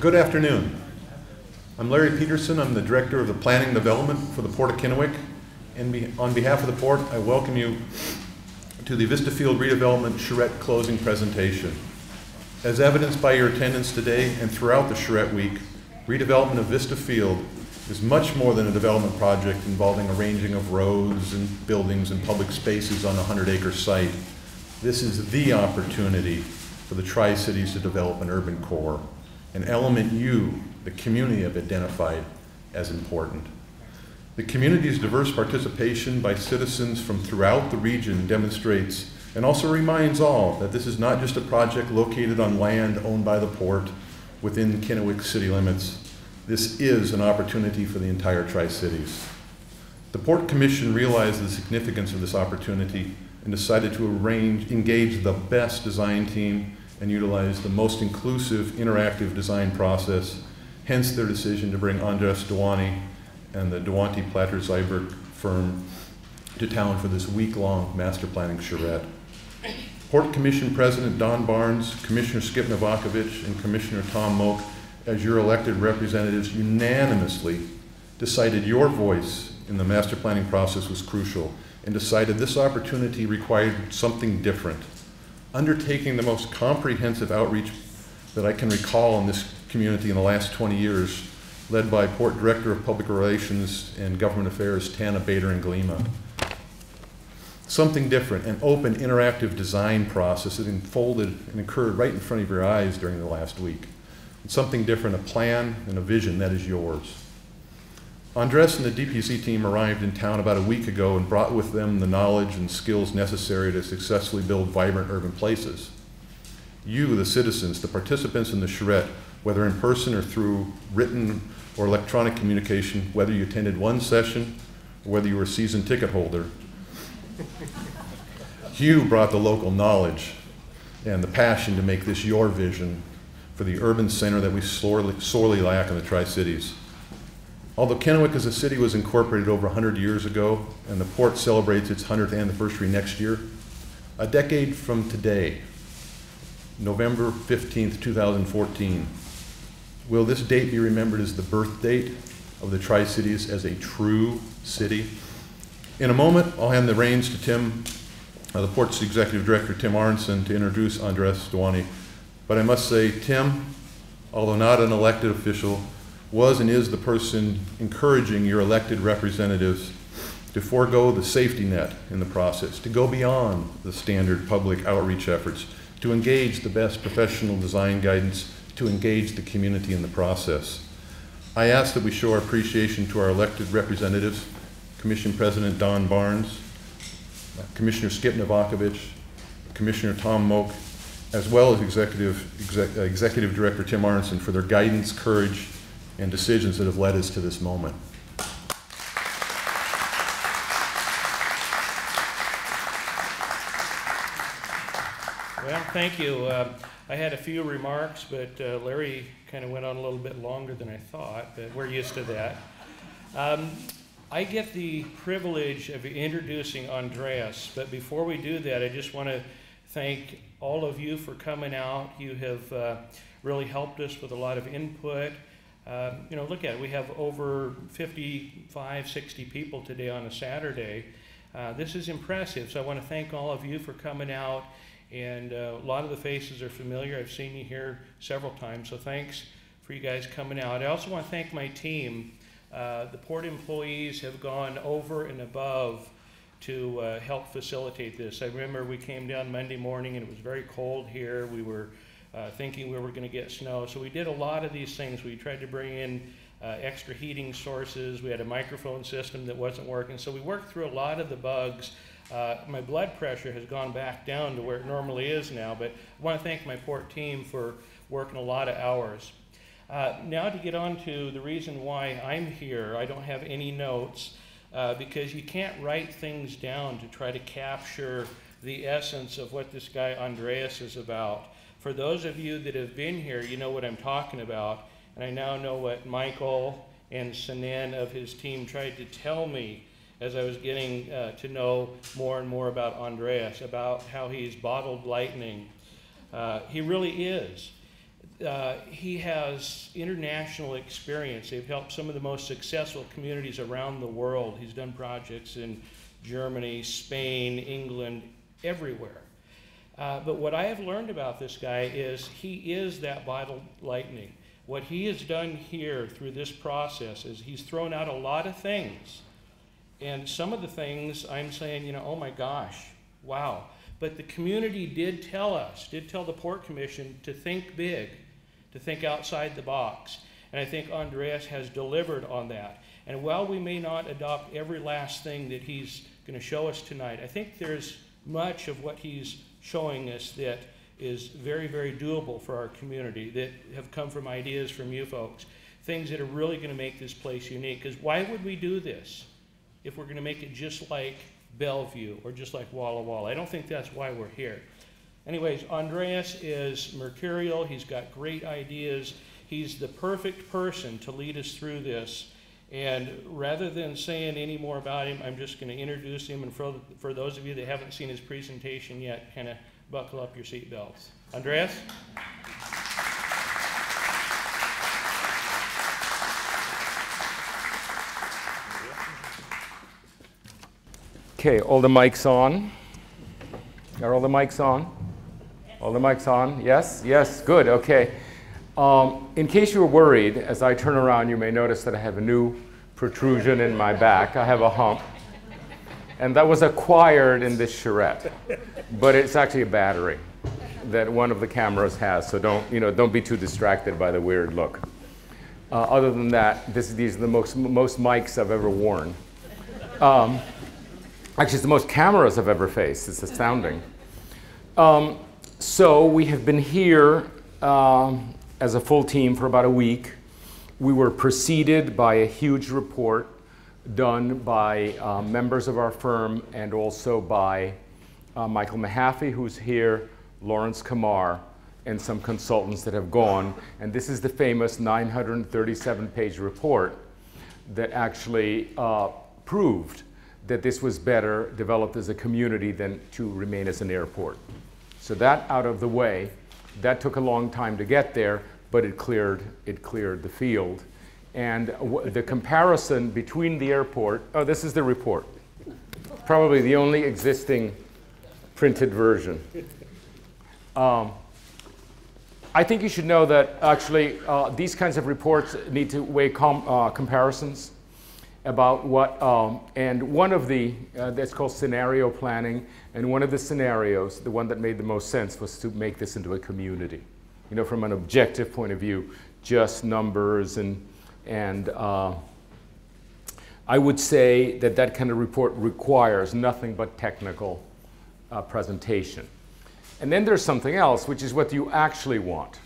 Good afternoon. I'm Larry Peterson. I'm the Director of the Planning Development for the Port of Kennewick. And on behalf of the Port, I welcome you to the Vista Field Redevelopment Charrette closing presentation. As evidenced by your attendance today and throughout the Charrette Week, redevelopment of Vista Field is much more than a development project involving arranging of roads and buildings and public spaces on a 100-acre site. This is the opportunity for the Tri-Cities to develop an urban core, an element you, the community, have identified as important. The community's diverse participation by citizens from throughout the region demonstrates and also reminds all that this is not just a project located on land owned by the Port within Kennewick city limits. This is an opportunity for the entire Tri-Cities. The Port Commission realized the significance of this opportunity and decided to engage the best design team and utilize the most inclusive interactive design process, hence their decision to bring Duany and the Duany Plater-Zyberk firm to town for this week-long master planning charrette. Port Commission President Don Barnes, Commissioner Skip Novakovich, and Commissioner Tom Moak, as your elected representatives, unanimously decided your voice in the master planning process was crucial and decided this opportunity required something different. Undertaking the most comprehensive outreach that I can recall in this community in the last 20 years, led by Port Director of Public Relations and Government Affairs, Tana Bader and Glima. Something different, an open, interactive design process that unfolded and occurred right in front of your eyes during the last week. And something different, a plan and a vision that is yours. Andres and the DPC team arrived in town about a week ago and brought with them the knowledge and skills necessary to successfully build vibrant urban places. You, the citizens, the participants in the charrette, whether in person or through written or electronic communication, whether you attended one session or whether you were a season ticket holder, you brought the local knowledge and the passion to make this your vision for the urban center that we sorely lack in the Tri-Cities. Although Kennewick as a city was incorporated over 100 years ago and the Port celebrates its 100th anniversary next year, a decade from today, November 15th, 2014, will this date be remembered as the birth date of the Tri-Cities as a true city? In a moment, I'll hand the reins to Tim, the Port's Executive Director, Tim Arnson, to introduce Andres Duany. But I must say, Tim, although not an elected official, was and is the person encouraging your elected representatives to forego the safety net in the process, to go beyond the standard public outreach efforts, to engage the best professional design guidance, to engage the community in the process. I ask that we show our appreciation to our elected representatives, Commission President Don Barnes, Commissioner Skip Novakovich, Commissioner Tom Moak, as well as Executive Director Tim Arnson for their guidance, courage, and decisions that have led us to this moment. Well, thank you. I had a few remarks, but Larry kind of went on a little bit longer than I thought, but we're used to that. I get the privilege of introducing Andres, but before we do that, I just want to thank all of you for coming out. You have really helped us with a lot of input. You know, look at it. We have over 55, 60 people today on a Saturday. This is impressive, so I want to thank all of you for coming out. And a lot of the faces are familiar. I've seen you here several times, so thanks for you guys coming out. I also want to thank my team. The Port employees have gone over and above to help facilitate this. I remember we came down Monday morning and it was very cold here. We were thinking we were going to get snow. So we did a lot of these things. We tried to bring in extra heating sources. We had a microphone system that wasn't working. So we worked through a lot of the bugs. My blood pressure has gone back down to where it normally is now, but I want to thank my Port team for working a lot of hours. Now to get on to the reason why I'm here, I don't have any notes because you can't write things down to try to capture the essence of what this guy Andres is about. For those of you that have been here, you know what I'm talking about, and I now know what Michael and Sanan of his team tried to tell me as I was getting to know more and more about Andres, about how he's bottled lightning. He really is. He has international experience. They've helped some of the most successful communities around the world. He's done projects in Germany, Spain, England, everywhere. But what I have learned about this guy is he is that vital lightning. What he has done here through this process is he's thrown out a lot of things. And some of the things I'm saying, you know, oh my gosh, wow. But the community did tell the Port Commission to think big, to think outside the box. And I think Andreas has delivered on that. And while we may not adopt every last thing that he's going to show us tonight, I think there's much of what he's showing us that is very, very doable for our community, that have come from ideas from you folks, things that are really going to make this place unique. Because why would we do this if we're going to make it just like Bellevue or just like Walla Walla? I don't think that's why we're here. Anyways, Andreas is mercurial. He's got great ideas. He's the perfect person to lead us through this. And rather than saying any more about him, I'm just going to introduce him. And for those of you that haven't seen his presentation yet, kind of buckle up your seatbelts. Andreas? Okay, all the mics on? Are all the mics on? All the mics on? Yes? Yes, good, okay. In case you were worried, as I turn around, you may notice that I have a new protrusion in my back. I have a hump. And that was acquired in this charrette. But it's actually a battery that one of the cameras has, so don't be too distracted by the weird look. Other than that, these are the most mics I've ever worn. Actually, it's the most cameras I've ever faced. It's astounding. So we have been here as a full team for about a week. We were preceded by a huge report done by members of our firm and also by Michael Mahaffey, who's here, Lawrence Kamar, and some consultants that have gone. And this is the famous 937-page report that actually proved that this was better developed as a community than to remain as an airport. So that out of the way, that took a long time to get there, but it cleared the field. And the comparison between the airport, oh, this is the report. Probably the only existing printed version. I think you should know that actually these kinds of reports need to weigh comparisons about what, and one of the, that's called scenario planning, and one of the scenarios, the one that made the most sense, was to make this into a community. You know, from an objective point of view, just numbers and I would say that that kind of report requires nothing but technical presentation. And then there's something else, which is what you actually want.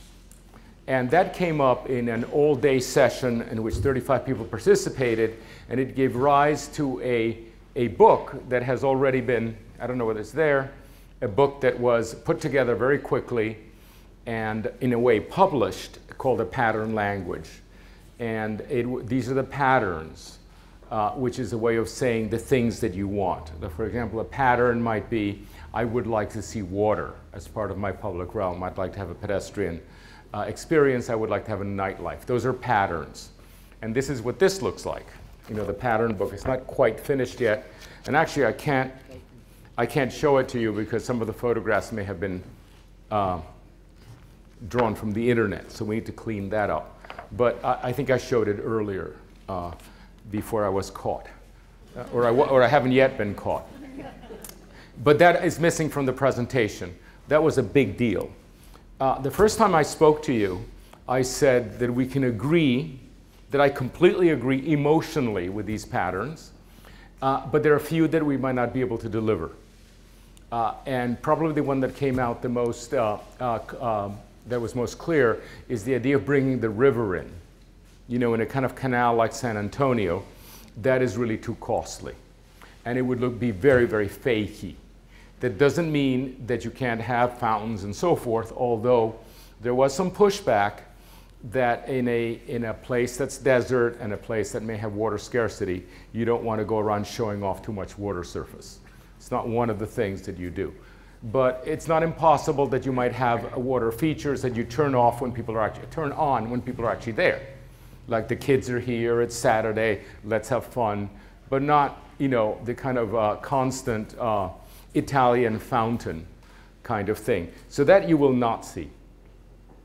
And that came up in an all-day session in which 35 people participated, and it gave rise to a book that has already been, I don't know whether it's there, a book that was put together very quickly and in a way published, called A Pattern Language. And these are the patterns, which is a way of saying the things that you want. For example, a pattern might be, I would like to see water as part of my public realm. I'd like to have a pedestrian experience. I would like to have a nightlife. Those are patterns. And this is what this looks like. You know, the pattern book. It's not quite finished yet. And actually, I can't show it to you because some of the photographs may have been drawn from the internet. So we need to clean that up. But I think I showed it earlier before I was caught. Or I haven't yet been caught. But that is missing from the presentation. That was a big deal. The first time I spoke to you, I said that we can agree, that I completely agree emotionally with these patterns, but there are a few that we might not be able to deliver. And probably the one that came out the most, that was most clear, is the idea of bringing the river in. You know, in a kind of canal like San Antonio, that is really too costly. And it would be very, very fakey. That doesn't mean that you can't have fountains and so forth, although there was some pushback that in a place that's desert and a place that may have water scarcity, you don't want to go around showing off too much water surface. It's not one of the things that you do. But it's not impossible that you might have water features that you turn off when people are actually, turn on when people are actually there. Like the kids are here, it's Saturday, let's have fun, but not, you know, the kind of constant Italian fountain kind of thing. So that you will not see.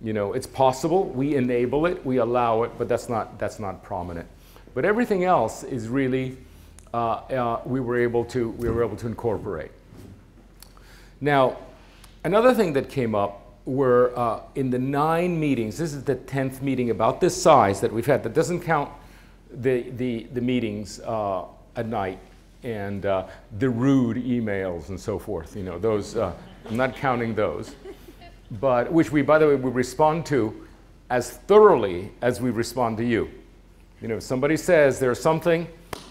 You know, it's possible, we enable it, we allow it, but that's not prominent. But everything else is really, we were able to incorporate. Now, another thing that came up were in the 9 meetings, this is the 10th meeting about this size that we've had, that doesn't count the meetings at night and the rude emails and so forth, you know, those, I'm not counting those, but which we, by the way, we respond to as thoroughly as we respond to you. You know, if somebody says there's something,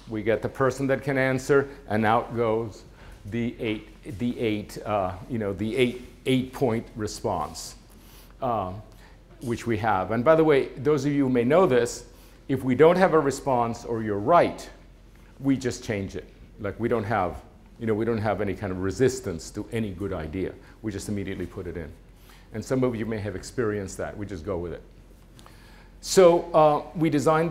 we get the person that can answer, and out goes the eight-point response, which we have. And by the way, those of you who may know this, if we don't have a response or you're right, we just change it. Like we don't have, you know, we don't have any kind of resistance to any good idea. We just immediately put it in. And some of you may have experienced that. We just go with it. So we design.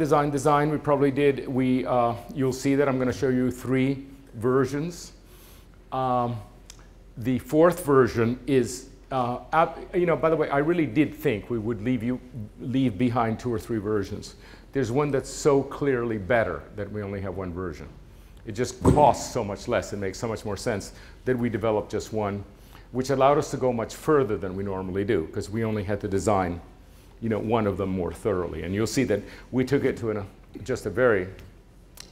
We probably did. You'll see that I'm going to show you 3 versions. The 4th version is, you know, by the way, I really did think we would leave behind 2 or 3 versions. There's one that's so clearly better that we only have 1 version. It just costs so much less. It makes so much more sense that we developed just 1, which allowed us to go much further than we normally do, because we only had to design, you know, 1 of them more thoroughly. And you'll see that we took it to just a very,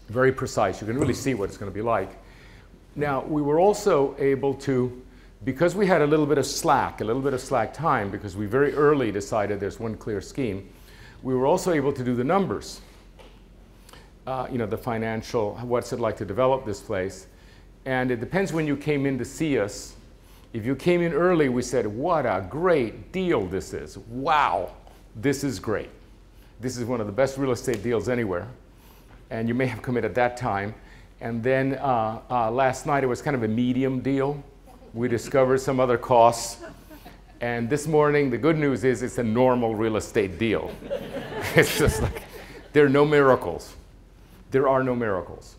very precise. You can really see what it's going to be like. Now, we were also able to, because we had a little bit of slack time, because we very early decided there's 1 clear scheme, we were also able to do the numbers. You know, the financial, what's it like to develop this place? And it depends when you came in to see us. If you came in early, we said, what a great deal this is. Wow, this is great. This is one of the best real estate deals anywhere. And you may have come in at that time. And then last night, it was kind of a medium deal. We discovered some other costs. And this morning, the good news is it's a normal real estate deal. It's just like, there are no miracles. There are no miracles.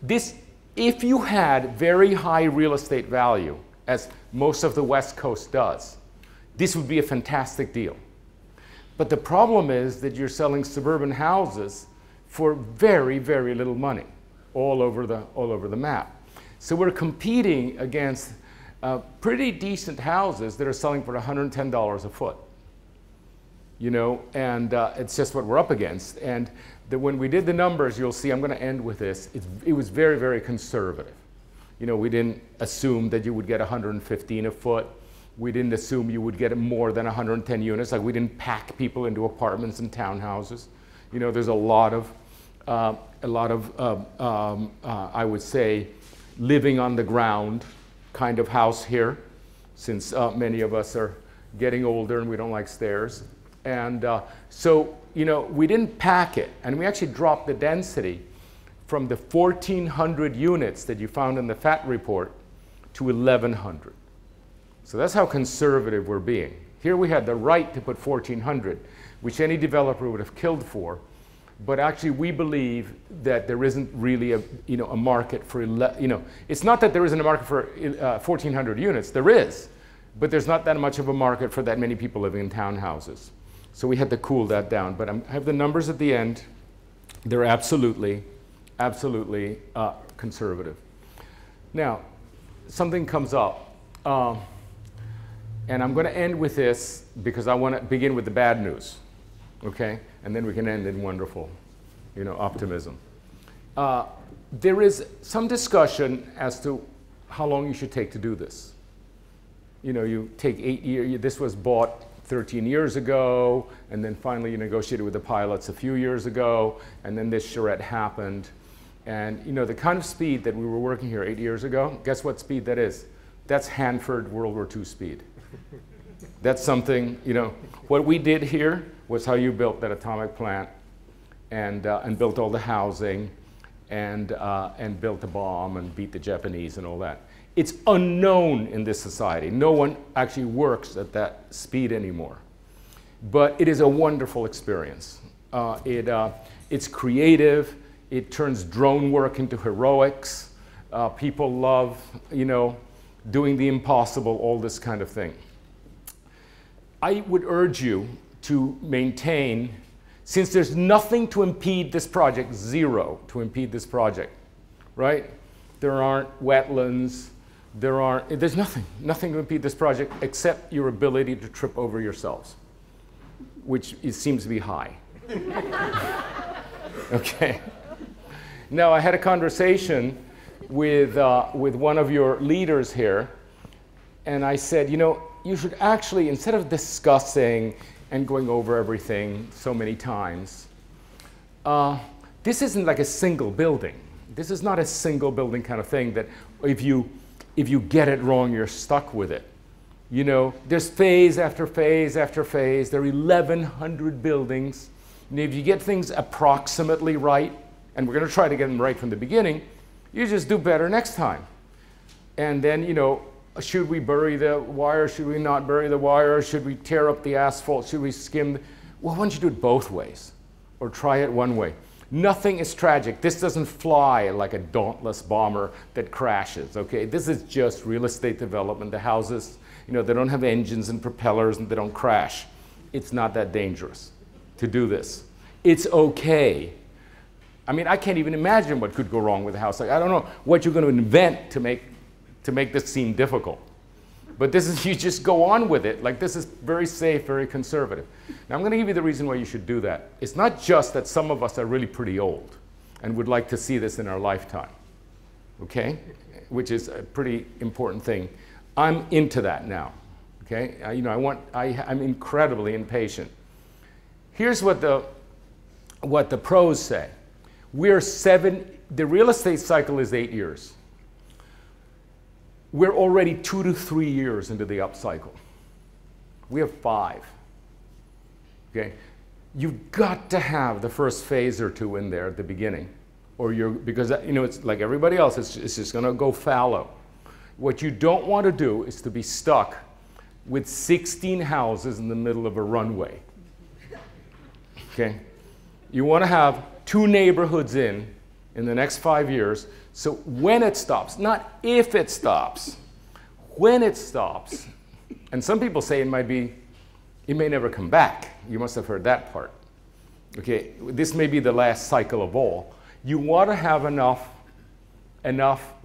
This, if you had very high real estate value, as most of the West Coast does, this would be a fantastic deal. But the problem is that you're selling suburban houses for very, very little money all over the map. So we're competing against pretty decent houses that are selling for $110 a foot. You know, and it's just what we're up against. And when we did the numbers, you'll see, I'm going to end with this, it was very, very conservative. You know, we didn't assume that you would get 115 a foot. We didn't assume you would get more than 110 units. Like, we didn't pack people into apartments and townhouses. You know, there's a lot of I would say, living on the ground kind of house here, since many of us are getting older and we don't like stairs. And so, you know, we didn't pack it, and we actually dropped the density from the 1,400 units that you found in the FAT report to 1,100. So that's how conservative we're being. Here we had the right to put 1,400, which any developer would have killed for, but actually we believe that there isn't really a, you know, a market for, you know, it's not that there isn't a market for 1,400 units, there is, but there's not that much of a market for that many people living in townhouses. So we had to cool that down, but I have the numbers at the end. They're absolutely conservative. Now, something comes up, and I'm going to end with this because I want to begin with the bad news, okay? And then we can end in wonderful, you know, optimism. There is some discussion as to how long you should take to do this. You know, you take 8 years. This was bought 13 years ago, and then finally you negotiated with the pilots a few years ago, and then this charrette happened. And you know, the kind of speed that we were working here 8 years ago, guess what speed that is? That's Hanford World War II speed. That's something, you know, what we did here was how you built that atomic plant and built all the housing and built the bomb and beat the Japanese and all that. It's unknown in this society. No one actually works at that speed anymore. But it is a wonderful experience. It's creative. It turns drone work into heroics. People love, doing the impossible, all this kind of thing. I would urge you to maintain, since there's nothing to impede this project, zero to impede this project, right? There aren't wetlands, there's nothing to impede this project except your ability to trip over yourselves, which seems to be high. Okay. Now, I had a conversation with one of your leaders here, and I said, you should actually, instead of discussing and going over everything so many times, this isn't like a single building. This is not a single building kind of thing that if you get it wrong, you're stuck with it. There's phase after phase after phase. There are 1,100 buildings. And if you get things approximately right, and we're going to try to get them right from the beginning, you just do better next time. And then, should we bury the wire? Should we not bury the wire? Should we tear up the asphalt? Should we skim? Well, why don't you do it both ways? Or try it one way. Nothing is tragic. This doesn't fly like a dauntless bomber that crashes, okay? This is just real estate development. The houses, they don't have engines and propellers and they don't crash. It's not that dangerous to do this. It's okay. I mean, I can't even imagine what could go wrong with a house. Like, I don't know what you're going to invent to make this seem difficult. But this is, you just go on with it. Like, this is very safe, very conservative. Now, I'm going to give you the reason why you should do that. It's not just that some of us are really pretty old and would like to see this in our lifetime, okay? Which is a pretty important thing. I'm into that now, okay? I'm incredibly impatient. Here's what the pros say. The real estate cycle is 8 years. We're already 2 to 3 years into the upcycle. We have 5. Okay? You've got to have the first phase or two in there at the beginning, because it's like everybody else, it's just going to go fallow. What you don't want to do is to be stuck with 16 houses in the middle of a runway. Okay? You want to have 2 neighborhoods in the next 5 years. So when it stops, not if it stops, when it stops, and some people say it may never come back. You must have heard that part. Okay, this may be the last cycle of all. You want to have enough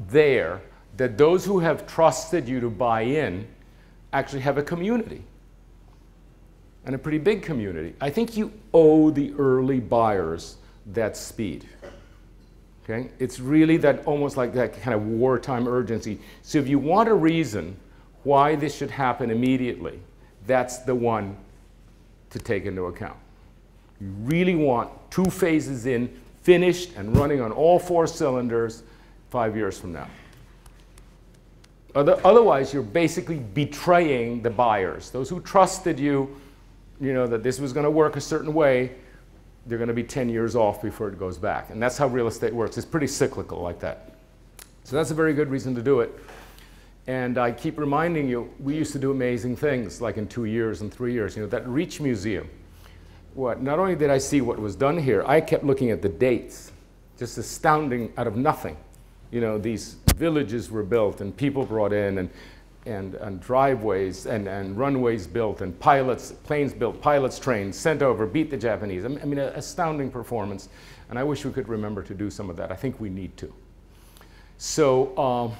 there that those who have trusted you to buy in actually have a community, and a pretty big community. I think you owe the early buyers that speed. Okay? It's really that, almost like that kind of wartime urgency. So if you want a reason why this should happen immediately, that's the one to take into account. You really want 2 phases in, finished and running on all 4 cylinders 5 years from now. Otherwise, you're basically betraying the buyers. Those who trusted you, that this was going to work a certain way, they're going to be 10 years off before it goes back. And that's how real estate works. It's pretty cyclical like that. So that's a very good reason to do it. And I keep reminding you, we used to do amazing things, like in 2 years and 3 years. That Reach Museum. Not only did I see what was done here, I kept looking at the dates. Just astounding, out of nothing. These villages were built and people brought in and driveways and runways built and planes built, pilots trained, sent over, beat the Japanese. I mean, an astounding performance. And I wish we could remember to do some of that. I think we need to. So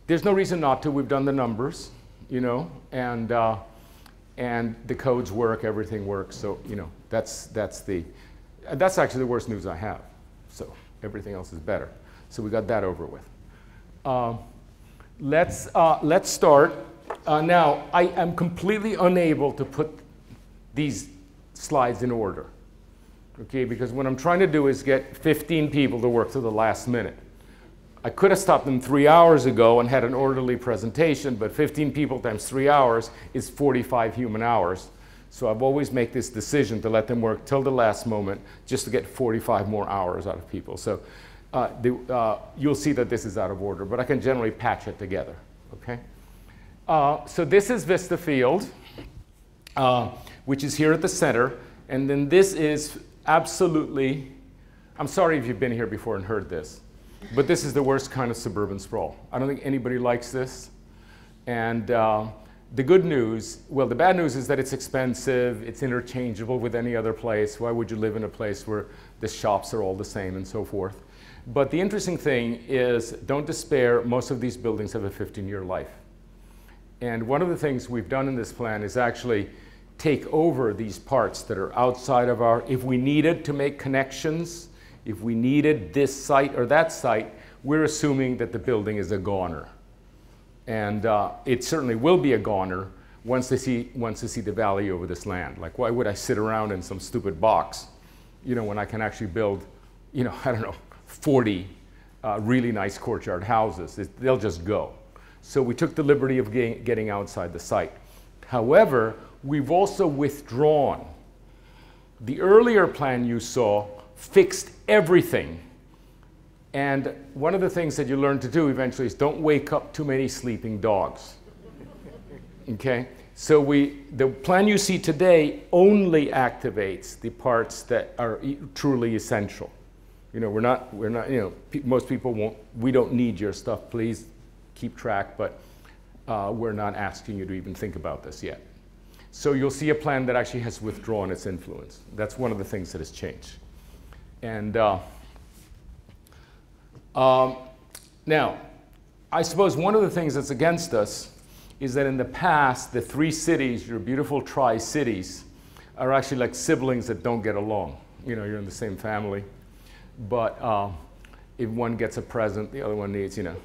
there's no reason not to. We've done the numbers, and the codes work, everything works. So, that's actually the worst news I have. So everything else is better. So we got that over with. Let's start. Now, I am completely unable to put these slides in order, okay? Because what I'm trying to do is get 15 people to work to the last minute. I could have stopped them 3 hours ago and had an orderly presentation, but 15 people times 3 hours is 45 human hours. So I've always made this decision to let them work till the last moment just to get 45 more hours out of people. So you'll see that this is out of order, but I can generally patch it together. okay? So this is Vista Field, which is here at the center, and then this is absolutely, I'm sorry if you've been here before and heard this, but this is the worst kind of suburban sprawl. I don't think anybody likes this. And the good news, well, the bad news is that it's expensive, it's interchangeable with any other place. Why would you live in a place where the shops are all the same and so forth? But the interesting thing is, don't despair, most of these buildings have a 15-year life. And one of the things we've done in this plan is actually take over these parts that are outside of our, if we needed to make connections, if we needed this site or that site, we're assuming that the building is a goner. And it certainly will be a goner once they see the value over this land. Like, why would I sit around in some stupid box, you know, when I can actually build, you know, I don't know, 40 really nice courtyard houses? They'll just go. So we took the liberty of getting outside the site. However, we've also withdrawn. The earlier plan you saw fixed everything. And one of the things that you learn to do eventually is don't wake up too many sleeping dogs. Okay? So the plan you see today only activates the parts that are truly essential. You know, we're not, you know, most people won't, we don't need your stuff, please keep track, but we're not asking you to even think about this yet. So you'll see a plan that actually has withdrawn its influence. That's one of the things that has changed. And now, I suppose one of the things that's against us is that in the past, the three cities, your beautiful tri-cities, are actually like siblings that don't get along. You know, you're in the same family, but if one gets a present, the other one needs, you know,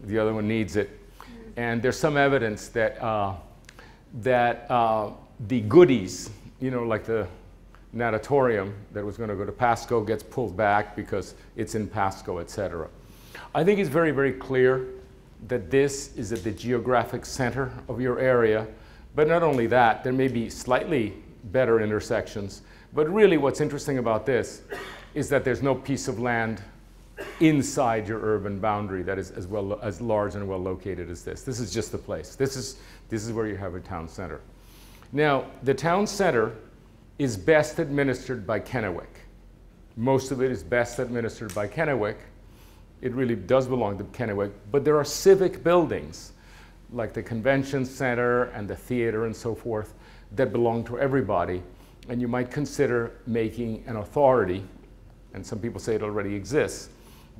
the other one needs it. And there's some evidence that, the goodies, you know, like the natatorium that was going to go to Pasco gets pulled back because it's in Pasco, etc. I think it's very, very clear that this is at the geographic center of your area. But not only that, there may be slightly better intersections. But really what's interesting about this is that there's no piece of land inside your urban boundary that is as large and well located as this. This is just the place. This is where you have a town center. Now, the town center is best administered by Kennewick. Most of it is best administered by Kennewick. It really does belong to Kennewick, but there are civic buildings like the convention center and the theater and so forth that belong to everybody, and you might consider making an authority, and some people say it already exists,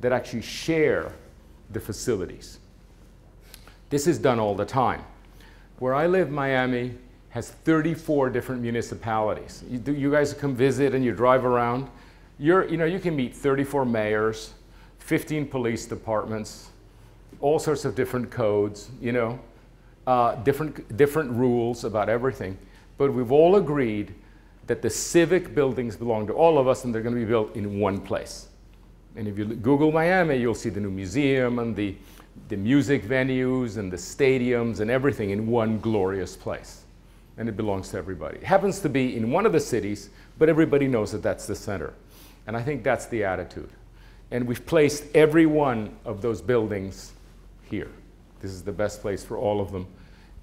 that actually share the facilities. This is done all the time. Where I live, Miami has 34 different municipalities. You guys come visit and you drive around. You know, you can meet 34 mayors, 15 police departments, all sorts of different codes, you know, different rules about everything. But we've all agreed that the civic buildings belong to all of us and they're going to be built in one place. And if you Google Miami, you'll see the new museum and the music venues and the stadiums and everything in one glorious place. And it belongs to everybody. It happens to be in one of the cities, but everybody knows that that's the center. And I think that's the attitude. And we've placed every one of those buildings here. This is the best place for all of them.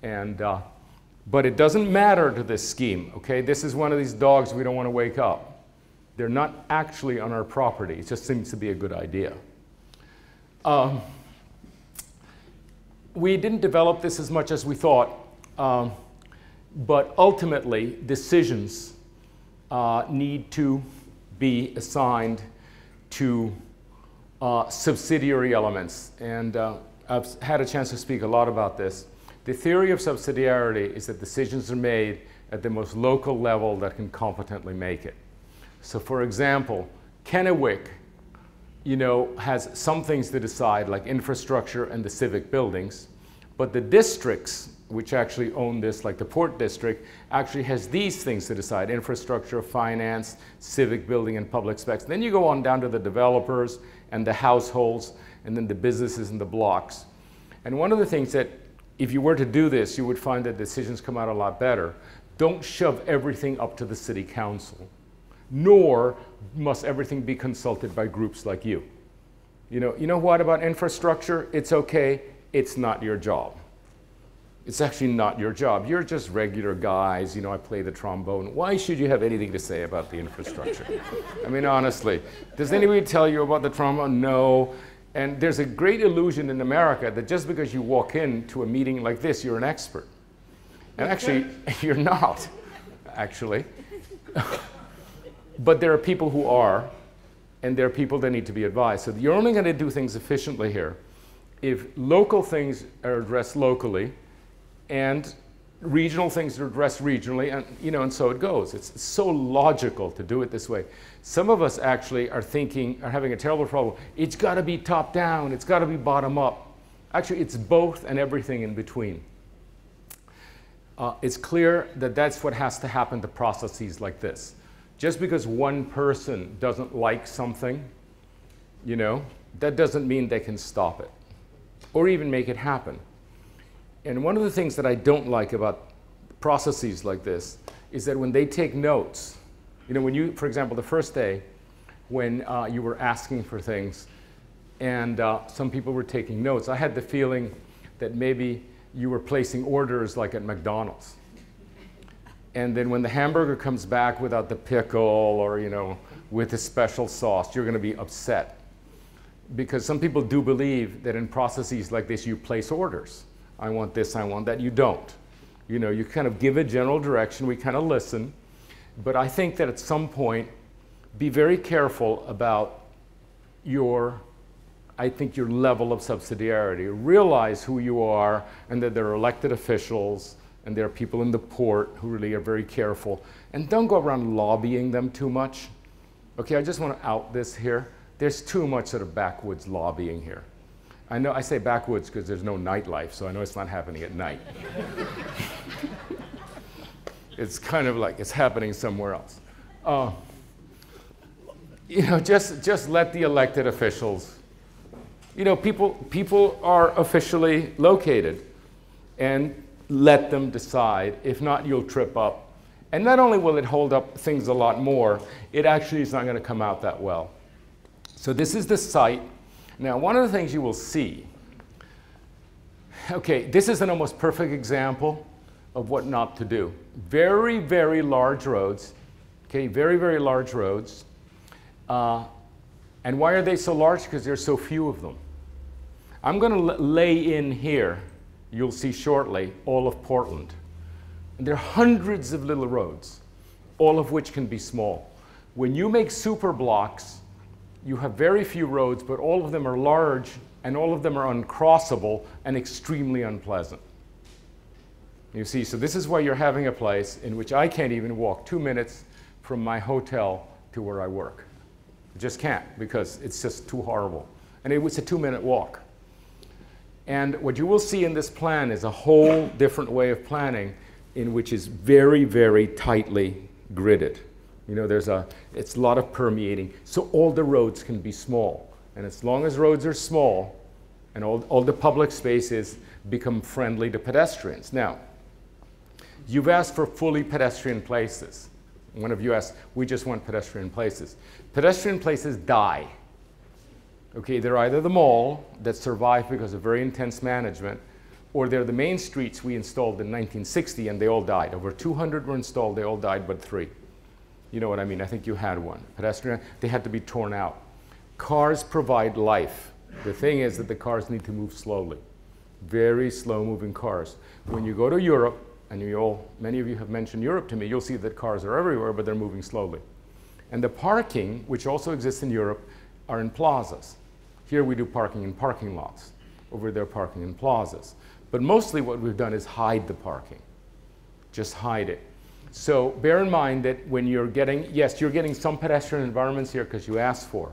And, but it doesn't matter to this scheme, okay? This is one of these dogs we don't want to wake up. They're not actually on our property. It just seems to be a good idea. We didn't develop this as much as we thought. But ultimately, decisions need to be assigned to subsidiary elements. And I've had a chance to speak a lot about this. The theory of subsidiarity is that decisions are made at the most local level that can competently make it. So for example, Kennewick, you know, has some things to decide, like infrastructure and the civic buildings, but the districts which actually own this, like the Port District, actually has these things to decide: infrastructure, finance, civic building, and public specs. Then you go on down to the developers and the households, and then the businesses and the blocks. And one of the things that, if you were to do this, you would find that decisions come out a lot better. Don't shove everything up to the city council, nor must everything be consulted by groups like you. You know what about infrastructure? It's okay. it's not your job. It's actually not your job. You're just regular guys. You know, I play the trombone. Why should you have anything to say about the infrastructure? I mean, honestly, does anybody tell you about the trombone? No. And there's a great illusion in America that just because you walk into a meeting like this, you're an expert. And actually, you're not, actually. But there are people who are, and there are people that need to be advised. So you're only going to do things efficiently here if local things are addressed locally, and regional things are addressed regionally, and and so it goes. It's so logical to do it this way. Some of us actually are having a terrible problem. It's got to be top down. It's got to be bottom up. Actually, it's both and everything in between. It's clear that that's what has to happen to processes like this. Just because one person doesn't like something, that doesn't mean they can stop it or even make it happen. And one of the things that I don't like about processes like this is that when they take notes, when you, for example, the first day when you were asking for things and some people were taking notes, I had the feeling that maybe you were placing orders like at McDonald's. And then when the hamburger comes back without the pickle or, with a special sauce, you're going to be upset. Because some people do believe that in processes like this, you place orders. I want this, I want that. You don't. You kind of give a general direction. We kind of listen. But I think that at some point, be very careful about your level of subsidiarity. Realize who you are and that there are elected officials and there are people in the port who really are very careful. And don't go around lobbying them too much. Okay, I just want to out this here. There's too much sort of backwoods lobbying here. I know I say backwoods because there's no nightlife, so I know it's not happening at night. It's kind of like it's happening somewhere else. Just let the elected officials. People are officially located, and let them decide. If not, you'll trip up. And not only will it hold up things a lot more, it actually is not going to come out that well. So this is the site. Now, one of the things you will see, okay, this is an almost perfect example of what not to do. Very, very large roads, okay, very, very large roads. And why are they so large? Because there's so few of them. I'm going to lay in here, you'll see shortly, all of Portland. And there are hundreds of little roads, all of which can be small. When you make super blocks, you have very few roads, but all of them are large, and all of them are uncrossable and extremely unpleasant. You see, so this is why you're having a place in which I can't even walk 2 minutes from my hotel to where I work. I just can't, because it's just too horrible. And it was a 2-minute walk. And what you will see in this plan is a whole different way of planning in which is very, very tightly gridded. It's a lot of permeating. So all the roads can be small. And as long as roads are small and all the public spaces become friendly to pedestrians. Now, you've asked for fully pedestrian places. One of you asked, we just want pedestrian places. Pedestrian places die. Okay, they're either the mall that survived because of very intense management, or they're the main streets we installed in 1960 and they all died. Over 200 were installed, they all died but 3. You know what I mean? I think you had one. Pedestrian, they had to be torn out. Cars provide life. The thing is that the cars need to move slowly. Very slow moving cars. When you go to Europe, and many of you have mentioned Europe to me, you'll see that cars are everywhere, but they're moving slowly. And the parking, which also exists in Europe, are in plazas. Here we do parking in parking lots. Over there, parking in plazas. But mostly what we've done is hide the parking. Just hide it. So bear in mind that when you're getting some pedestrian environments here because you asked for.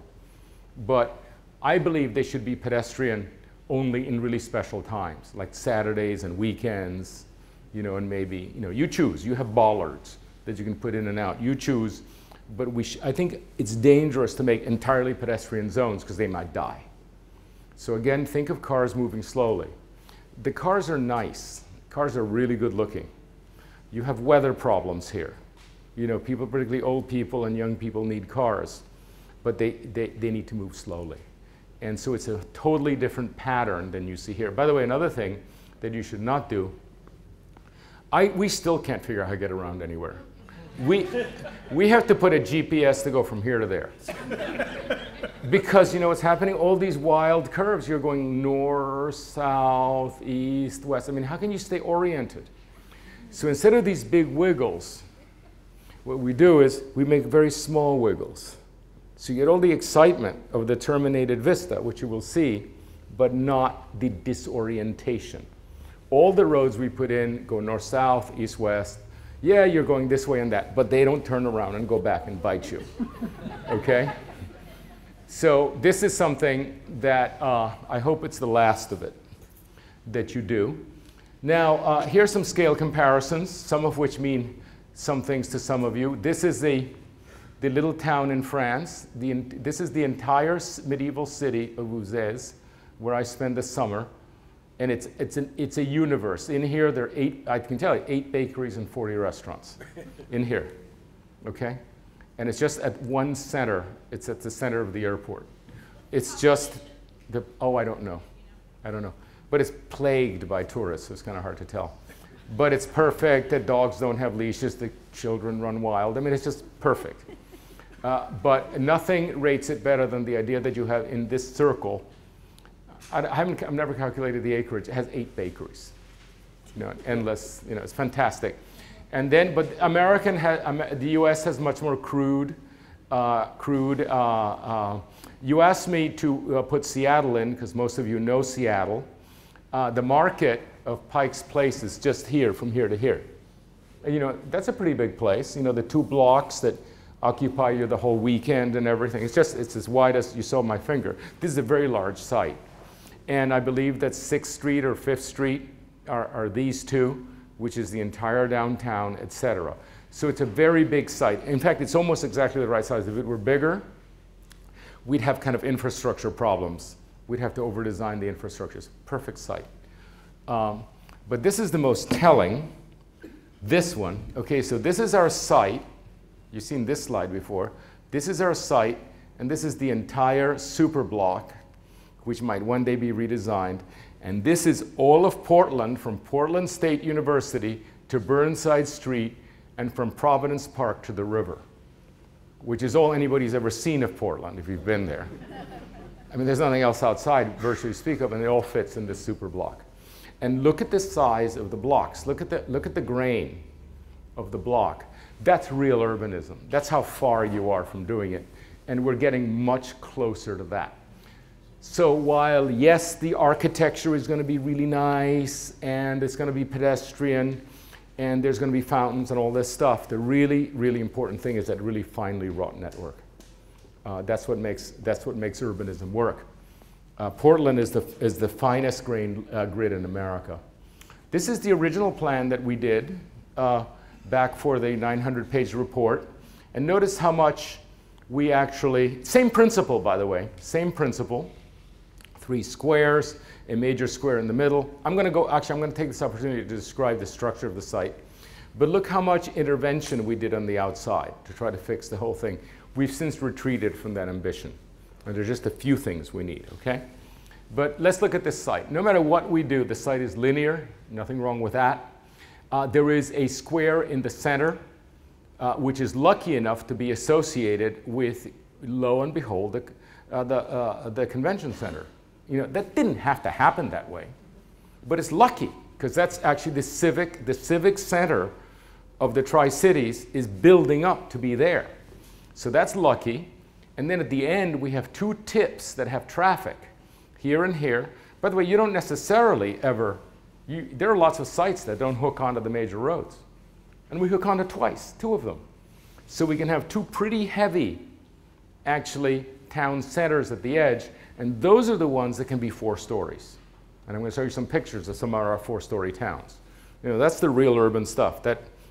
But I believe they should be pedestrian only in really special times, like Saturdays and weekends, and maybe, you choose. You have bollards that you can put in and out. You choose. But I think it's dangerous to make entirely pedestrian zones because they might die. So again, think of cars moving slowly. The cars are nice. Cars are really good looking. You have weather problems here. People, particularly old people and young people, need cars, but they need to move slowly. And so it's a totally different pattern than you see here. By the way, another thing that you should not do, we still can't figure out how to get around anywhere. We have to put a GPS to go from here to there. Because you know what's happening? All these wild curves, you're going north, south, east, west. I mean, how can you stay oriented? So instead of these big wiggles, what we do is we make very small wiggles. So you get all the excitement of the terminated vista, which you will see, but not the disorientation. All the roads we put in go north-south, east-west. Yeah, you're going this way and that, but they don't turn around and go back and bite you, okay? So this is something that I hope it's the last of it that you do. Now, here's some scale comparisons, some of which mean some things to some of you. This is the little town in France. This is the entire medieval city of Uzès, where I spend the summer. And it's a universe. In here, there are 8 bakeries and 40 restaurants in here, okay? And it's just at one center. It's at the center of the airport. It's just I don't know. But it's plagued by tourists, so it's kind of hard to tell. But it's perfect. The dogs don't have leashes. The children run wild. I mean, it's just perfect. But nothing rates it better than the idea that you have in this circle. I've never calculated the acreage. It has 8 bakeries. Endless. It's fantastic. And then, but the U.S. has much more crude. You asked me to put Seattle in because most of you know Seattle. The market of Pike's Place is just here, from here to here. That's a pretty big place. The 2 blocks that occupy you the whole weekend and everything. It's as wide as you saw my finger. This is a very large site. And I believe that 6th Street or 5th Street are these 2, which is the entire downtown, etc. So it's a very big site. In fact, it's almost exactly the right size. If it were bigger, we'd have kind of infrastructure problems. We'd have to over-design the infrastructure. It's a perfect site. But this is the most telling, this one. Okay, so this is our site. You've seen this slide before. This is our site, and this is the entire super block, which might one day be redesigned. And this is all of Portland, from Portland State University to Burnside Street, and from Providence Park to the river, which is all anybody's ever seen of Portland, if you've been there. I mean, there's nothing else outside, virtually speak of, and it all fits in this super block. And look at the size of the blocks. Look at the grain of the block. That's real urbanism. That's how far you are from doing it. And we're getting much closer to that. So while, yes, the architecture is going to be really nice, and it's going to be pedestrian, and there's going to be fountains and all this stuff, the really, really important thing is that really finely wrought network. That's what makes urbanism work. Portland is the finest grained grid in America. This is the original plan that we did back for the 900-page report. And notice how much we actually, same principle, by the way, same principle. 3 squares, a major square in the middle. I'm going to take this opportunity to describe the structure of the site. But look how much intervention we did on the outside to try to fix the whole thing. We've since retreated from that ambition. And there's just a few things we need, okay? But let's look at this site. No matter what we do, the site is linear, nothing wrong with that. There is a square in the center, which is lucky enough to be associated with, lo and behold, the convention center. That didn't have to happen that way, but it's lucky because that's actually the civic center of the Tri-Cities is building up to be there. So that's lucky. And then at the end, we have 2 tips that have traffic, here and here. By the way, you don't necessarily ever, there are lots of sites that don't hook onto the major roads. And we hook onto twice, 2 of them. So we can have 2 pretty heavy, actually, town centers at the edge. And those are the ones that can be 4 stories. And I'm going to show you some pictures of some of our 4-story towns. That's the real urban stuff.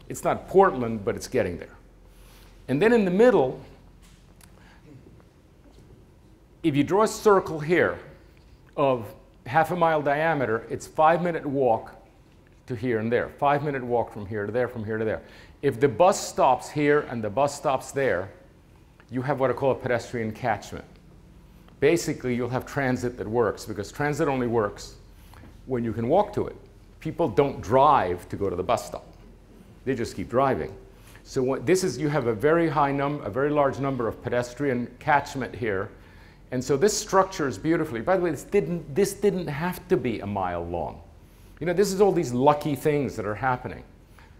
It's not Portland, but it's getting there. And then in the middle, if you draw a circle here of half a mile diameter, it's 5-minute walk to here and there. 5-minute walk from here to there, from here to there. If the bus stops here and the bus stops there, you have what I call a pedestrian catchment. basically you'll have transit that works, because transit only works when you can walk to it. People don't drive to go to the bus stop. They just keep driving. So what this is, you have a very large number of pedestrian catchment here. And so this structures beautifully. By the way, this didn't have to be a mile long. You know, this is all these lucky things that are happening.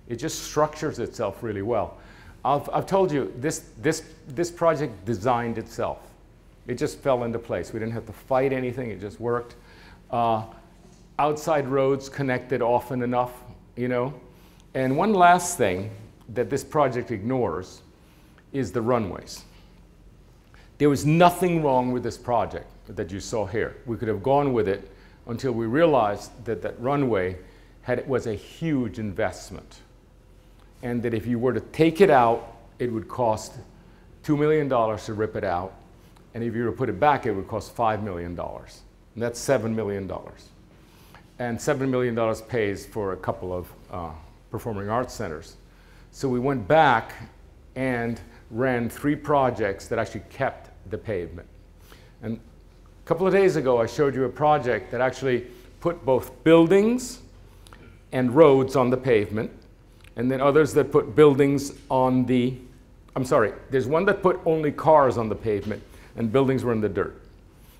It just structures itself really well. I've told you, this project designed itself. It just fell into place. We didn't have to fight anything. It just worked. Outside roads connected often enough, you know. And one last thing that this project ignores is the runways. There was nothing wrong with this project that you saw here. We could have gone with it until we realized that that runway was a huge investment. And that if you were to take it out, it would cost $2 million to rip it out. And if you were to put it back, it would cost $5 million. And that's $7 million. And $7 million pays for a couple of performing arts centers. So we went back and ran 3 projects that actually kept the pavement. And a couple of days ago, I showed you a project that actually put both buildings and roads on the pavement, and then others that put buildings on the, I'm sorry, there's one that put only cars on the pavement and buildings were in the dirt.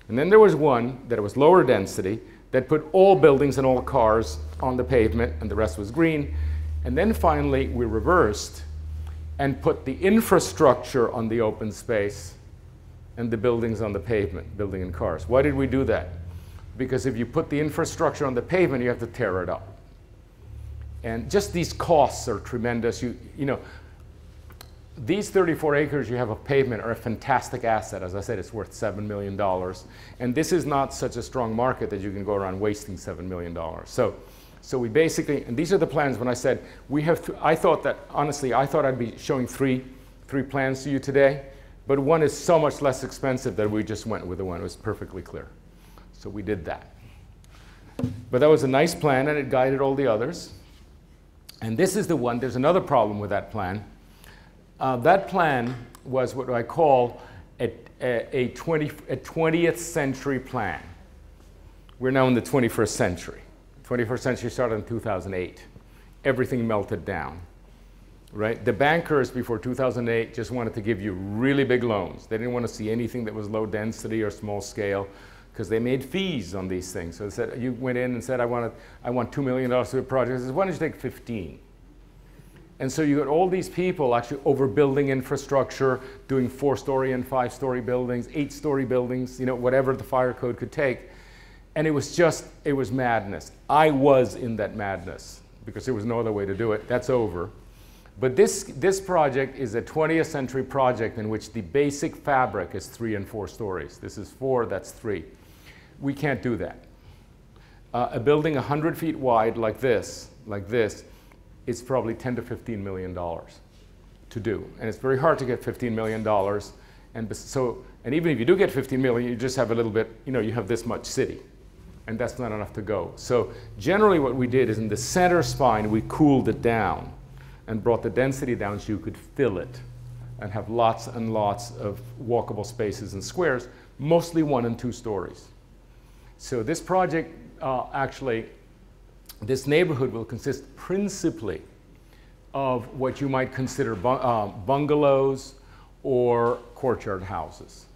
And then there was one that was lower density that put all buildings and all cars on the pavement and the rest was green. And then finally we reversed and put the infrastructure on the open space and the buildings on the pavement, building and cars. Why did we do that? Because if you put the infrastructure on the pavement, you have to tear it up. And just these costs are tremendous. You know, these 34 acres you have of pavement are a fantastic asset. As I said, it's worth $7 million. And this is not such a strong market that you can go around wasting $7 million. So we basically, and these are the plans when I said, we have, I thought that, honestly, I thought I'd be showing three plans to you today, but one is so much less expensive that we just went with the one. It was perfectly clear. So we did that. But that was a nice plan and it guided all the others. And this is the one, there's another problem with that plan. That plan was what I call a 20th century plan. We're now in the 21st century. 21st century started in 2008. Everything melted down, right? The bankers before 2008 just wanted to give you really big loans. They didn't want to see anything that was low density or small scale because they made fees on these things. So they said, you went in and said, I want $2 million to a project. They said, why don't you take 15? And so you got all these people actually overbuilding infrastructure, doing 4-story and 5-story buildings, 8-story buildings, you know, whatever the fire code could take. And it was madness. I was in that madness because there was no other way to do it. That's over. But this project is a 20th century project in which the basic fabric is 3 and 4 stories. This is 4, that's 3. We can't do that. A building 100 feet wide like this, it's probably $10 to $15 million to do. And it's very hard to get $15 million. And even if you do get $15 million, you just have a little bit, you know, you have this much city. And that's not enough to go. So generally what we did is in the center spine, we cooled it down and brought the density down so you could fill it and have lots and lots of walkable spaces and squares, mostly 1 and 2 stories. So this project actually, this neighborhood will consist principally of what you might consider bungalows or courtyard houses.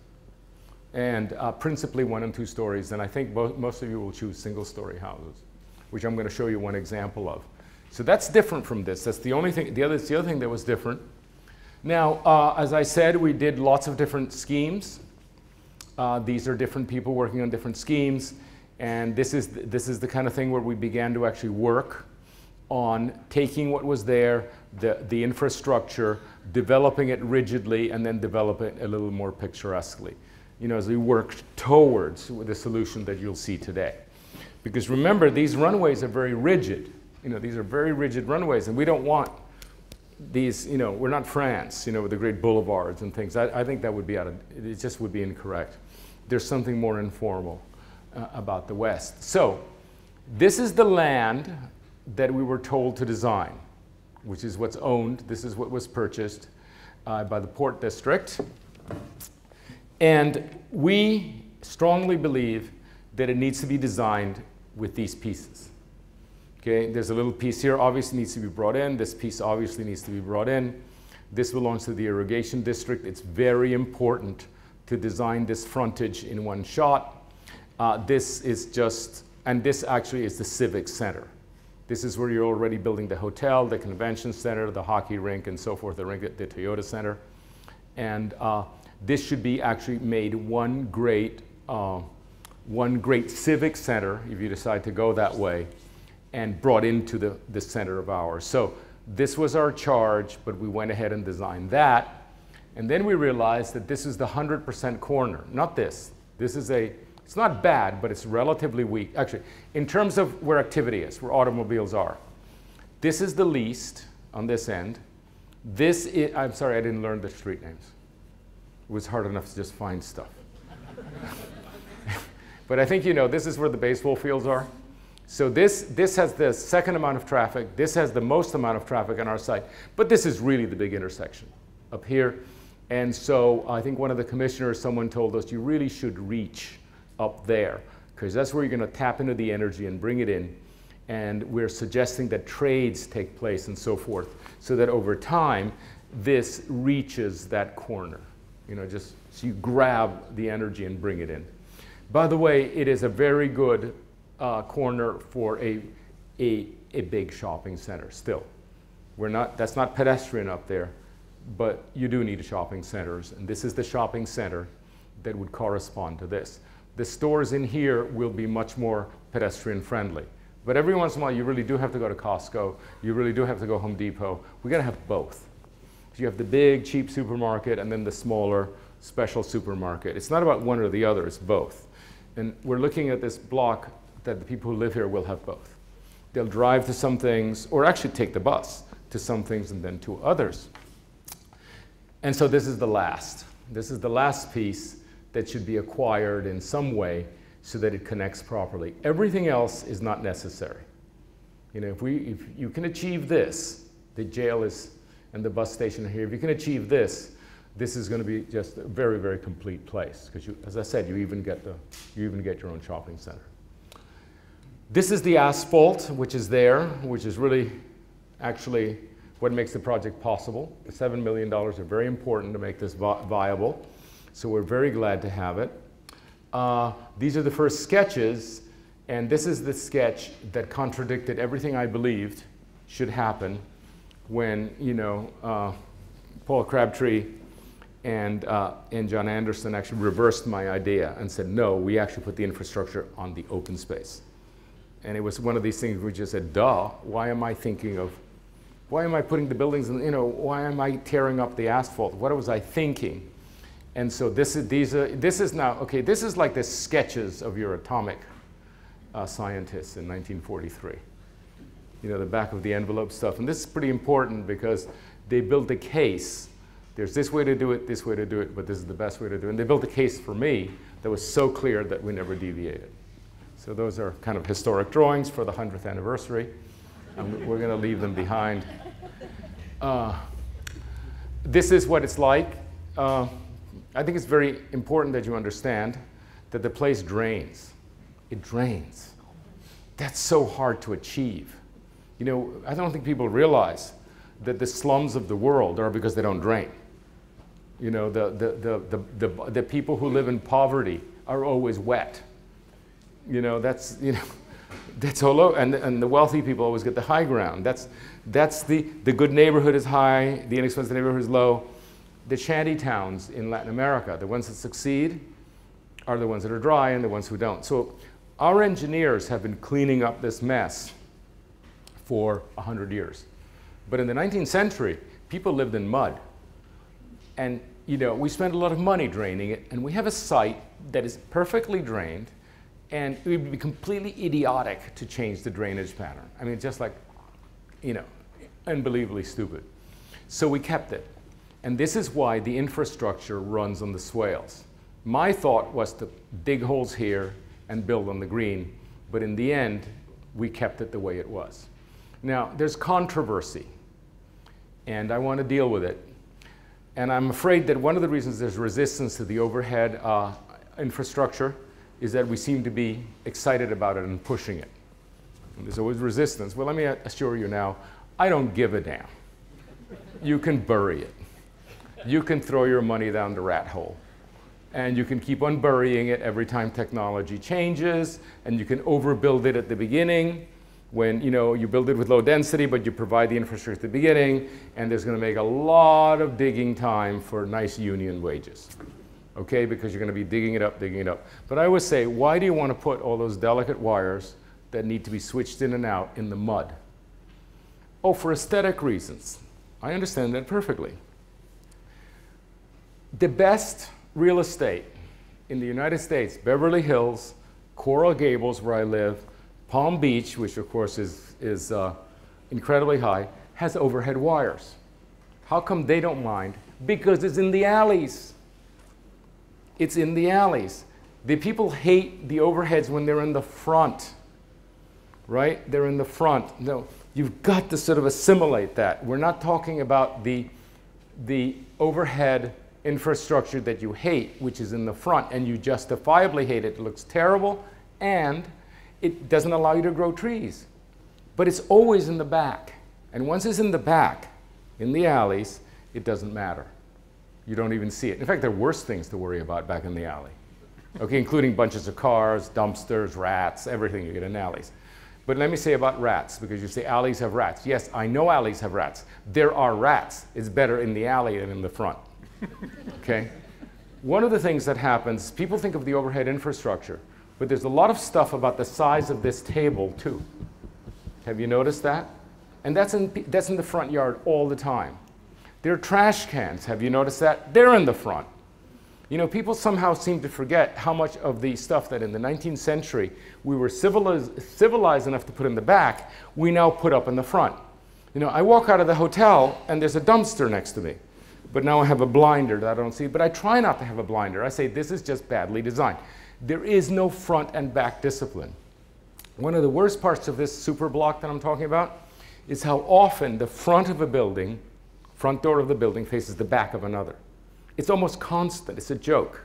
And principally 1 and 2 stories. And I think most of you will choose single-story houses, which I'm going to show you one example of. So that's different from this. That's the only thing. The other thing that was different. Now, as I said, we did lots of different schemes. These are different people working on different schemes. And this is the kind of thing where we began to actually work on taking what was there, the infrastructure, developing it rigidly, and then develop it a little more picturesquely. You know, as we worked towards the solution that you'll see today. Because remember, these runways are very rigid. You know, these are very rigid runways, and we don't want these, you know, we're not France, you know, with the great boulevards and things. I think that would be it just would be incorrect. There's something more informal about the West. So, this is the land that we were told to design, which is what's owned. This is what was purchased by the Port District. And we strongly believe that it needs to be designed with these pieces. Okay, there's a little piece here, obviously needs to be brought in. This piece obviously needs to be brought in. This belongs to the irrigation district. It's very important to design this frontage in one shot. This is just, and this actually is the civic center. This is where you're already building the hotel, the convention center, the hockey rink, and so forth, the Toyota Center. And this should be actually made one great civic center, if you decide to go that way, and brought into the center of ours. So this was our charge, but we went ahead and designed that. And then we realized that this is the 100% corner, not this. This is it's not bad, but it's relatively weak. Actually, in terms of where activity is, where automobiles are. This is the least on this end. This is, I'm sorry, I didn't learn the street names. It was hard enough to just find stuff. But I think you know, this is where the baseball fields are. So this has the second amount of traffic. This has the most amount of traffic on our site. But this is really the big intersection up here. And so I think one of the commissioners, someone told us, you really should reach up there, because that's where you're going to tap into the energy and bring it in. And we're suggesting that trades take place and so forth, so that over time, this reaches that corner. You know, just so you grab the energy and bring it in. By the way, it is a very good corner for a big shopping center still. That's not pedestrian up there, but you do need shopping centers, and this is the shopping center that would correspond to this. The stores in here will be much more pedestrian friendly. But every once in a while, you really do have to go to Costco. You really do have to go Home Depot. We're going to have both. So you have the big, cheap supermarket and then the smaller, special supermarket. It's not about one or the other, it's both. And we're looking at this block that the people who live here will have both. They'll drive to some things, or actually take the bus to some things and then to others. And so this is the last. This is the last piece that should be acquired in some way so that it connects properly. Everything else is not necessary. You know, if you can achieve this, the jail is, and the bus station here, if you can achieve this, this is going to be just a very, very complete place. Because as I said, you even get your own shopping center. This is the asphalt, which is there, which is really actually what makes the project possible. The $7 million are very important to make this viable. So we're very glad to have it. These are the first sketches, and this is the sketch that contradicted everything I believed should happen when, you know, Paul Crabtree and John Anderson actually reversed my idea and said, no, we actually put the infrastructure on the open space. And it was one of these things where we just said, duh, why am I thinking of, why am I putting the buildings in, you know, why am I tearing up the asphalt? What was I thinking? And so this is now, okay, this is like the sketches of your atomic scientists in 1943. You know, the back of the envelope stuff. And this is pretty important because they built a case. There's this way to do it, this way to do it, but this is the best way to do it. And they built a case for me that was so clear that we never deviated. So those are kind of historic drawings for the 100th anniversary. And we're going to leave them behind. This is what it's like. I think it's very important that you understand that the place drains. It drains. That's so hard to achieve. You know, I don't think people realize that the slums of the world are because they don't drain. You know, the people who live in poverty are always wet. You know, that's all over. And the wealthy people always get the high ground. That's the good neighborhood is high, the inexpensive neighborhood is low. The shanty towns in Latin America, the ones that succeed are the ones that are dry and the ones who don't. So our engineers have been cleaning up this mess for 100 years. But in the 19th century, people lived in mud. And you know, we spent a lot of money draining it, and we have a site that is perfectly drained, and it would be completely idiotic to change the drainage pattern. I mean, just like, you know, unbelievably stupid. So we kept it. And this is why the infrastructure runs on the swales. My thought was to dig holes here and build on the green, but in the end, we kept it the way it was. Now, there's controversy, and I want to deal with it. And I'm afraid that one of the reasons there's resistance to the overhead infrastructure is that we seem to be excited about it and pushing it. And there's always resistance. Well, let me assure you now, I don't give a damn. You can bury it. You can throw your money down the rat hole. And you can keep on burying it every time technology changes, and you can overbuild it at the beginning when you build it with low density, but you provide the infrastructure at the beginning, and there's going to make a lot of digging time for nice union wages. Okay, because you're going to be digging it up, digging it up. But I always say, why do you want to put all those delicate wires that need to be switched in and out in the mud? Oh, for aesthetic reasons. I understand that perfectly. The best real estate in the United States, Beverly Hills, Coral Gables, where I live, Palm Beach, which of course is incredibly high, has overhead wires. How come they don't mind? Because it's in the alleys. It's in the alleys. The people hate the overheads when they're in the front, right? They're in the front. No, you've got to sort of assimilate that. We're not talking about the overhead infrastructure that you hate, which is in the front, and you justifiably hate it. It looks terrible, and it doesn't allow you to grow trees. But it's always in the back. And once it's in the back, in the alleys, it doesn't matter. You don't even see it. In fact, there are worse things to worry about back in the alley, okay, including bunches of cars, dumpsters, rats, everything you get in alleys. But let me say about rats, because you say alleys have rats. Yes, I know alleys have rats. There are rats. It's better in the alley than in the front. Okay? One of the things that happens, people think of the overhead infrastructure, but there's a lot of stuff about the size of this table too. Have you noticed that? And that's in the front yard all the time. There are trash cans. Have you noticed that? They're in the front. You know, people somehow seem to forget how much of the stuff that in the 19th century we were civilized enough to put in the back, we now put up in the front. You know, I walk out of the hotel and there's a dumpster next to me. But now I have a blinder that I don't see. But I try not to have a blinder. I say this is just badly designed. There is no front and back discipline. One of the worst parts of this super block that I'm talking about is how often the front of a building, front door of the building faces the back of another. It's almost constant. It's a joke.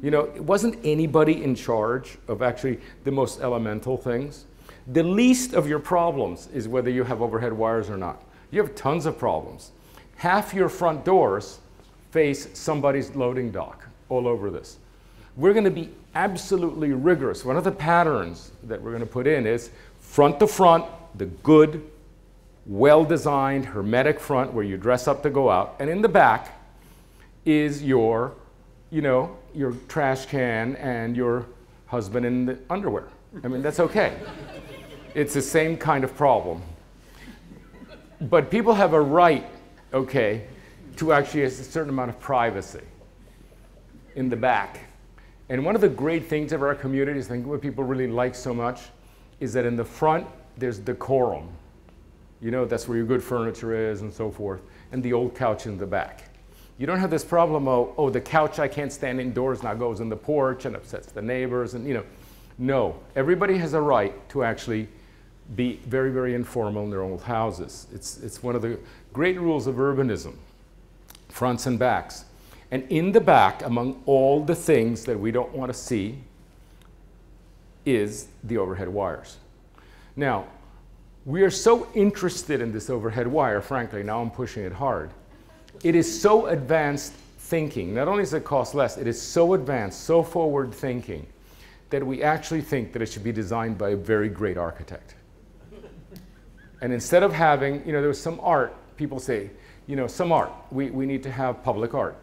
You know, wasn't anybody in charge of actually the most elemental things? The least of your problems is whether you have overhead wires or not. You have tons of problems. Half your front doors face somebody's loading dock all over this. We're going to be absolutely rigorous. One of the patterns that we're going to put in is front to front, the good, well-designed, hermetic front where you dress up to go out. And in the back is your, your trash can and your husband in the underwear. I mean, that's okay. It's the same kind of problem. But people have a right, okay, to actually a certain amount of privacy in the back. And one of the great things of our communities, I think what people really like so much, is that in the front, there's decorum. You know, that's where your good furniture is and so forth, and the old couch in the back. You don't have this problem of, oh, the couch I can't stand indoors now goes in the porch and upsets the neighbors, and no. Everybody has a right to actually be very, very informal in their own houses. It's one of the great rules of urbanism, fronts and backs. And in the back, among all the things that we don't want to see, is the overhead wires. Now, we are so interested in this overhead wire, frankly, now I'm pushing it hard. It is so advanced thinking. Not only does it cost less, it is so advanced, so forward thinking, that we actually think that it should be designed by a very great architect. And instead of having, there was some art, people say, some art, we need to have public art.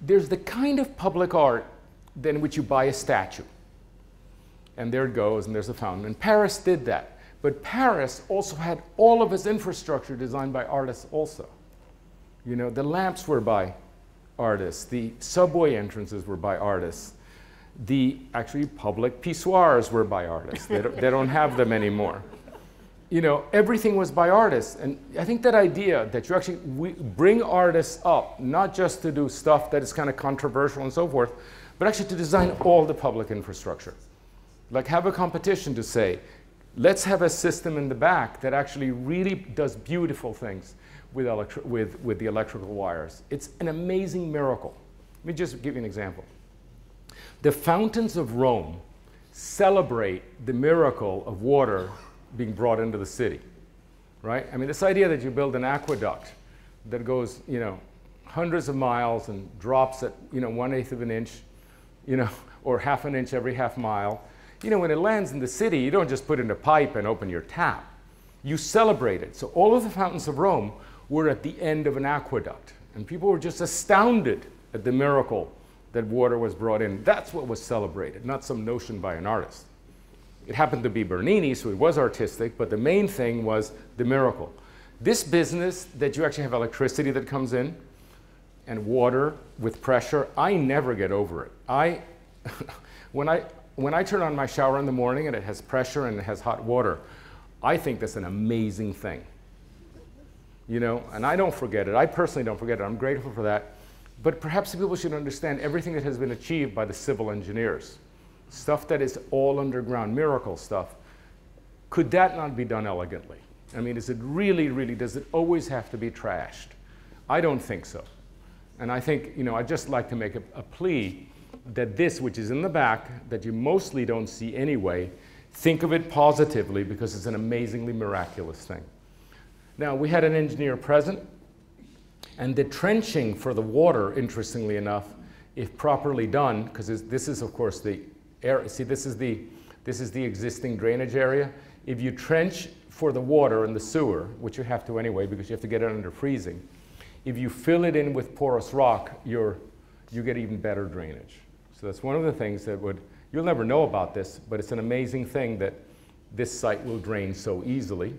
There's the kind of public art in which you buy a statue. And there it goes, and there's a fountain. And Paris did that. But Paris also had all of its infrastructure designed by artists also. The lamps were by artists. The subway entrances were by artists. The actually public pissoirs were by artists. They don't have them anymore. Everything was by artists. And I think that idea that you actually bring artists up, not just to do stuff that is kind of controversial and so forth, but actually to design all the public infrastructure. Like have a competition to say, let's have a system in the back that actually really does beautiful things with the electrical wires. It's an amazing miracle. Let me just give you an example. The fountains of Rome celebrate the miracle of water being brought into the city, right? I mean, this idea that you build an aqueduct that goes, you know, hundreds of miles and drops at, you know, 1/8 of an inch, you know, or half an inch every half mile. You know, when it lands in the city, you don't just put in a pipe and open your tap. You celebrate it. So all of the fountains of Rome were at the end of an aqueduct. And people were just astounded at the miracle that water was brought in. That's what was celebrated, not some notion by an artist. It happened to be Bernini, so it was artistic, but the main thing was the miracle. This business that you actually have electricity that comes in and water with pressure, I never get over it. When I turn on my shower in the morning and it has pressure and it has hot water, I think that's an amazing thing. You know, and I don't forget it. I personally don't forget it. I'm grateful for that. But perhaps people should understand everything that has been achieved by the civil engineers. Stuff that is all underground, miracle stuff. Could that not be done elegantly? I mean, is it really, really, does it always have to be trashed? I don't think so. And I think, you know, I'd just like to make a plea that this, which is in the back, that you mostly don't see anyway, think of it positively because it's an amazingly miraculous thing. Now, we had an engineer present, and the trenching for the water, interestingly enough, if properly done, because this is, of course, the air. See, this is the existing drainage area. If you trench for the water in the sewer, which you have to anyway because you have to get it under freezing, if you fill it in with porous rock, you get even better drainage. So that's one of the things that you'll never know about this, but it's an amazing thing that this site will drain so easily.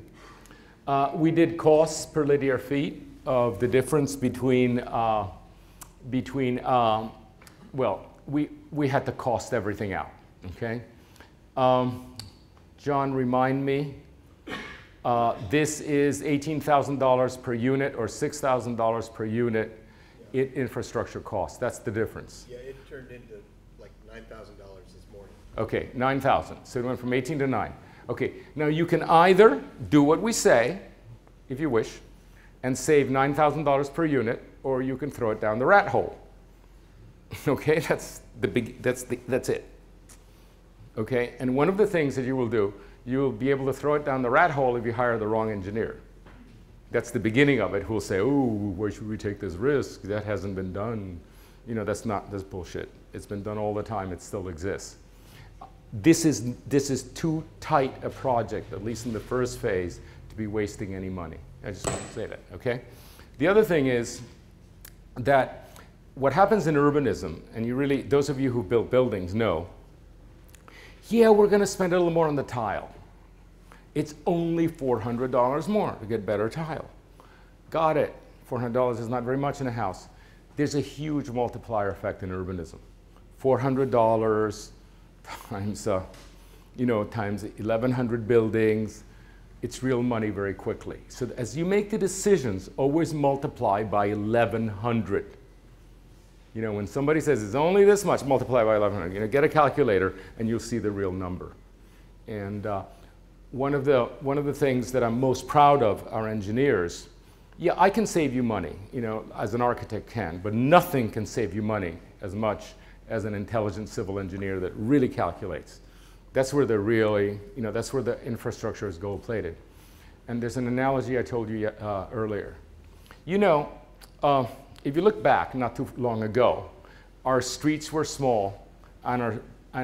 We did costs per linear feet of the difference between well, we had to cost everything out, okay? John, remind me, this is $18,000 per unit or $6,000 per unit in infrastructure cost. That's the difference. Yeah, it turned into like $9,000 this morning. Okay, 9,000. So it went from 18 to 9. Okay, now you can either do what we say, if you wish, and save $9,000 per unit, or you can throw it down the rat hole. Okay, that's it. Okay, and one of the things that you will do, you will be able to throw it down the rat hole if you hire the wrong engineer. That's the beginning of it, who will say, oh, why should we take this risk? That hasn't been done. You know, that's bullshit. It's been done all the time, it still exists. This is too tight a project, at least in the first phase, to be wasting any money. I just want to say that, okay? The other thing is that what happens in urbanism, and you really, those of you who build buildings know, yeah, we're going to spend a little more on the tile. It's only $400 more to get better tile. Got it. $400 is not very much in a house. There's a huge multiplier effect in urbanism. $400 times, times 1,100 buildings, it's real money very quickly. So as you make the decisions, always multiply by 1,100. You know, when somebody says it's only this much, multiply by 1,100. You know, get a calculator and you'll see the real number. And one of the things that I'm most proud of are engineers. Yeah, I can save you money, you know, as an architect can, but nothing can save you money as much as an intelligent civil engineer that really calculates. That's where the really, you know, that's where the infrastructure is gold-plated. And there's an analogy I told you earlier. You know, if you look back not too long ago, our streets were small and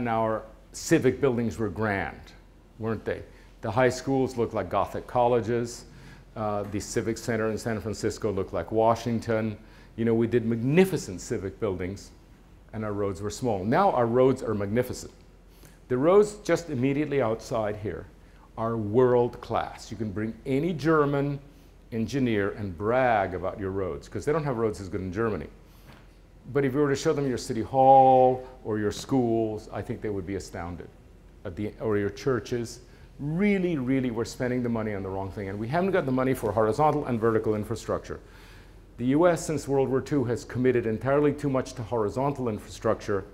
our civic buildings were grand, weren't they? The high schools looked like Gothic colleges. The Civic Center in San Francisco looked like Washington. You know, we did magnificent civic buildings and our roads were small. Now our roads are magnificent. The roads just immediately outside here are world class. You can bring any German engineer and brag about your roads, because they don't have roads as good in Germany. But if you were to show them your city hall or your schools, I think they would be astounded. Or your churches. Really, really, we're spending the money on the wrong thing. And we haven't got the money for horizontal and vertical infrastructure. The US, since World War II, has committed entirely too much to horizontal infrastructure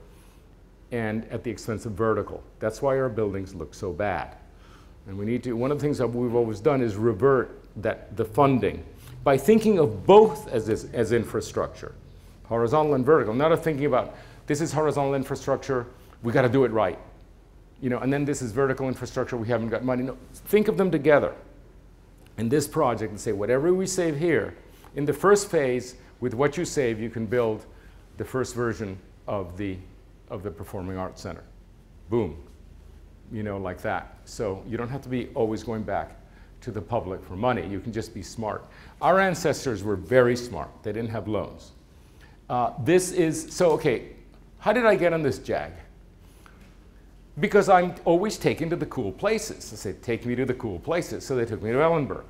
and at the expense of vertical. That's why our buildings look so bad. And we need to, one of the things that we've always done is revert the funding by thinking of both as infrastructure, horizontal and vertical, not of thinking about this is horizontal infrastructure, we got to do it right. You know, and then this is vertical infrastructure, we haven't got money. No, think of them together in this project and say, whatever we save here, in the first phase, with what you save, you can build the first version of the Performing Arts Center. Boom. You know, like that. So you don't have to be always going back to the public for money. You can just be smart. Our ancestors were very smart. They didn't have loans. Okay, how did I get on this jag? Because I'm always taken to the cool places. I say, take me to the cool places. So they took me to Ellenberg.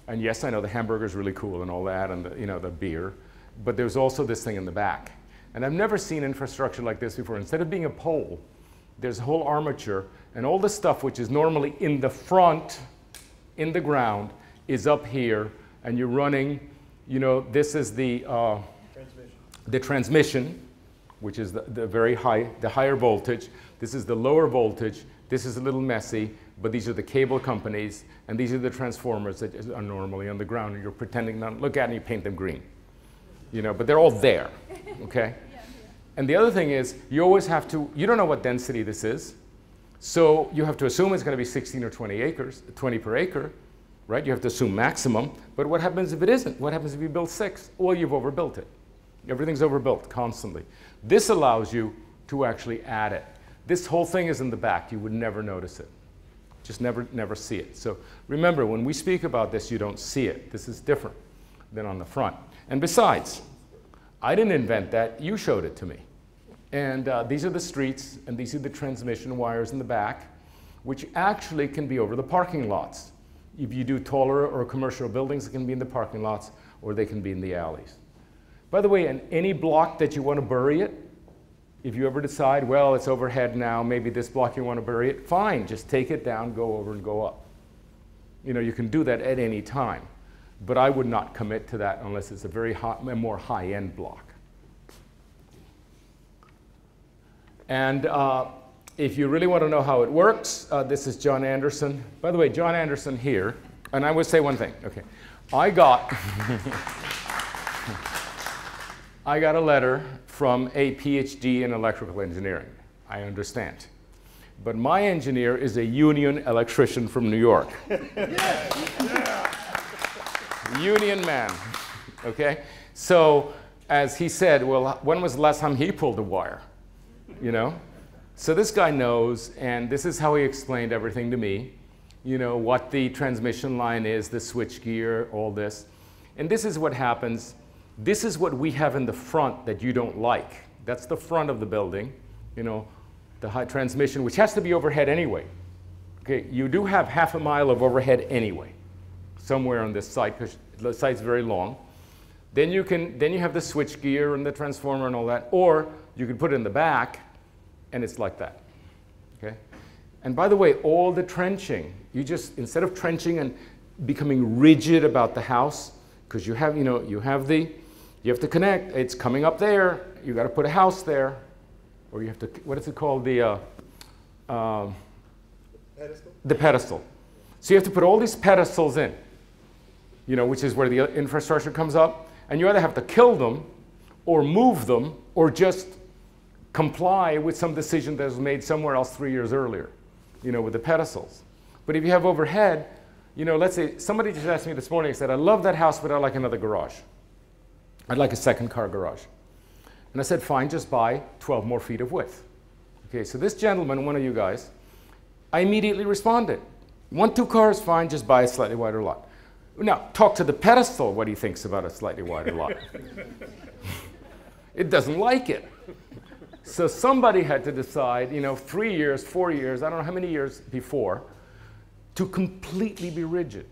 And yes, I know the hamburger's really cool and all that, and the beer. But there's also this thing in the back. And I've never seen infrastructure like this before. Instead of being a pole, there's a whole armature, and all the stuff which is normally in the front, in the ground, is up here, and you're running, this is the transmission, which is the very high, the higher voltage. This is the lower voltage. This is a little messy, but these are the cable companies, and these are the transformers that are normally on the ground, and you're pretending not to look at, and you paint them green. But they're all there, okay? And the other thing is, you always have to, you don't know what density this is, so you have to assume it's going to be 16 or 20 acres, 20 per acre, right? You have to assume maximum, but what happens if it isn't? What happens if you build 6? Well, you've overbuilt it. Everything's overbuilt constantly. This allows you to actually add it. This whole thing is in the back. You would never notice it. Just never see it. So remember, when we speak about this, you don't see it. This is different than on the front. And besides, I didn't invent that. You showed it to me. And these are the streets, and these are the transmission wires in the back, which actually can be over the parking lots. If you do taller or commercial buildings, it can be in the parking lots, or they can be in the alleys. By the way, in any block that you want to bury it, if you ever decide, well, it's overhead now, maybe this block you want to bury it, fine, just take it down, go over, and go up. You can do that at any time. But I would not commit to that unless it's a more high-end block. And if you really want to know how it works, this is John Anderson. By the way, John Anderson here, and I would say one thing. Okay, I got a letter from a PhD in electrical engineering. I understand. But my engineer is a union electrician from New York. Union man, okay? So, as he said, well, when was the last time he pulled a wire? So this guy knows, and this is how he explained everything to me. What the transmission line is, the switch gear, all this. And this is what happens. This is what we have in the front that you don't like. That's the front of the building, the high transmission, which has to be overhead anyway. Okay, you do have half a mile of overhead anyway, somewhere on this site, because the site's very long. Then you have the switch gear and the transformer and all that, or you can put it in the back, and it's like that. Okay? And by the way, all the trenching, you just, instead of trenching and becoming rigid about the house, because you have to connect, it's coming up there, you got to put a house there, or you have to, what is it called, the Pedestal? The pedestal. So you have to put all these pedestals in, which is where the infrastructure comes up, and you either have to kill them, or move them, or just comply with some decision that was made somewhere else 3 years earlier, with the pedestals. But if you have overhead, let's say, somebody just asked me this morning, he said, I love that house, but I'd like another garage. I'd like a second car garage. And I said, fine, just buy 12 more feet of width. Okay, so this gentleman, one of you guys, I immediately responded. You want 2 cars? Fine, just buy a slightly wider lot. Now, talk to the pedestal what he thinks about a slightly wider lot. It doesn't like it. So somebody had to decide, 3 years, 4 years, I don't know how many years before, to completely be rigid.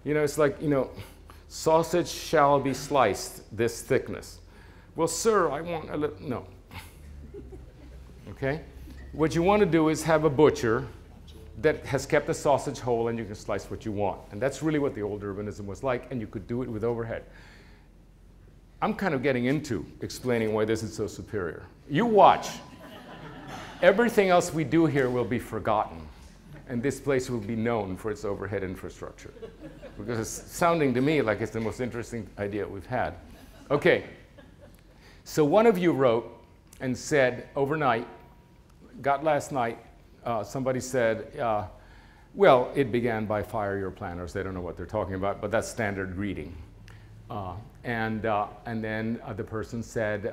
It's like, sausage shall be sliced this thickness. Well, sir, I want a little, no. Okay? What you want to do is have a butcher that has kept the sausage whole, and you can slice what you want. And that's really what the old urbanism was like, and you could do it with overhead. I'm kind of getting into explaining why this is so superior. You watch. Everything else we do here will be forgotten, and this place will be known for its overhead infrastructure, because it's sounding to me like it's the most interesting idea we've had. Okay, so one of you wrote, and said overnight, got last night, somebody said, well, it began by fire your planners. They don't know what they're talking about, but that's standard greeting. And then the person said,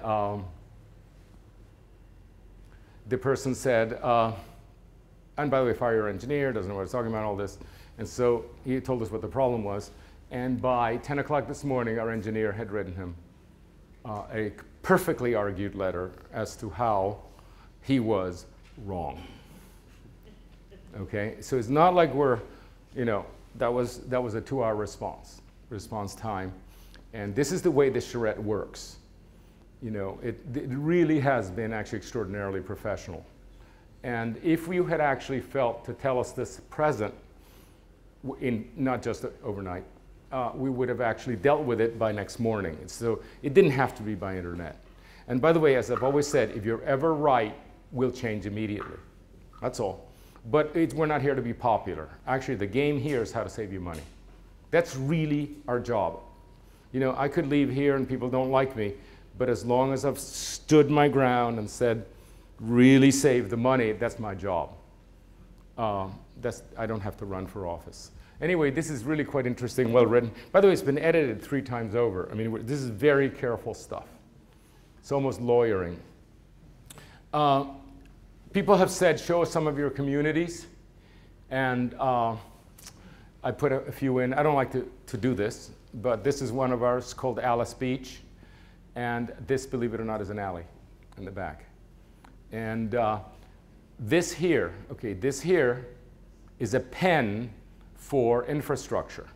and by the way, fire your engineer, doesn't know what he's talking about, all this. And so he told us what the problem was. And by 10 o'clock this morning, our engineer had written him a perfectly argued letter as to how he was wrong. Okay, so it's not like we're, you know, that was a 2-hour response time. And this is the way the charrette works. You know, it really has been actually extraordinarily professional. And if you had actually felt to tell us this present, in not just overnight, we would have actually dealt with it by next morning. So it didn't have to be by internet. And by the way, as I've always said, if you're ever right, we'll change immediately. That's all. But we're not here to be popular. Actually, the game here is how to save you money. That's really our job. You know, I could leave here and people don't like me, but as long as I've stood my ground and said, really save the money, that's my job. I don't have to run for office. Anyway, this is really quite interesting, well written. By the way, it's been edited 3 times over. I mean, this is very careful stuff. It's almost lawyering. People have said, show us some of your communities. And I put a few in. I don't like to do this, but this is one of ours called Alice Beach. And this, believe it or not, is an alley in the back. And this here is a pen for infrastructure,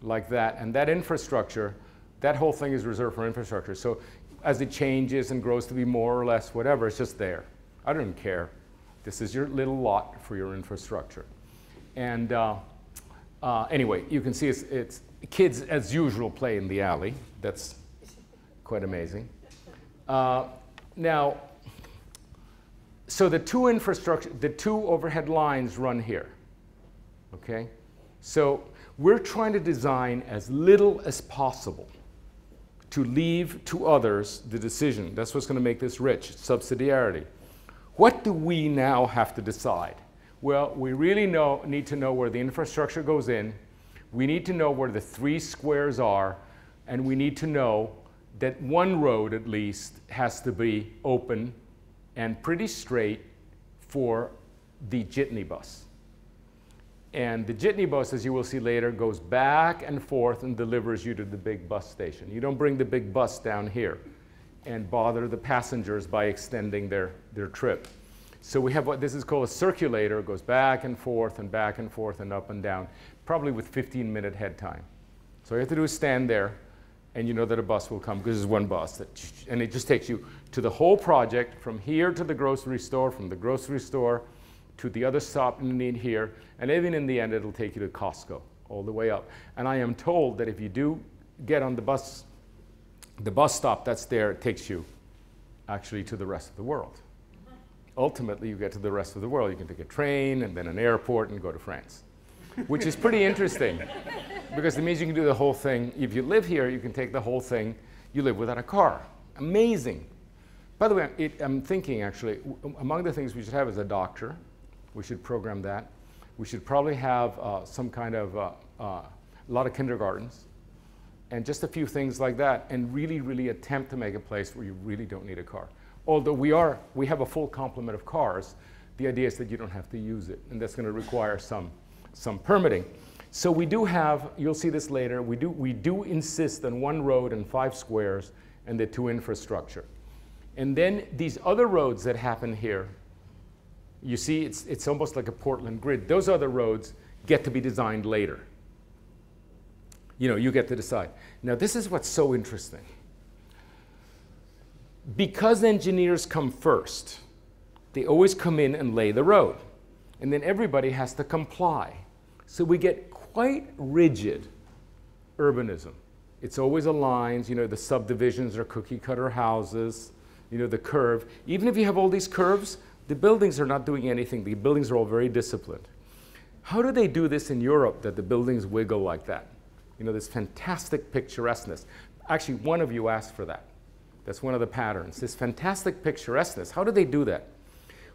like that. And that infrastructure, that whole thing is reserved for infrastructure. So as it changes and grows to be more or less whatever, it's just there. I don't care. This is your little lot for your infrastructure. And anyway, you can see it's kids, as usual, play in the alley. That's quite amazing. Now, so the two overhead lines run here, okay? So we're trying to design as little as possible to leave to others the decision. That's what's going to make this rich, subsidiarity. What do we now have to decide? Well, we really need to know where the infrastructure goes in. We need to know where the 3 squares are, and we need to know that one road, at least, has to be open and pretty straight for the jitney bus. And the jitney bus, as you will see later, goes back and forth and delivers you to the big bus station. You don't bring the big bus down here and bother the passengers by extending their trip. So we have what this is called a circulator. It goes back and forth and up and down, probably with 15-minute head time. So all you have to do is stand there, and you know that a bus will come, because there's one bus. And it just takes you to the whole project, from here to the grocery store, from the grocery store to the other stop you need here, and even in the end, it'll take you to Costco, all the way up. And I am told that if you do get on the bus stop that's there, it takes you actually to the rest of the world. Ultimately, you get to the rest of the world. You can take a train and then an airport and go to France, which is pretty interesting, because it means you can do the whole thing. If you live here, you can take the whole thing. You live without a car. Amazing. By the way, I'm thinking, actually, among the things we should have is a doctor. We should program that. We should probably have some kind of, a lot of kindergartens, and just a few things like that, and really, really attempt to make a place where you really don't need a car. Although we have a full complement of cars, the idea is that you don't have to use it, and that's going to require some permitting. So we do have, you'll see this later, we do insist on 1 road and 5 squares and the 2 infrastructure. And then these other roads that happen here, you see it's almost like a Portland grid. Those other roads get to be designed later. You know, you get to decide. Now this is what's so interesting. Because engineers come first, they always come in and lay the road. And then everybody has to comply. So we get quite rigid urbanism. It's always aligned, you know, the subdivisions are cookie cutter houses, you know, the curve. Even if you have all these curves, the buildings are not doing anything. The buildings are all very disciplined. How do they do this in Europe, that the buildings wiggle like that? You know, this fantastic picturesqueness. Actually, one of you asked for that. That's one of the patterns. This fantastic picturesqueness. How do they do that?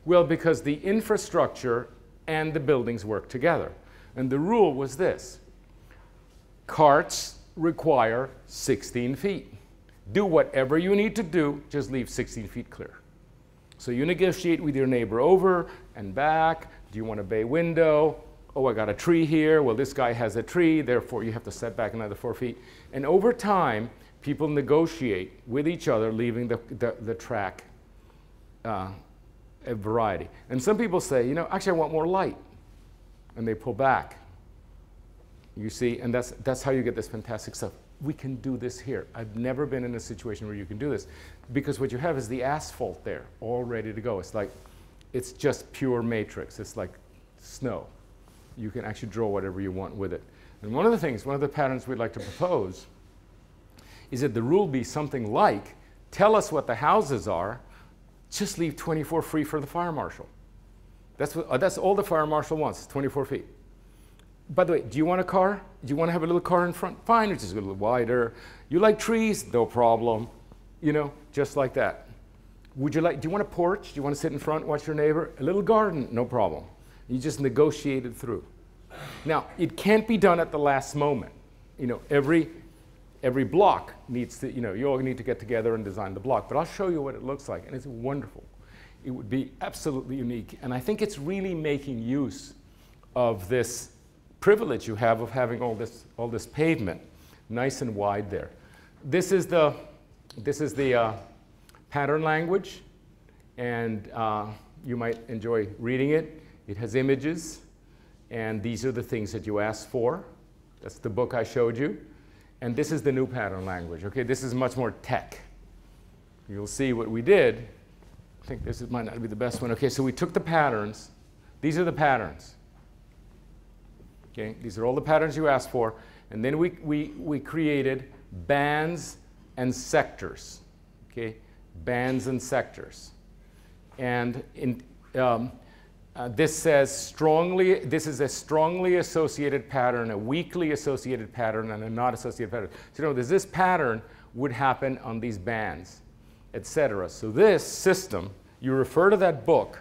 Well, because the infrastructure and the buildings work together. And the rule was this: carts require 16 feet. Do whatever you need to do, just leave 16 feet clear. So you negotiate with your neighbor over and back. Do you want a bay window? Oh, I got a tree here. Well, this guy has a tree, therefore you have to set back another 4 feet. And over time, people negotiate with each other, leaving the track a variety. And some people say, you know, actually I want more light. And they pull back. You see, and that's how you get this fantastic stuff. We can do this here. I've never been in a situation where you can do this, because what you have is the asphalt there, all ready to go. It's like, it's just pure matrix. It's like snow. You can actually draw whatever you want with it. And one of the patterns we'd like to propose is that the rule be something like, tell us what the houses are, just leave 24 free for the fire marshal. That's all the fire marshal wants, 24 feet. By the way, do you want a car? Do you want to have a little car in front? Fine, it's just a little wider. You like trees? No problem. You know, just like that. Do you want a porch? Do you want to sit in front, watch your neighbor? A little garden? No problem. You just negotiate it through. Now, it can't be done at the last moment. You know, every block needs to, you know, you all need to get together and design the block. But I'll show you what it looks like, and it's wonderful. It would be absolutely unique. And I think it's really making use of this privilege you have of having all this pavement, nice and wide there. This is the pattern language, and you might enjoy reading it. It has images, and these are the things that you asked for. That's the book I showed you. And this is the new pattern language. Okay, this is much more tech. You'll see what we did. I think this might not be the best one. Okay, so we took the patterns. These are the patterns. Okay, these are all the patterns you asked for. And then we created bands and sectors. Okay, bands and sectors. And this says this is a strongly associated pattern, a weakly associated pattern, and a not associated pattern. So you know, this pattern would happen on these bands, etc. So this system, you refer to that book,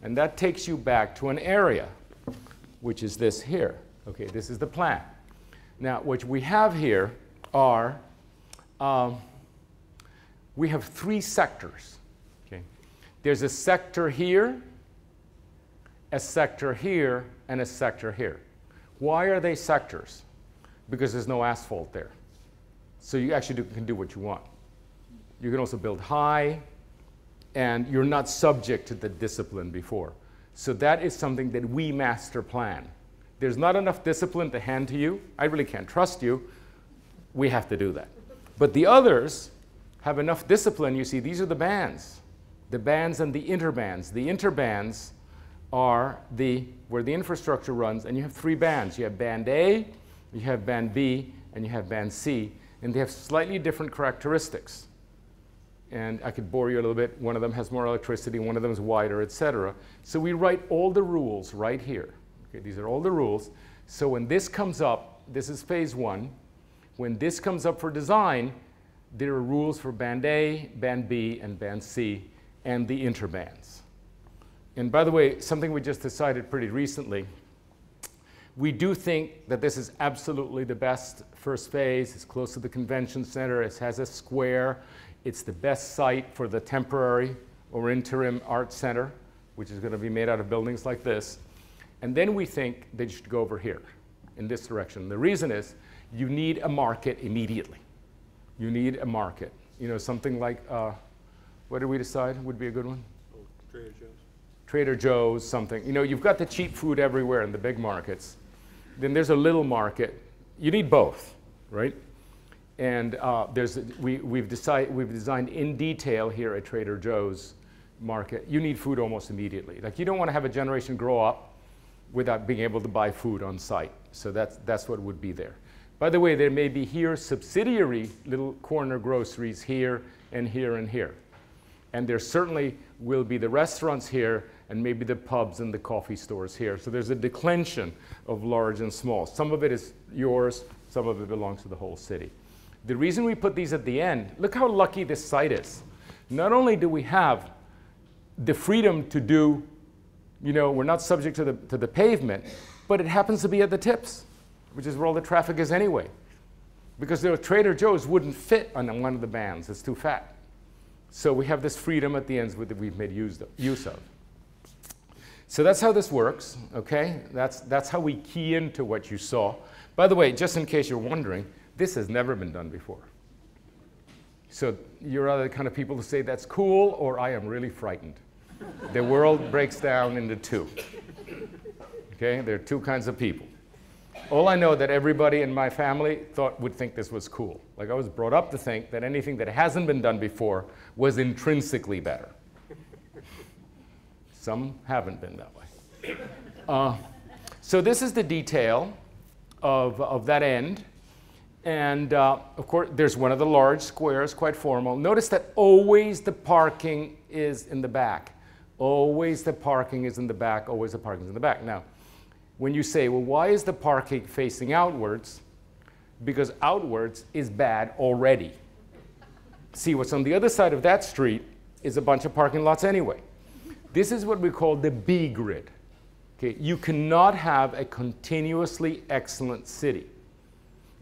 and that takes you back to an area, which is this here. Okay, this is the plan. Now, what we have here are, we have 3 sectors. Okay, there's a sector here, a sector here, and a sector here. Why are they sectors? Because there's no asphalt there. So you actually can do what you want. You can also build high, and you're not subject to the discipline before. So that is something that we master plan. There's not enough discipline to hand to you. I really can't trust you. We have to do that. But the others have enough discipline. You see, these are the bands and the interbands. The interbands are where the infrastructure runs, and you have 3 bands. You have band A, you have band B, and you have band C, and they have slightly different characteristics. And I could bore you a little bit. One of them has more electricity, one of them is wider, etc. So we write all the rules right here. Okay, these are all the rules. So when this comes up, this is phase 1. When this comes up for design, there are rules for band A, band B, and band C, and the interbands. And by the way, something we just decided pretty recently, we do think that this is absolutely the best first phase. It's close to the convention center. It has a square. It's the best site for the temporary or interim art center, which is going to be made out of buildings like this. And then we think that you should go over here in this direction. The reason is you need a market immediately. You need a market. You know, something like, what did we decide would be a good one? Oh, Trader Joe's. Trader Joe's, something. You know, you've got the cheap food everywhere in the big markets. Then there's a little market. You need both, right? And we've designed in detail here at Trader Joe's market. You need food almost immediately. Like, you don't want to have a generation grow up without being able to buy food on site. So that's what would be there. By the way, there may be here subsidiary little corner groceries here and here and here. And there certainly will be the restaurants here and maybe the pubs and the coffee stores here. So there's a declension of large and small. Some of it is yours, some of it belongs to the whole city. The reason we put these at the end, look how lucky this site is. Not only do we have the freedom to do, we're not subject to the pavement, but it happens to be at the tips, which is where all the traffic is anyway. Because the Trader Joe's wouldn't fit on one of the bands, it's too fat. So we have this freedom at the ends that we've made use of. So that's how this works, okay? That's how we key into what you saw. By the way, just in case you're wondering, this has never been done before. So you're either the kind of people who say that's cool, or I am really frightened. The world breaks down into two. Okay, there are two kinds of people. All I know that everybody in my family would think this was cool. Like I was brought up to think that anything that hasn't been done before was intrinsically better. Some haven't been that way. So this is the detail of that end. And of course, there's one of the large squares, quite formal. Notice that always the parking is in the back. Always the parking is in the back, always the parking is in the back. Now, when you say, well, why is the parking facing outwards? Because outwards is bad already. See, what's on the other side of that street is a bunch of parking lots anyway. This is what we call the B grid. Okay? You cannot have a continuously excellent city.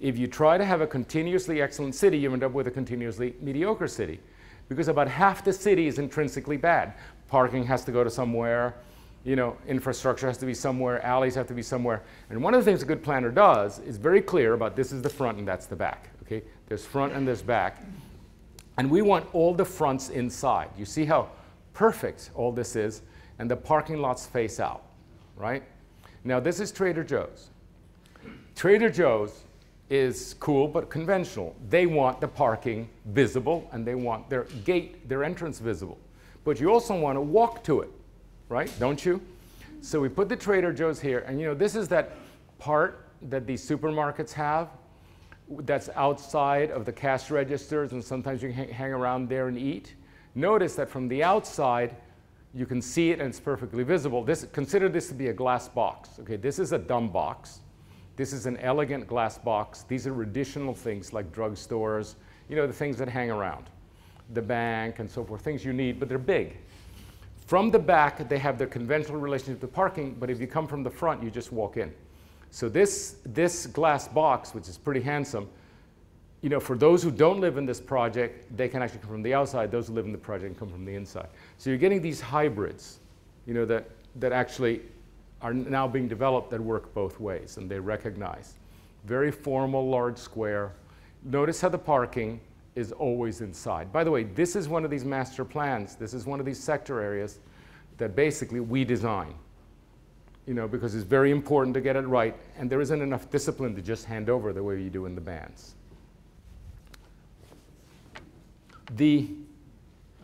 If you try to have a continuously excellent city, you end up with a continuously mediocre city. Because about half the city is intrinsically bad. Parking has to go to somewhere, infrastructure has to be somewhere, alleys have to be somewhere. And one of the things a good planner does is very clear about this is the front and that's the back. Okay? There's front and there's back. And we want all the fronts inside. You see how perfect all this is? And the parking lots face out, right? Now this is Trader Joe's. Trader Joe's is cool but conventional. They want the parking visible and they want their gate, their entrance visible. But you also want to walk to it, right? Don't you? So we put the Trader Joe's here, and this is that part that these supermarkets have that's outside of the cash registers, and sometimes you can hang around there and eat. Notice that from the outside, you can see it and it's perfectly visible. Consider this to be a glass box. Okay, this is a dumb box. This is an elegant glass box. These are additional things like drugstores, the things that hang around. The bank and so forth, things you need, but they're big. From the back, they have their conventional relationship to parking, but if you come from the front, you just walk in. So this glass box, which is pretty handsome, for those who don't live in this project, they can actually come from the outside. Those who live in the project can come from the inside. So you're getting these hybrids, that actually are now being developed that work both ways, and they recognize. Very formal, large square. Notice how the parking is always inside. By the way, this is one of these master plans. This is one of these sector areas that basically we design, because it's very important to get it right, and there isn't enough discipline to just hand over the way you do in the bands.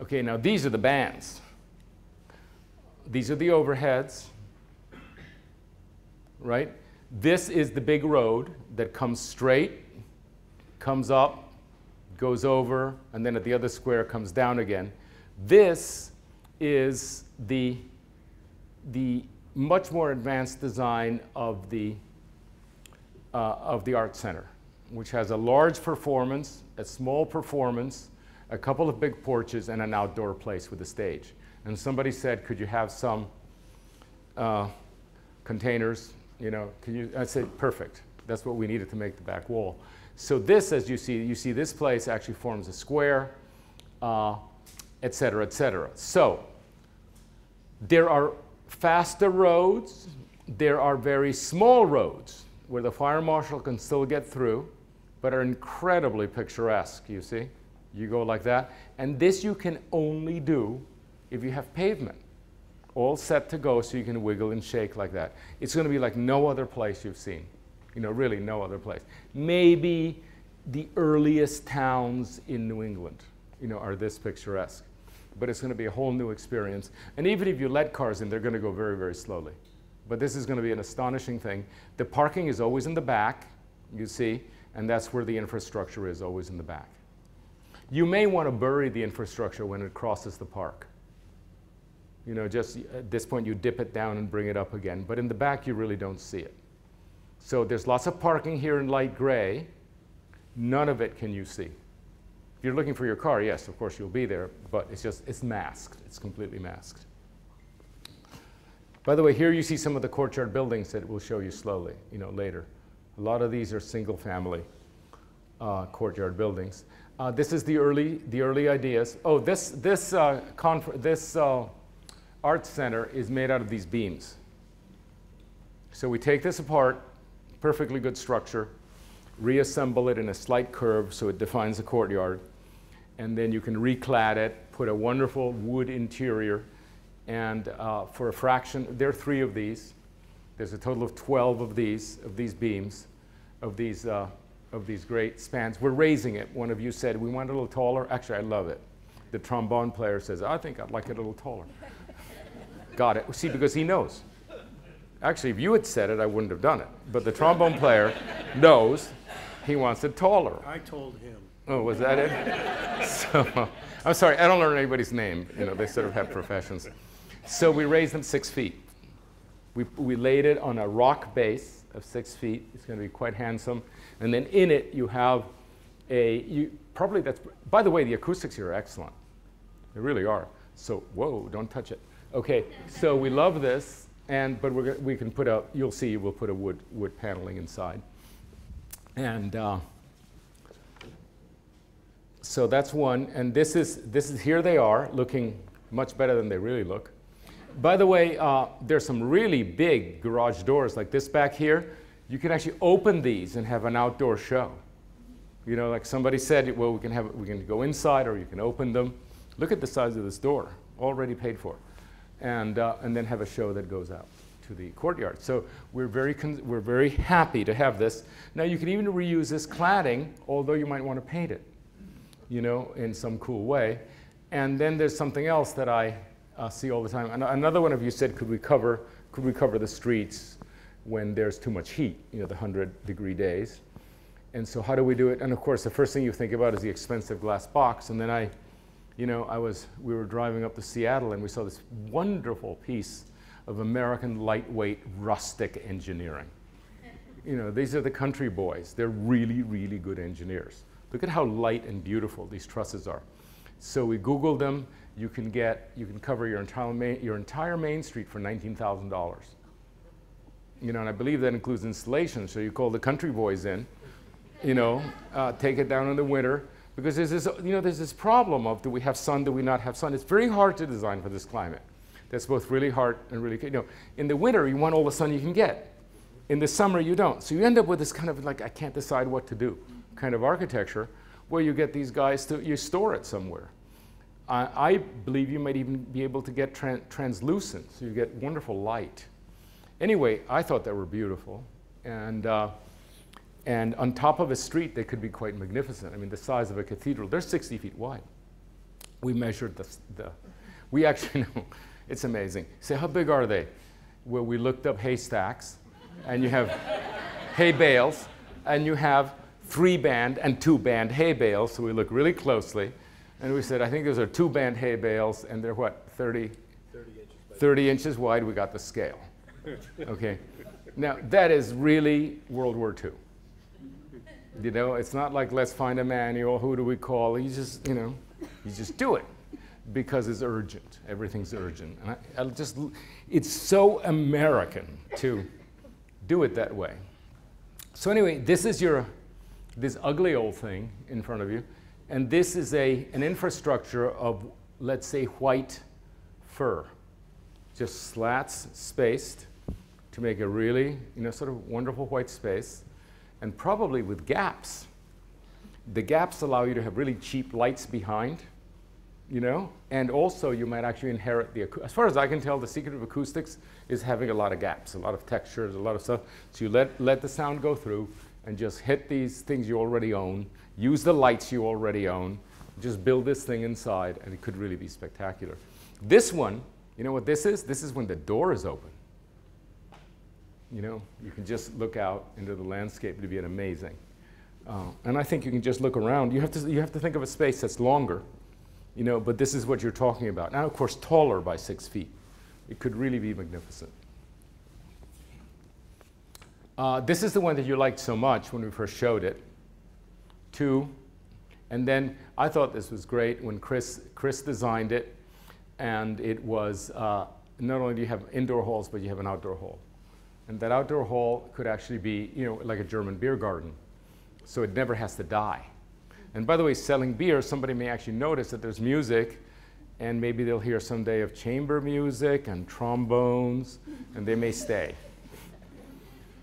Okay, now these are the bands. These are the overheads, right? This is the big road that comes straight, comes up, goes over, and then at the other square comes down again. This is the much more advanced design of the art center, which has a large performance, a small performance, a couple of big porches, and an outdoor place with a stage. And somebody said, could you have some containers? I said, perfect. That's what we needed to make the back wall. So this, as you see this place actually forms a square, et cetera, et cetera. So there are faster roads. There are very small roads where the fire marshal can still get through, but are incredibly picturesque, you see. You go like that. And this you can only do if you have pavement, all set to go so you can wiggle and shake like that. It's going to be like no other place you've seen. Really no other place. Maybe the earliest towns in New England, are this picturesque. But it's going to be a whole new experience. And even if you let cars in, they're going to go very, very slowly. But this is going to be an astonishing thing. The parking is always in the back, you see, and that's where the infrastructure is, always in the back. You may want to bury the infrastructure when it crosses the park. Just at this point, you dip it down and bring it up again. But in the back, you really don't see it. So there's lots of parking here in light gray, None of it can you see. If you're looking for your car, yes, of course you'll be there, but it's masked. It's completely masked. By the way, here you see some of the courtyard buildings that we'll show you slowly, later. A lot of these are single-family courtyard buildings. This is the early ideas. Oh, this art center is made out of these beams. So we take this apart, perfectly good structure, reassemble it in a slight curve so it defines the courtyard, and then you can reclad it, put a wonderful wood interior, and for a fraction, there are 3 of these. There's a total of 12 of these beams, of these great spans. We're raising it. One of you said, we want it a little taller. Actually, I love it. The trombone player says, I think I'd like it a little taller. Got it. See, because he knows. Actually, if you had said it, I wouldn't have done it. But the trombone player knows he wants it taller. I told him. Oh, was that it? So, I'm sorry, I don't learn anybody's name. They sort of have professions. So we raised them 6 feet. We laid it on a rock base of 6 feet. It's going to be quite handsome. And then in it, you have by the way, the acoustics here are excellent. They really are. So, whoa, don't touch it. Okay, so we love this, but we can put you'll see, we'll put a wood paneling inside. And so that's one. And this is here they are, looking much better than they really look. By the way, there's some really big garage doors like this back here. You can actually open these and have an outdoor show. Like somebody said, well, we can go inside or you can open them. Look at the size of this door, already paid for. And then have a show that goes out to the courtyard. So we're very happy to have this. Now you can even reuse this cladding, although you might want to paint it, in some cool way. And then there's something else that I see all the time. Another one of you said, could we cover the streets when there's too much heat, the 100-degree days? And so how do we do it? And of course, the first thing you think about is the expensive glass box. And then we were driving up to Seattle and we saw this wonderful piece of American lightweight rustic engineering. These are the country boys. They're really, really good engineers. Look at how light and beautiful these trusses are. So we Googled them. You can cover your entire Main Street for $19,000. And I believe that includes installation. So you call the country boys in, take it down in the winter. Because there's this problem of, do we have sun, do we not have sun? It's very hard to design for this climate. That's both really hard and really, in the winter, you want all the sun you can get. In the summer, you don't. So you end up with this kind of like, I can't decide what to do kind of architecture, where you get these guys you store it somewhere. I believe you might even be able to get translucent, so you get wonderful light. Anyway, I thought they were beautiful. And on top of a street, they could be quite magnificent. I mean, the size of a cathedral, they're 60 feet wide. We measured we actually know, it's amazing. Say, how big are they? Well, we looked up haystacks, and you have hay bales, and you have 3-band and 2-band hay bales, so we look really closely. And we said, I think those are 2-band hay bales, and they're what, 30 inches wide. We got the scale. Okay. Now, that is really World War II. It's not like, let's find a manual, who do we call? You just do it because it's urgent. Everything's urgent. And it's so American to do it that way. So anyway, this is this ugly old thing in front of you. And this is an infrastructure of, let's say, white fir. Just slats spaced to make a really, sort of wonderful white space. And probably with gaps. The gaps allow you to have really cheap lights behind, and also you might actually inherit as far as I can tell, the secret of acoustics is having a lot of gaps, a lot of textures, a lot of stuff. So you let the sound go through and just hit these things you already own, use the lights you already own, just build this thing inside, and it could really be spectacular. This one, you know what this is? This is when the door is open. You can just look out into the landscape. It'd be amazing. And I think you can just look around. You have to think of a space that's longer, but this is what you're talking about. Now, of course, taller by 6 feet. It could really be magnificent. This is the one that you liked so much when we first showed it. 2. And then I thought this was great when Chris designed it, and it was not only do you have indoor halls, but you have an outdoor hall. And that outdoor hall could actually be, you know, like a German beer garden. So it never has to die. And by the way, selling beer, somebody may actually notice that there's music, and maybe they'll hear someday of chamber music and trombones, and they may stay.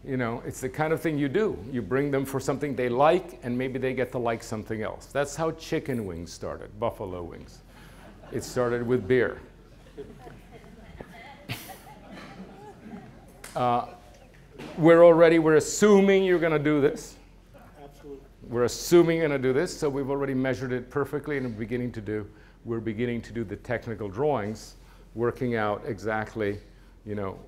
You know, it's the kind of thing you do. You bring them for something they like, and maybe they get to like something else. That's how chicken wings started, buffalo wings. It started with beer. We're assuming you're going to do this. Absolutely. We're assuming you're going to do this, so we've already measured it perfectly, and we're beginning to do the technical drawings, working out exactly, you know,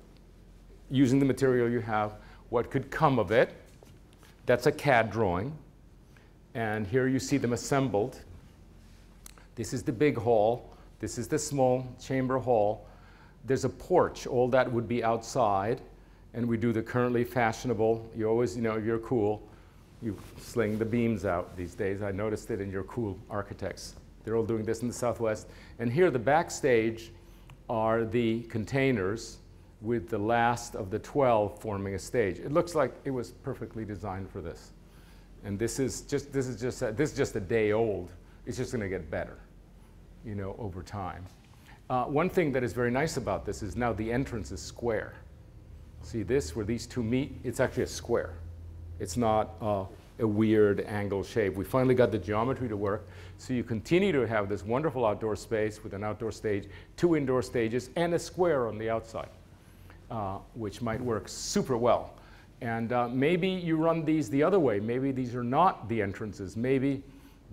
using the material you have, what could come of it. That's a CAD drawing. And here you see them assembled. This is the big hall. This is the small chamber hall. There's a porch. All that would be outside. And we do the currently fashionable. You always, you know, you're cool. You sling the beams out these days. I noticed it in your cool architects. They're all doing this in the Southwest. And here, the backstage are the containers with the last of the 12 forming a stage. It looks like it was perfectly designed for this. And this is just a day old. It's just going to get better, you know, over time. One thing that is very nice about this is now the entrance is square. See this, where these two meet? It's actually a square. It's not a weird angle shape. We finally got the geometry to work. So you continue to have this wonderful outdoor space with an outdoor stage, 2 indoor stages, and a square on the outside, which might work super well. And maybe you run these the other way. Maybe these are not the entrances. Maybe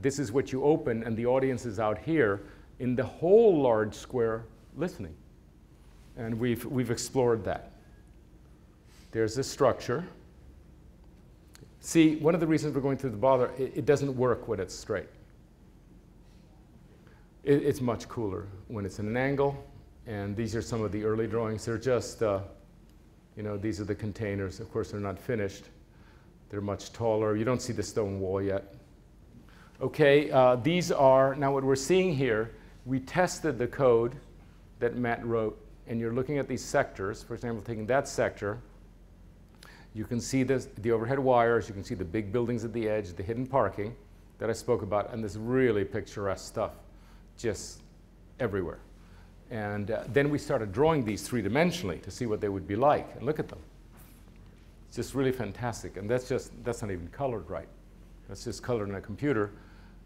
this is what you open, and the audience is out here in the whole large square listening. And we've explored that. There's the structure. See, one of the reasons we're going through the bother, it doesn't work when it's straight. It's much cooler when it's in an angle. And these are some of the early drawings. They're just, you know, these are the containers. Of course, they're not finished. They're much taller. You don't see the stone wall yet. Okay, these are, now what we're seeing here, we tested the code that Matt wrote. And you're looking at these sectors. For example, taking that sector, you can see the overhead wires. You can see the big buildings at the edge, the hidden parking that I spoke about, and this really picturesque stuff just everywhere. And then we started drawing these 3-dimensionally to see what they would be like. And look at them. It's just really fantastic. And that's not even colored right. That's just colored in a computer.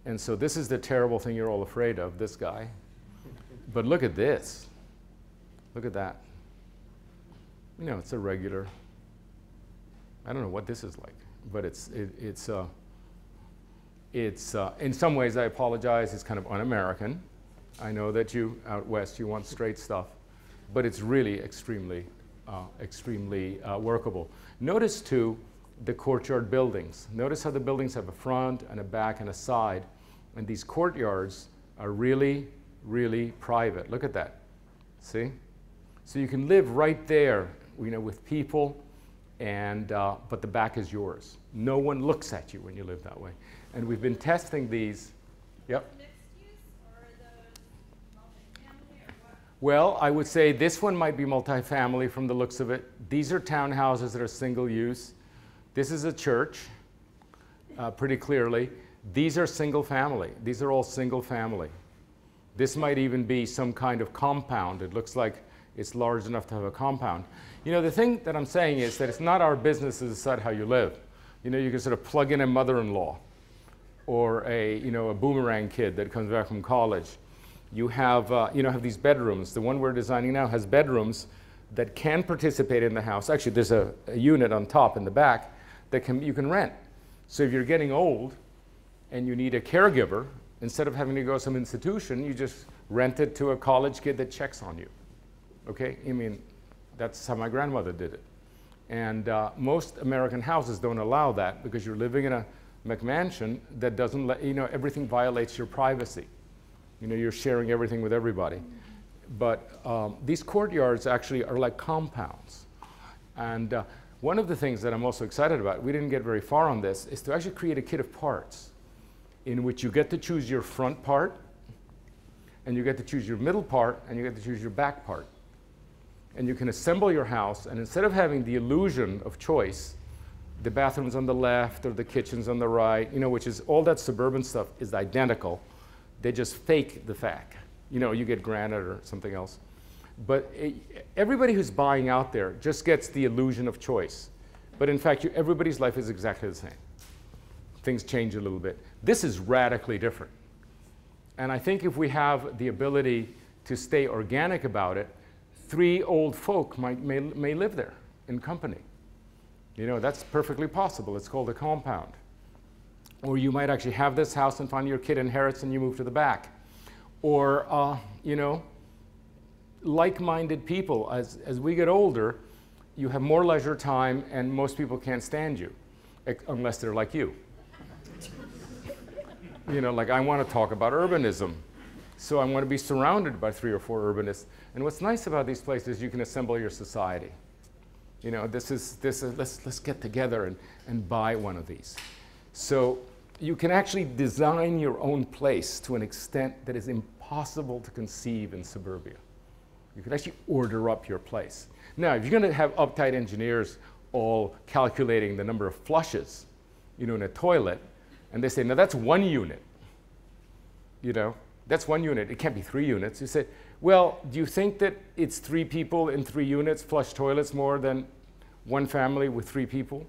And so this is the terrible thing you're all afraid of, this guy. But look at this. Look at that. You know, it's a regular, I don't know what this is like, but it's in some ways, I apologize, it's kind of un-American. I know that you, out west, you want straight stuff, but it's really extremely workable. Notice, too, the courtyard buildings. Notice how the buildings have a front and a back and a side, and these courtyards are really, really private. Look at that. See? So you can live right there, you know, with people, and but the back is yours. No one looks at you when you live that way. And we've been testing these. Yep. Mixed use, or are those multifamily, or what? Well, I would say this one might be multifamily from the looks of it. These are townhouses that are single use. This is a church, pretty clearly. These are single family. These are all single family. This might even be some kind of compound. It looks like it's large enough to have a compound. You know, the thing that I'm saying is that it's not our business to decide how you live. You know, you can sort of plug in a mother-in-law or a boomerang kid that comes back from college. You have, have these bedrooms. The one we're designing now has bedrooms that can participate in the house. Actually, there's a unit on top in the back that you can rent. So if you're getting old and you need a caregiver, instead of having to go to some institution, you just rent it to a college kid that checks on you. Okay? I mean, that's how my grandmother did it. And most American houses don't allow that because you're living in a McMansion that doesn't let, everything violates your privacy. You know, you're sharing everything with everybody. But these courtyards actually are like compounds. And one of the things that I'm also excited about, we didn't get very far on this, is to actually create a kit of parts. in which you get to choose your front part, and you get to choose your middle part, and you get to choose your back part. And you can assemble your house, and instead of having the illusion of choice, the bathroom's on the left or the kitchen's on the right, you know, which is all that suburban stuff is identical. They just fake the fact. You know, you get granite or something else. But everybody who's buying out there just gets the illusion of choice. But in fact, everybody's life is exactly the same. Things change a little bit. This is radically different. And I think if we have the ability to stay organic about it, 3 old folk may live there in company. You know, that's perfectly possible. It's called a compound. Or you might actually have this house and find your kid inherits and you move to the back. Or, you know, like-minded people. As we get older, you have more leisure time and most people can't stand you, unless they're like you. You know, like I want to talk about urbanism. So I want to be surrounded by 3 or 4 urbanists. And what's nice about these places, you can assemble your society. You know, let's get together and buy one of these. So you can actually design your own place to an extent that is impossible to conceive in suburbia. You can actually order up your place. Now, if you're going to have uptight engineers all calculating the number of flushes, you know, in a toilet, and they say, now that's 1 unit, you know, that's 1 unit. It can't be 3 units. You say, well, do you think that it's 3 people in 3 units flush toilets more than 1 family with 3 people?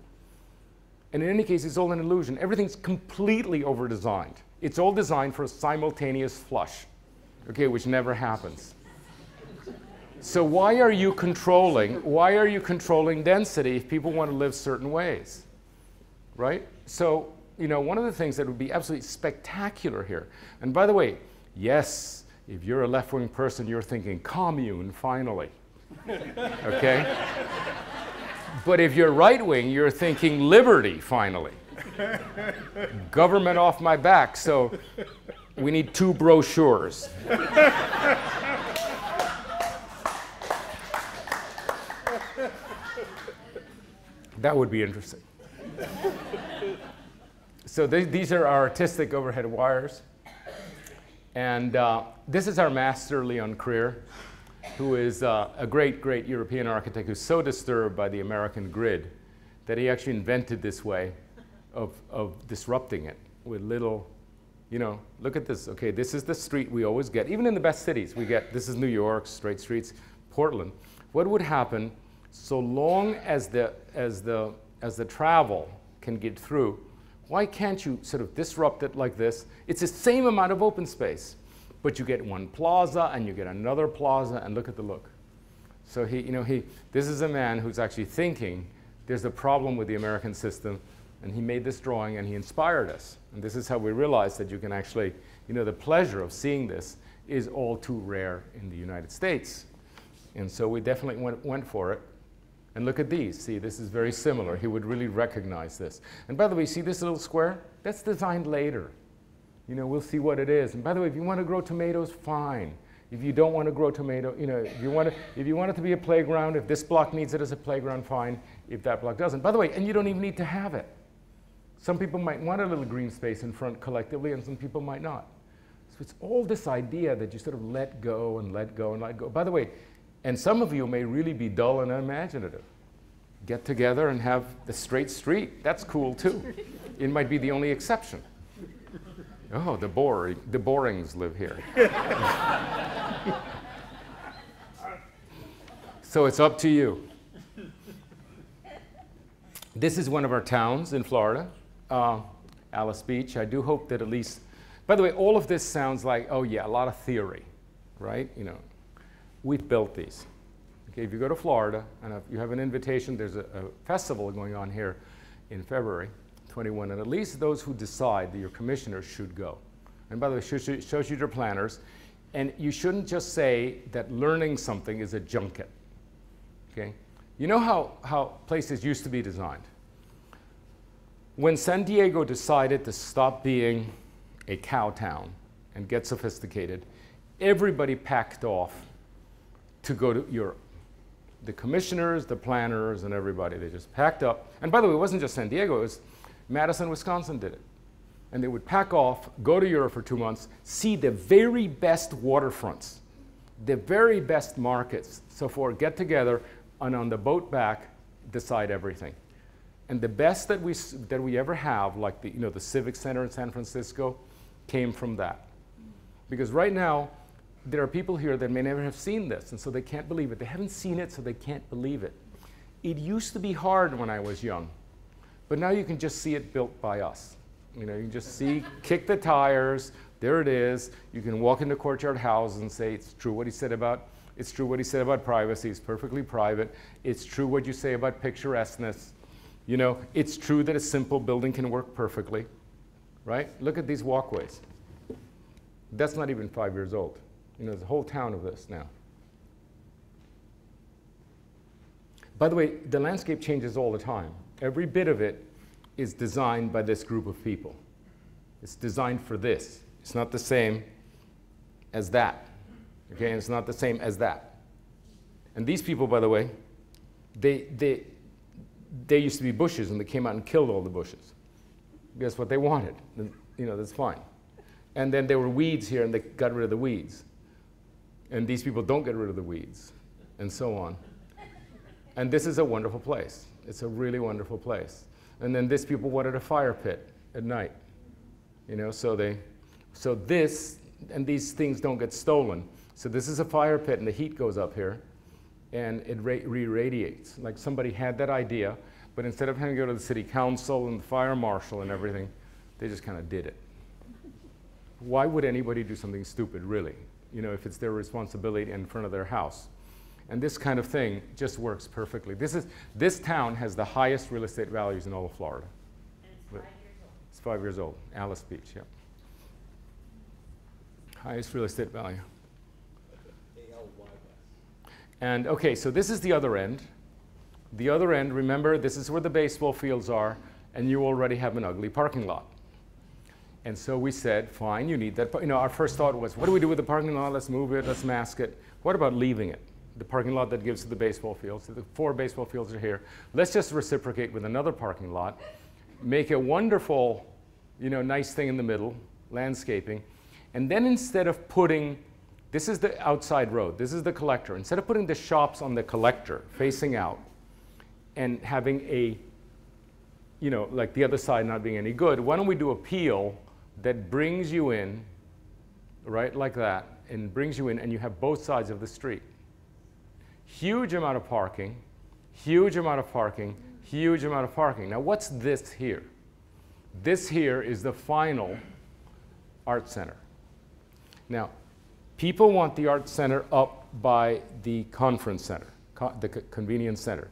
And in any case, it's all an illusion. Everything's completely over-designed. It's all designed for a simultaneous flush, okay, which never happens. So why are you controlling density if people want to live certain ways, right? So, you know, one of the things that would be absolutely spectacular here, and by the way, yes, if you're a left-wing person, you're thinking commune, finally, okay? But if you're right-wing, you're thinking liberty, finally. Government off my back, so we need 2 brochures. That would be interesting. So these are our artistic overhead wires. And this is our master, Leon Creer, who is a great, great European architect who's so disturbed by the American grid that he actually invented this way of disrupting it with little, you know, look at this. Okay, this is the street we always get. Even in the best cities, we get, this is New York, straight streets, Portland. What would happen so long as the travel can get through? Why can't you sort of disrupt it like this? It's the same amount of open space, but you get 1 plaza and you get another plaza, and look at the look. So this is a man who's actually thinking there's a problem with the American system, and he made this drawing and he inspired us. And this is how we realized that you can actually, you know, the pleasure of seeing this is all too rare in the United States. And so we definitely went for it. And look at these. See, this is very similar. He would really recognize this. And by the way, see this little square? That's designed later. You know, we'll see what it is. And by the way, if you want to grow tomatoes, fine. If you don't want to grow tomato, you know, if you want it to be a playground, if this block needs it as a playground, fine. If that block doesn't. By the way, and you don't even need to have it. Some people might want a little green space in front collectively, and some people might not. So it's all this idea that you sort of let go and let go and let go. By the way, and some of you may really be dull and unimaginative. Get together and have the straight street. That's cool too. It might be the only exception. Oh, the borings live here. So it's up to you. This is one of our towns in Florida, Alice Beach. I do hope that at least, by the way, all of this sounds like, oh yeah, a lot of theory, right? You know, we've built these. Okay, if you go to Florida and if you have an invitation, there's a festival going on here in February 21, and at least those who decide that your commissioners should go. And by the way, shows you your planners, and you shouldn't just say that learning something is a junket. Okay, you know how places used to be designed. When San Diego decided to stop being a cow town and get sophisticated, everybody packed off to go to Europe. The commissioners, the planners, and everybody, they just packed up. And by the way, it wasn't just San Diego, it was Madison, Wisconsin did it. And they would pack off, go to Europe for 2 months, see the very best waterfronts, the very best markets, so forth, get together, and on the boat back, decide everything. And the best that we ever have, like the Civic Center in San Francisco, came from that. Because right now, there are people here that may never have seen this, and so they can't believe it. They haven't seen it, so they can't believe it. It used to be hard when I was young, but now you can just see it built by us. You can just see, kick the tires, there it is. You can walk into Courtyard House and say, it's true what he said about privacy, it's perfectly private. It's true what you say about picturesqueness. It's true that a simple building can work perfectly, right? Look at these walkways. That's not even 5 years old. There's a whole town of this now. By the way, the landscape changes all the time. Every bit of it is designed by this group of people. It's designed for this. It's not the same as that. Okay, and it's not the same as that. And these people, by the way, they used to be bushes, and they came out and killed all the bushes. Guess what they wanted? That's fine. And then there were weeds here, and they got rid of the weeds. And these people don't get rid of the weeds, and so on. And this is a wonderful place. It's a really wonderful place. And then these people wanted a fire pit at night. So this, and these things don't get stolen. So this is a fire pit, and the heat goes up here, and it re-radiates. Like somebody had that idea, but instead of having to go to the city council and the fire marshal and everything, they just kind of did it. Why would anybody do something stupid, really? If it's their responsibility in front of their house. And this kind of thing just works perfectly. This town has the highest real estate values in all of Florida. And it's 5 years old. It's 5 years old. Alice Beach, yeah. Highest real estate value. And okay, so this is the other end. The other end, remember, this is where the baseball fields are, and you already have an ugly parking lot. And so we said, fine, you need that. Our first thought was, what do we do with the parking lot? Let's move it, let's mask it. What about leaving it? The parking lot that gives to the baseball fields. So the 4 baseball fields are here. Let's just reciprocate with another parking lot. Make a wonderful, nice thing in the middle, landscaping. And then instead of putting, this is the outside road, this is the collector. Instead of putting the shops on the collector facing out and having a, like the other side not being any good, why don't we do a peel that brings you in, right, like that, and brings you in, and you have both sides of the street. Huge amount of parking, huge amount of parking, huge amount of parking. Now what's this here? This here is the final art center. Now, people want the art center up by the conference center, the convenience center.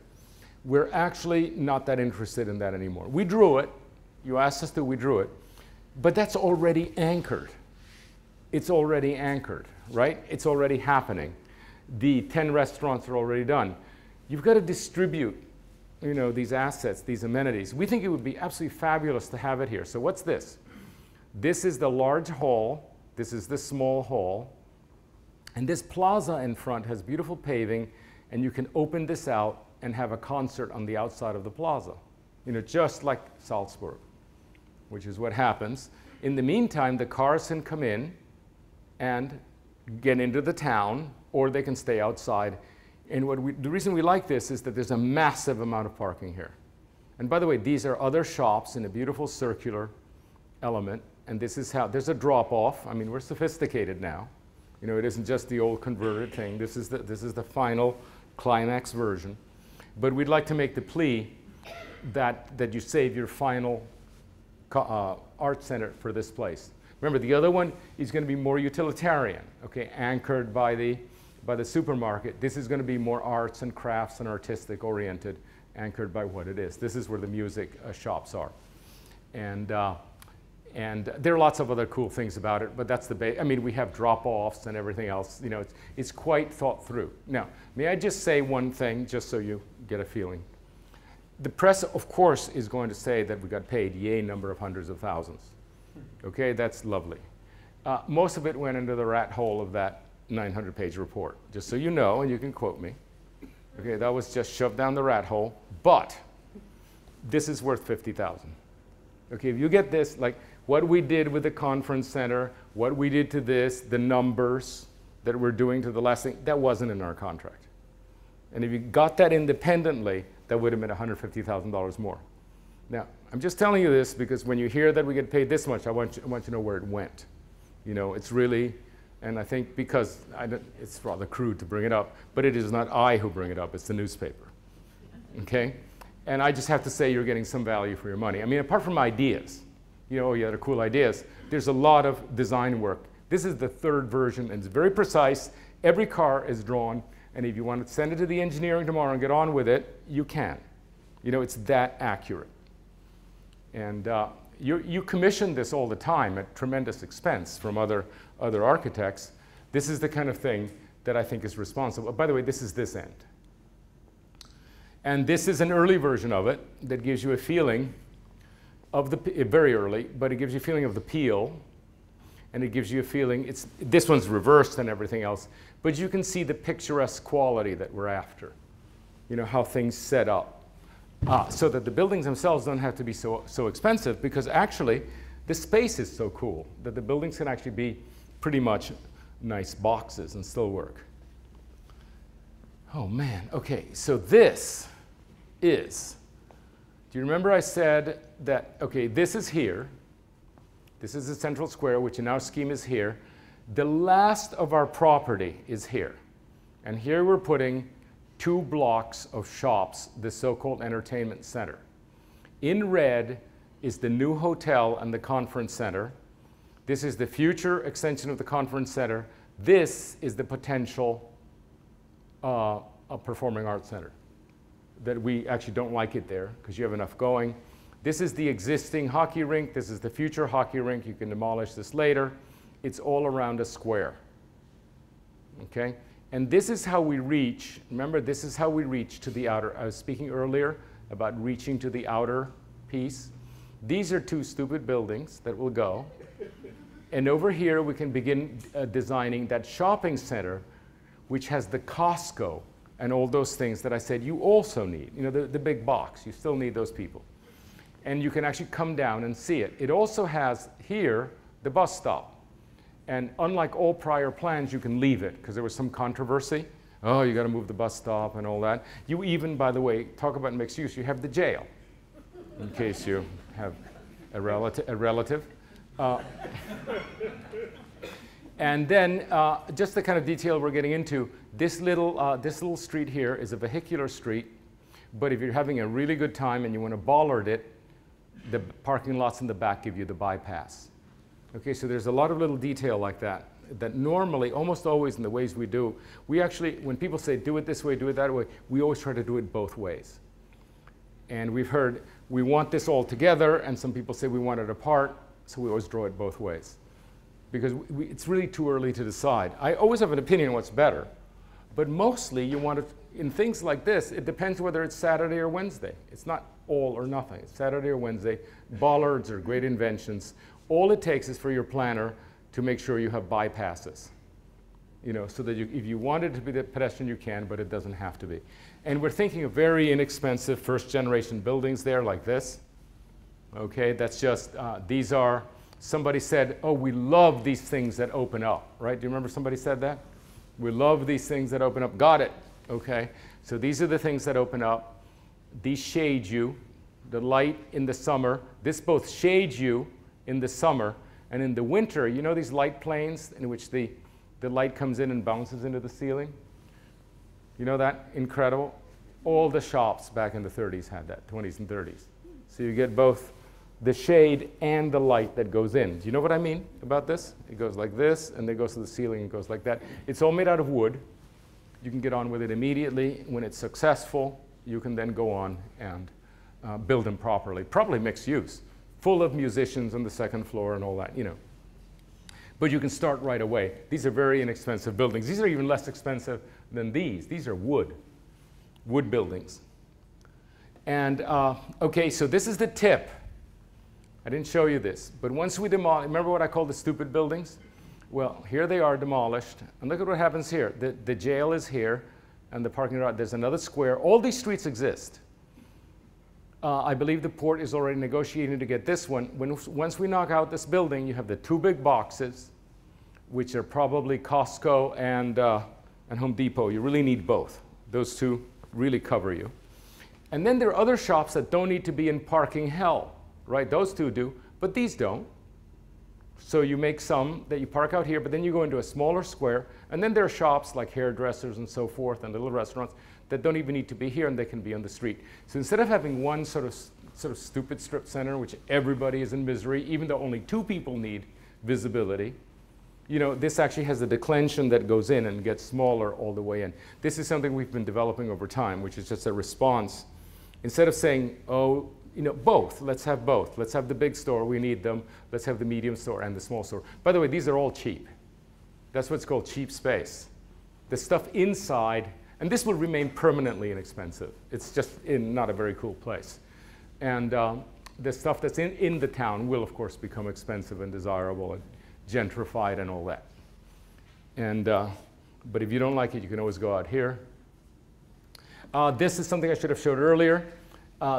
We're actually not that interested in that anymore. We drew it. You asked us to, we drew it. But that's already anchored. It's already anchored, right? It's already happening. The 10 restaurants are already done. You've got to distribute, these assets, these amenities. We think it would be absolutely fabulous to have it here. So what's this? This is the large hall. This is the small hall. And this plaza in front has beautiful paving, and you can open this out and have a concert on the outside of the plaza, just like Salzburg, which is what happens. In the meantime, the cars can come in and get into the town, or they can stay outside. And the reason we like this is that there's a massive amount of parking here. And by the way, these are other shops in a beautiful circular element. And this is how, there's a drop-off. I mean, we're sophisticated now. It isn't just the old converted thing. This is the final climax version. But we'd like to make the plea that you save your final art center for this place. Remember, the other one is going to be more utilitarian, okay, anchored by the supermarket. This is going to be more arts and crafts and artistic oriented, anchored by what it is. This is where the music shops are. And there are lots of other cool things about it, but that's the base. I mean, we have drop-offs and everything else. It's quite thought through. Now, may I just say one thing, just so you get a feeling? The press, of course, is going to say that we got paid yay number of hundreds of thousands. Okay, that's lovely. Most of it went into the rat hole of that 900-page report, just so you know, and you can quote me. Okay, that was just shoved down the rat hole, but this is worth $50,000. Okay, if you get this, like, What we did with the conference center, what we did to this, the numbers that we're doing to the last thing, that wasn't in our contract. And if you got that independently, that would have been $150,000 more. Now, I'm just telling you this because when you hear that we get paid this much, I want you to know where it went. You know, it's really, and I think because it's rather crude to bring it up, but it is not I who bring it up, it's the newspaper. Okay? And I just have to say you're getting some value for your money. I mean, apart from ideas, you know, yeah, they're cool ideas, there's a lot of design work. This is the third version, and it's very precise. Every car is drawn, and if you want to send it to the engineering tomorrow and get on with it, you can. You know, it's that accurate. And you commission this all the time at tremendous expense from other architects. This is the kind of thing that I think is responsible. By the way, this is this end. And this is an early version of it that gives you a feeling of the, very early, but it gives you a feeling of the peel, and it gives you a feeling, this one's reversed and everything else, but you can see the picturesque quality that we're after. You know, how things set up. So that the buildings themselves don't have to be so expensive, because actually the space is so cool that the buildings can actually be pretty much nice boxes and still work. Oh man, okay, so this is, do you remember I said that, okay, this is here, this is the central square, which in our scheme is here. The last of our property is here. And here we're putting 2 blocks of shops, the so-called entertainment center. In red is the new hotel and the conference center. This is the future extension of the conference center. This is the potential performing arts center. That we actually don't like it there because you have enough going. This is the existing hockey rink. This is the future hockey rink. You can demolish this later. It's all around a square. Okay? And this is how we reach, remember, this is how we reach to the outer. I was speaking earlier about reaching to the outer piece. These are 2 stupid buildings that will go. And over here, we can begin designing that shopping center, which has the Costco and all those things that I said you also need. You know, the big box, you still need those people. And you can actually come down and see it. It also has here the bus stop. And unlike all prior plans, you can leave it, because there was some controversy. Oh, you got to move the bus stop and all that. You even, by the way, talk about mixed use, you have the jail, in case you have a relative. And then just the kind of detail we're getting into, this little street here is a vehicular street, but if you're having a really good time and you want to bollard it, the parking lots in the back give you the bypass. Okay, so there's a lot of little detail like that, that normally, almost always in the ways we do, we actually, when people say do it this way, do it that way, we always try to do it both ways. And we've heard, we want this all together, and some people say we want it apart, so we always draw it both ways. Because it's really too early to decide. I always have an opinion on what's better, but mostly you want it, in things like this, it depends whether it's Saturday or Wednesday. It's not all or nothing. It's Saturday or Wednesday. Bollards are great inventions. All it takes is for your planner to make sure you have bypasses, you know, so that if you want it to be the pedestrian, you can, but it doesn't have to be. And we're thinking of very inexpensive first-generation buildings there, like this. Okay, that's just, these are, somebody said, oh, we love these things that open up, right? Do you remember somebody said that? We love these things that open up. Got it. Okay, so these are the things that open up. These shade you. The light in the summer, this both shades you in the summer, and in the winter, you know these light planes in which the light comes in and bounces into the ceiling? You know that? Incredible. All the shops back in the 30s had that, 20s and 30s. So you get both the shade and the light that goes in. Do you know what I mean about this? It goes like this, and then goes to the ceiling and goes like that. It's all made out of wood. You can get on with it immediately. When it's successful, you can then go on and build them properly. Probably mixed use, full of musicians on the second floor and all that, you know. But you can start right away. These are very inexpensive buildings. These are even less expensive than these. These are wood buildings. And okay, so this is the tip. I didn't show you this, but once we demolish, remember what I call the stupid buildings? Well, here they are demolished, and look at what happens here. The jail is here, and the parking lot, there's another square. All these streets exist. I believe the port is already negotiating to get this one. Once we knock out this building, you have the two big boxes, which are probably Costco and Home Depot. You really need both. Those two really cover you. And then there are other shops that don't need to be in parking hell, right? Those two do, but these don't. So you make some that you park out here, but then you go into a smaller square, and then there are shops like hairdressers and so forth, and little restaurants that don't even need to be here, and they can be on the street. So instead of having one sort of stupid strip center, which everybody is in misery, even though only two people need visibility, you know, this actually has a declension that goes in and gets smaller all the way in. This is something we've been developing over time, which is just a response. Instead of saying, oh, you know, both, let's have both. Let's have the big store, we need them. Let's have the medium store and the small store. By the way, these are all cheap. That's what's called cheap space. The stuff inside, and this will remain permanently inexpensive. It's just not a very cool place. And the stuff that's in the town will, of course, become expensive and desirable and gentrified and all that. And, but if you don't like it, you can always go out here. This is something I should have showed earlier.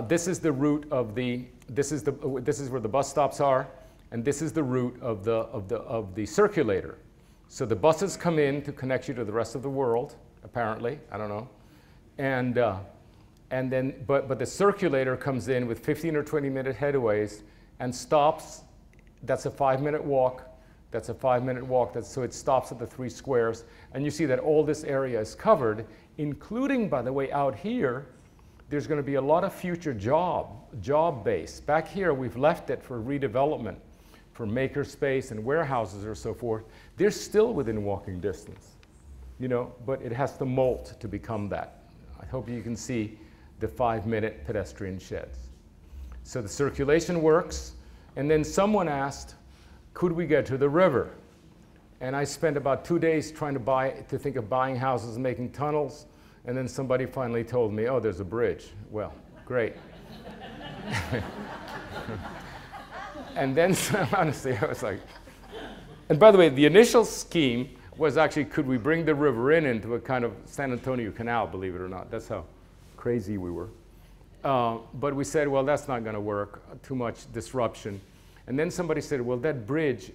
This is the route of this is where the bus stops are, and this is the route of the circulator. So the buses come in to connect you to the rest of the world, apparently, I don't know. And then, but the circulator comes in with 15 or 20-minute headaways and stops. That's a 5-minute walk. That's a 5-minute walk. So it stops at the 3 squares. And you see that all this area is covered, including, by the way, out here, there's going to be a lot of future job base. Back here, we've left it for redevelopment, for makerspace and warehouses or so forth. They're still within walking distance, you know, but it has to molt to become that. I hope you can see the 5-minute pedestrian sheds. So the circulation works, and then someone asked, could we get to the river? And I spent about 2 days trying to think of buying houses and making tunnels. And then somebody finally told me, oh, there's a bridge. Well, great. And then, honestly, I was like, and by the way, the initial scheme was actually, could we bring the river into a kind of San Antonio Canal, believe it or not. That's how crazy we were. But we said, well, that's not going to work, too much disruption. And then somebody said, well, that bridge,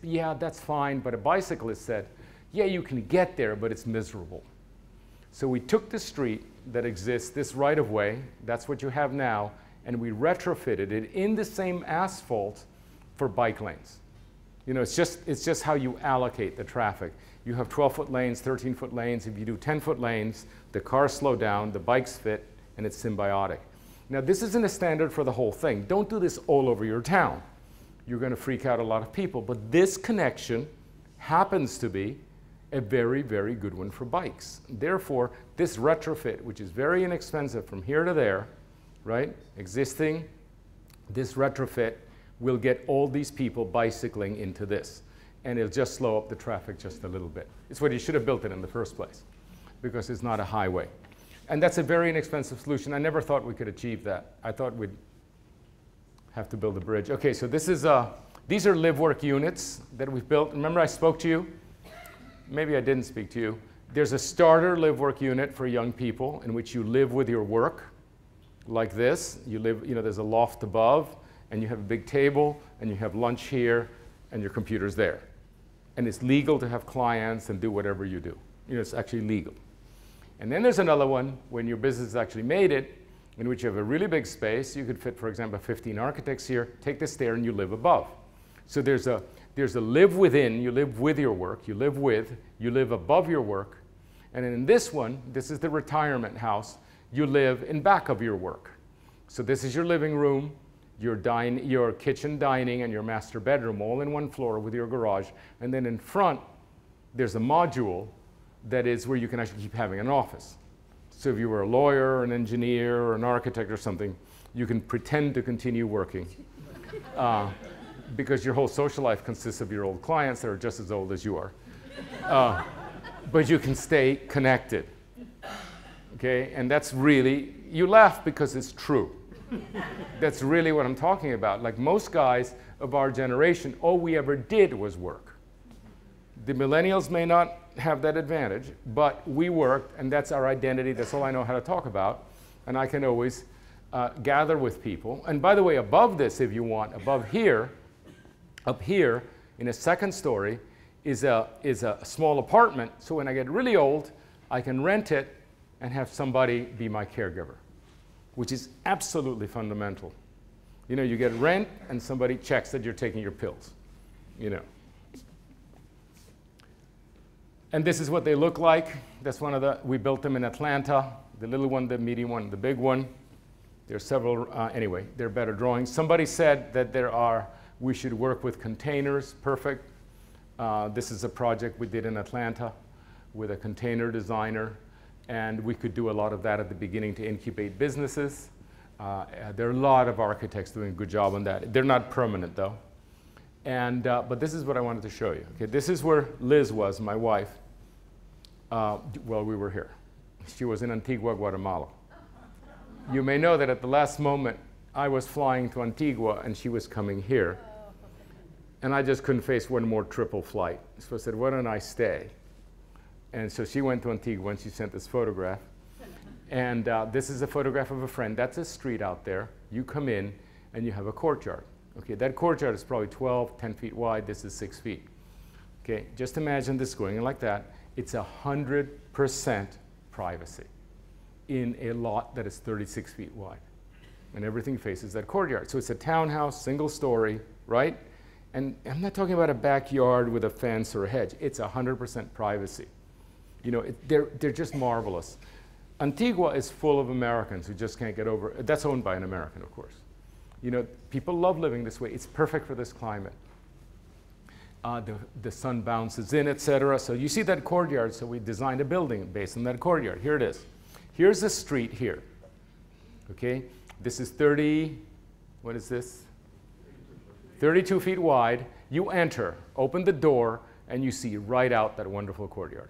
yeah, that's fine. But a bicyclist said, yeah, you can get there, but it's miserable. So we took the street that exists, this right-of-way, that's what you have now, and we retrofitted it in the same asphalt for bike lanes. You know, it's just how you allocate the traffic. You have 12-foot lanes, 13-foot lanes. If you do 10-foot lanes, the cars slow down, the bikes fit, and it's symbiotic. Now, this isn't a standard for the whole thing. Don't do this all over your town. You're going to freak out a lot of people. But this connection happens to be a very, very good one for bikes. Therefore, this retrofit, which is very inexpensive from here to there, right, existing, this retrofit will get all these people bicycling into this. And it'll just slow up the traffic just a little bit. It's what you should have built it in the first place, because it's not a highway. And that's a very inexpensive solution. I never thought we could achieve that. I thought we'd have to build a bridge. Okay, so this is, these are live-work units that we've built. Remember I spoke to you? Maybe I didn't speak to you. There's a starter live-work unit for young people in which you live with your work, like this. You live, you know, there's a loft above, and you have a big table, and you have lunch here, and your computer's there. And it's legal to have clients and do whatever you do. You know, it's actually legal. And then there's another one when your business has actually made it, in which you have a really big space. You could fit, for example, 15 architects here. Take this stair and you live above. So there's a live within, you live with your work, you live above your work. And in this one, this is the retirement house, you live in back of your work. So this is your living room, your kitchen, dining, and your master bedroom all in one floor with your garage. And then in front, there's a module that is where you can actually keep having an office. So if you were a lawyer, or an engineer, or an architect or something, you can pretend to continue working. Because your whole social life consists of your old clients that are just as old as you are. But you can stay connected. Okay? And that's really, you laugh because it's true. That's really what I'm talking about. Like most guys of our generation, all we ever did was work. The millennials may not have that advantage, but we worked, and that's our identity. That's all I know how to talk about. And I can always gather with people. And by the way, above this, if you want, above here, up here in a second story is a small apartment. So when I get really old, I can rent it and have somebody be my caregiver, which is absolutely fundamental. You know, you get rent and somebody checks that you're taking your pills, you know. And this is what they look like. That's one of the, we built them in Atlanta. The little one, the medium one, the big one. There are several, anyway, they're better drawings. Somebody said that we should work with containers, perfect. This is a project we did in Atlanta with a container designer, and we could do a lot of that at the beginning to incubate businesses. There are a lot of architects doing a good job on that. They're not permanent though. And, but this is what I wanted to show you. Okay, this is where Liz was, my wife, while we were here. She was in Antigua, Guatemala. You may know that at the last moment, I was flying to Antigua and she was coming here. And I just couldn't face one more triple flight. So I said, why don't I stay? And so she went to Antigua and she sent this photograph. And this is a photograph of a friend. That's a street out there. You come in and you have a courtyard. Okay, that courtyard is probably 10 feet wide. This is 6 feet. Okay, just imagine this going in like that. It's 100% privacy in a lot that is 36 feet wide. And everything faces that courtyard. So it's a townhouse, single story, right? And I'm not talking about a backyard with a fence or a hedge. It's 100% privacy. You know, they're just marvelous. Antigua is full of Americans who just can't get over. That's owned by an American, of course. You know, people love living this way. It's perfect for this climate. The sun bounces in, etc. So you see that courtyard, so we designed a building based on that courtyard. Here it is. Here's the street here. Okay, this is 32 feet wide. You enter, open the door, and you see right out that wonderful courtyard.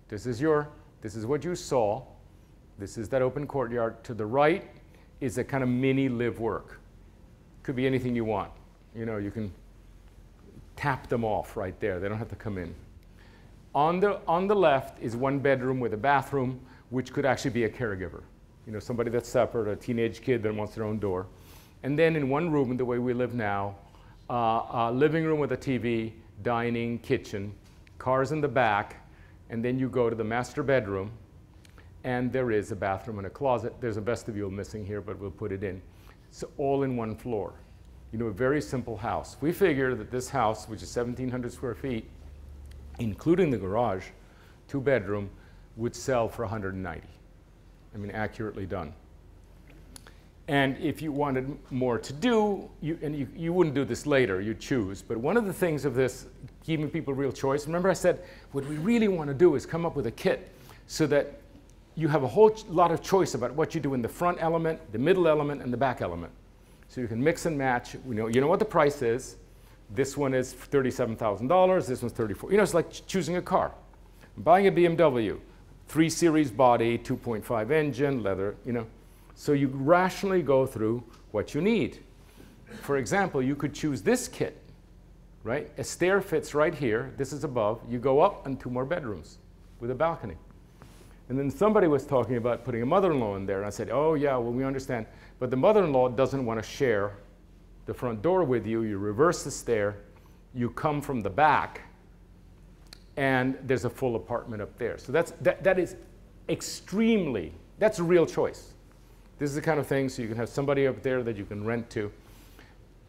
This is what you saw. This is that open courtyard. To the right is a kind of mini live work. Could be anything you want. You know, you can tap them off right there. They don't have to come in. On the left is one bedroom with a bathroom, which could actually be a caregiver. You know, somebody that's separate, a teenage kid that wants their own door. And then in one room, the way we live now, a living room with a TV, dining, kitchen, cars in the back, and then you go to the master bedroom, and there is a bathroom and a closet. There's a vestibule missing here, but we'll put it in. It's all in one floor. You know, a very simple house. We figure that this house, which is 1,700 square feet, including the garage, 2-bedroom, would sell for 190. I mean, accurately done. And if you wanted more to do, you wouldn't do this later, you choose. But one of the things of this, giving people real choice, remember I said, what we really want to do is come up with a kit so that you have a whole lot of choice about what you do in the front element, the middle element, and the back element. So you can mix and match. You know what the price is. This one is $37,000, this one's $34,000. You know, it's like choosing a car. I'm buying a BMW, 3 Series body, 2.5 engine, leather, you know. So you rationally go through what you need. For example, you could choose this kit, right? A stair fits right here. This is above. You go up and 2 more bedrooms with a balcony. And then somebody was talking about putting a mother-in-law in there. And I said, oh, yeah, well, we understand. But the mother-in-law doesn't want to share the front door with you. You reverse the stair. You come from the back. And there's a full apartment up there. So that is extremely, that's a real choice. This is the kind of thing, so you can have somebody up there that you can rent to.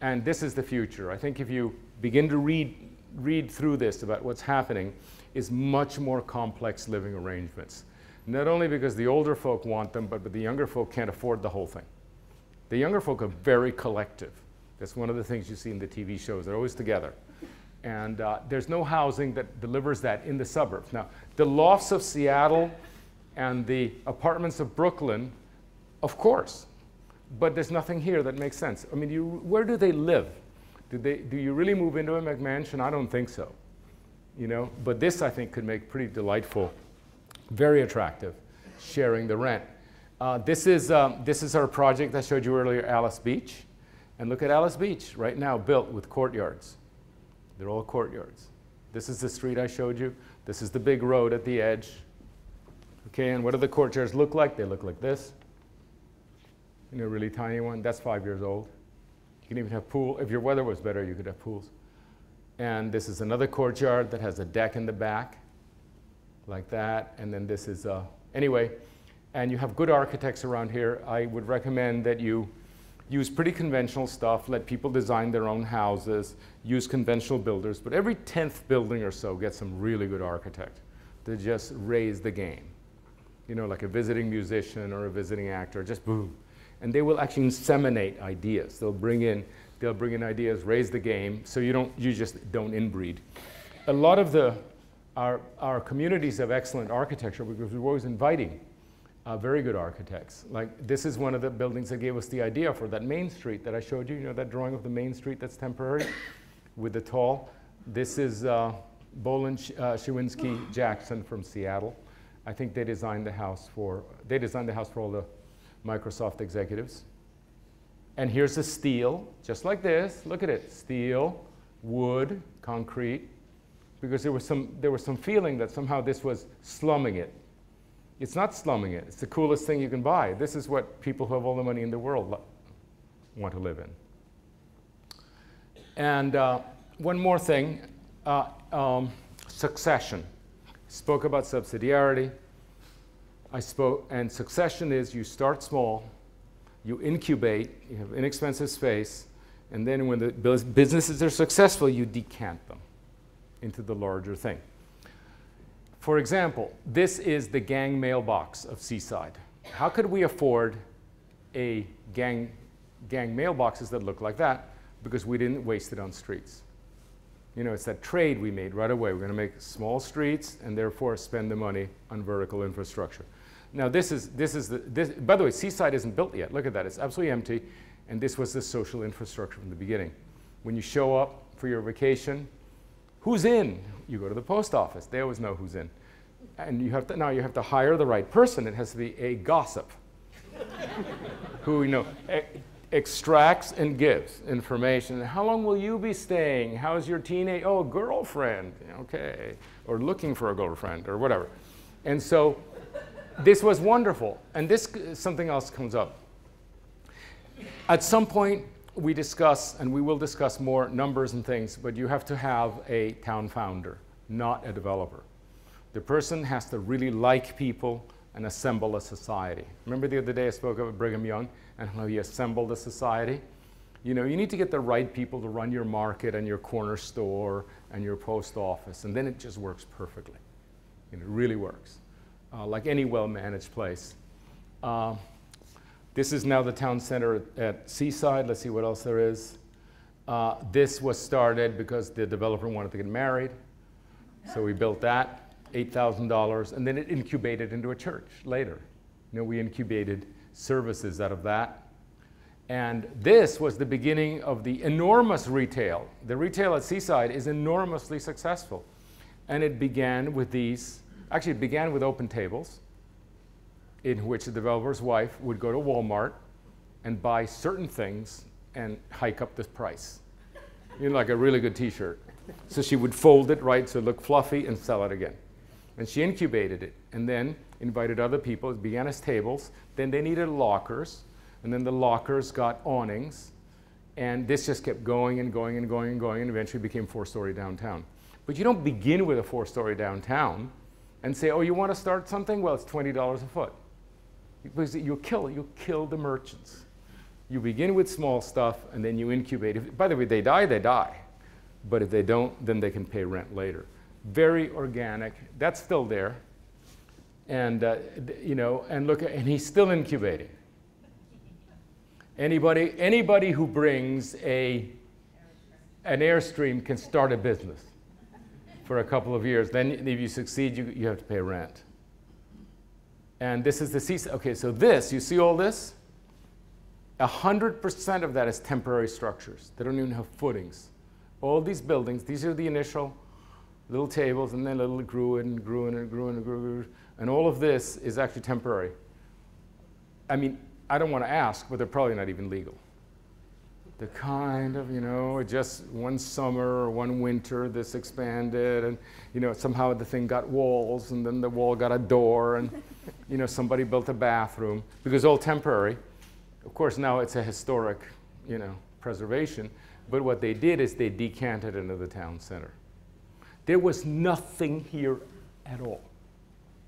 And this is the future. I think if you begin to read through this about what's happening, is much more complex living arrangements. Not only because the older folk want them, but the younger folk can't afford the whole thing. The younger folk are very collective. That's one of the things you see in the TV shows. They're always together. And there's no housing that delivers that in the suburbs. Now, the lofts of Seattle and the apartments of Brooklyn, of course, but there's nothing here that makes sense. I mean, where do they live? Do you really move into a McMansion? I don't think so. You know, but this I think could make pretty delightful, very attractive, sharing the rent. This is our project I showed you earlier, Alice Beach, and look at Alice Beach right now, built with courtyards. They're all courtyards. This is the street I showed you. This is the big road at the edge. Okay, and what do the courtyards look like? They look like this. You know, a really tiny one. That's 5 years old. You can even have pool. If your weather was better, you could have pools. And this is another courtyard that has a deck in the back, like that. And then this is, anyway, and you have good architects around here. I would recommend that you use pretty conventional stuff, let people design their own houses, use conventional builders, but every 10th building or so get some really good architect to just raise the game. You know, like a visiting musician or a visiting actor, just boom. And they will actually inseminate ideas. They'll bring in ideas, raise the game, so you just don't inbreed. A lot of our communities have excellent architecture because we're always inviting very good architects. Like this is one of the buildings that gave us the idea for that main street that I showed you. You know that drawing of the main street that's temporary with the tall. This is Boland Shewinski Jackson from Seattle. I think they designed the house for all the Microsoft executives. And here's the steel, just like this. Look at it, steel, wood, concrete, because there was some feeling that somehow this was slumming it. It's not slumming it. It's the coolest thing you can buy. This is what people who have all the money in the world want to live in. And one more thing, succession. Spoke about subsidiarity. And succession is you start small, you incubate, you have inexpensive space, and then when the businesses are successful, you decant them into the larger thing. For example, this is the gang mailbox of Seaside. How could we afford a gang mailboxes that look like that? Because we didn't waste it on streets. You know, it's that trade we made right away. We're going to make small streets and therefore spend the money on vertical infrastructure. Now by the way, Seaside isn't built yet. Look at that, it's absolutely empty. And this was the social infrastructure from the beginning. When you show up for your vacation, who's in? You go to the post office. They always know who's in. And now you have to hire the right person. It has to be a gossip who, you know, extracts and gives information. How long will you be staying? How's your teenage, girlfriend, okay. Or looking for a girlfriend or whatever. And so this was wonderful. And something else comes up. At some point, we discuss, and we will discuss more numbers and things, but you have to have a town founder, not a developer. The person has to really like people and assemble a society. Remember the other day I spoke about Brigham Young and how he assembled a society? You know, you need to get the right people to run your market and your corner store and your post office, and then it just works perfectly. You know, it really works, like any well-managed place. This is now the town center at Seaside. Let's see what else there is. This was started because the developer wanted to get married. So we built that, $8,000, and then it incubated into a church later. You know, we incubated services out of that. And this was the beginning of the enormous retail. The retail at Seaside is enormously successful. And it began with actually it began with open tables, in which the developer's wife would go to Walmart and buy certain things and hike up the price. You know, like a really good t-shirt. So she would fold it right so it looked fluffy and sell it again. And she incubated it and then invited other people. It began as tables. Then they needed lockers. And then the lockers got awnings. And this just kept going and going and going and going and eventually became 4-story downtown. But you don't begin with a 4-story downtown and say, oh, you want to start something? Well, it's $20 a foot. Because you'll kill the merchants. You begin with small stuff and then you incubate. By the way, they die, they die. But if they don't, then they can pay rent later. Very organic. That's still there. And you know, and he's still incubating. Anybody who brings an Airstream can start a business for a couple of years. Then if you succeed, you have to pay rent. And this is the Seaside. Okay, so this, you see all this? 100% of that is temporary structures. They don't even have footings. All these buildings, these are the initial little tables, and then little grew and grew and grew and grew. And all of this is actually temporary. I mean, I don't want to ask, but they're probably not even legal. They're kind of, you know, just one summer or one winter this expanded, and, you know, somehow the thing got walls, and then the wall got a door, and, you know, somebody built a bathroom, because all temporary. Of course, now it's a historic, preservation. But what they did is they decanted into the town center. There was nothing here at all.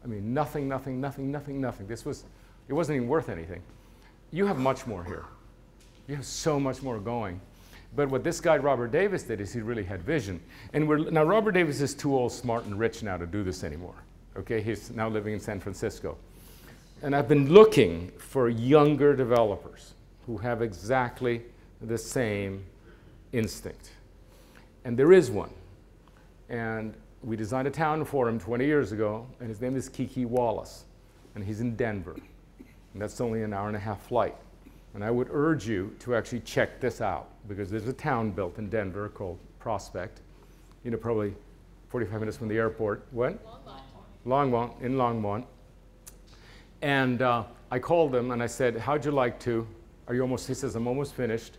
I mean, nothing. It wasn't even worth anything. You have much more here. You have so much more going. But what this guy, Robert Davis, did is he really had vision. And now Robert Davis is too old, smart, and rich now to do this anymore. Okay, he's now living in San Francisco. And I've been looking for younger developers who have exactly the same instinct. And there is one. And we designed a town for him 20 years ago, and his name is Kiki Wallace. And he's in Denver. And that's only an hour-and-a-half flight. And I would urge you to actually check this out, because there's a town built in Denver called Prospect, probably 45 minutes from the airport. What? Longmont, in Longmont. And I called him and I said, how'd you like to, he says, I'm almost finished.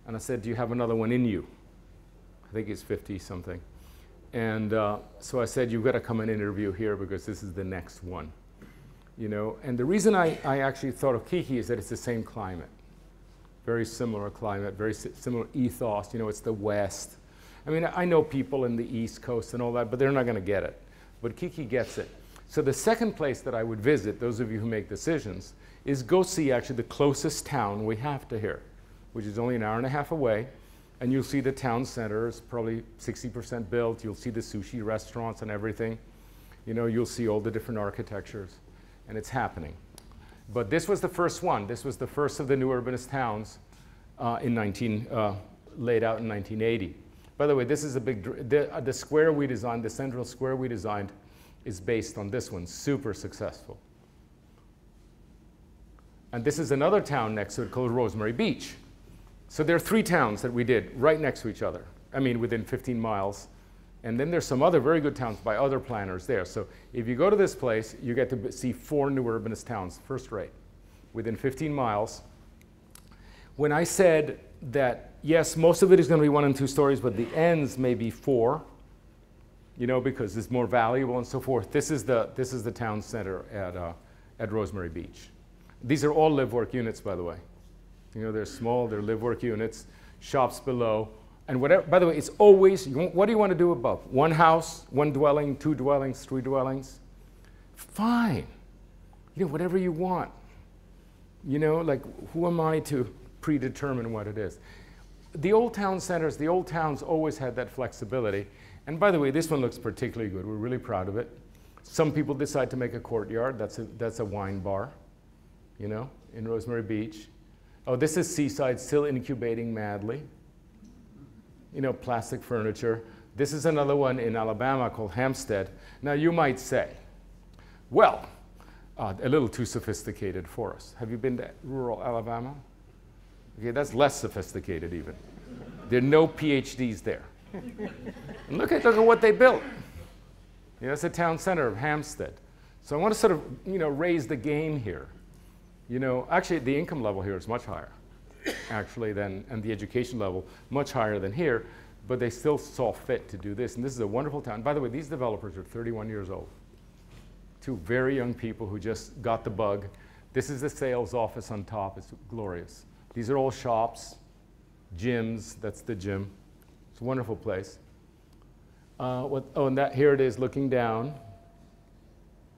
And I said, do you have another one in you? I think he's 50-something. And so I said, you've got to come and interview here because this is the next one. And the reason I actually thought of Kiki is that it's the same climate. Very similar climate, very similar ethos. It's the West. I mean, I know people in the East Coast and all that, but they're not going to get it. But Kiki gets it. So the second place that I would visit, those of you who make decisions, is go see actually the closest town we have to here, which is only an hour-and-a-half away. And you'll see the town center is probably 60% built. You'll see the sushi restaurants and everything. You'll see all the different architectures. And it's happening. But this was the first one. This was the first of the new urbanist towns laid out in 1980. By the way, this is a big, the square we designed, the central square we designed, is based on this one, super successful. And this is another town next to it called Rosemary Beach. So there are 3 towns that we did right next to each other. I mean, within 15 miles. And then there's some other very good towns by other planners there. So if you go to this place, you get to see 4 new urbanist towns, first rate, within 15 miles. When I said that, yes, most of it is going to be 1 and 2 stories, but the ends may be 4, because it's more valuable and so forth. This is the town center at Rosemary Beach. These are all live-work units, by the way. They're small, they're live-work units, shops below. And whatever, by the way, it's always, what do you want to do above? 1 house, 1 dwelling, 2 dwellings, 3 dwellings? Fine. Whatever you want. Like, who am I to predetermine what it is? The old town centers, the old towns always had that flexibility. And by the way, this one looks particularly good. We're really proud of it. Some people decide to make a courtyard. That's a wine bar, in Rosemary Beach. Oh, this is Seaside, still incubating madly. Plastic furniture. This is another one in Alabama called Hampstead. Now, you might say, well, a little too sophisticated for us. Have you been to rural Alabama? Okay, that's less sophisticated even. There are no PhDs there. And look at what they built. It's a town center of Hampstead. So I want to sort of, raise the game here. Actually, the income level here is much higher, actually, and the education level much higher than here, but they still saw fit to do this. And this is a wonderful town. By the way, these developers are 31 years old. 2 very young people who just got the bug. This is the sales office on top. It's glorious. These are all shops, gyms. That's the gym. It's a wonderful place. And here it is looking down.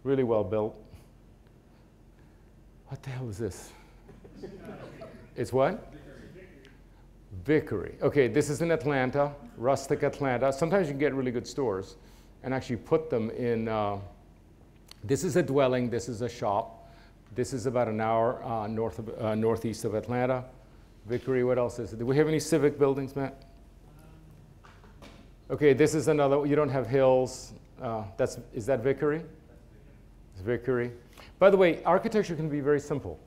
Really well built. What the hell is this? It's what? Vickery. Okay, this is in Atlanta, rustic Atlanta. Sometimes you can get really good stores and actually put them in. This is a dwelling. This is a shop. This is about an hour northeast of Atlanta. Vickery, what else is it? Do we have any civic buildings, Matt? Okay, this is another. You don't have hills. Is that Vickery? It's Vickery. By the way, architecture can be very simple.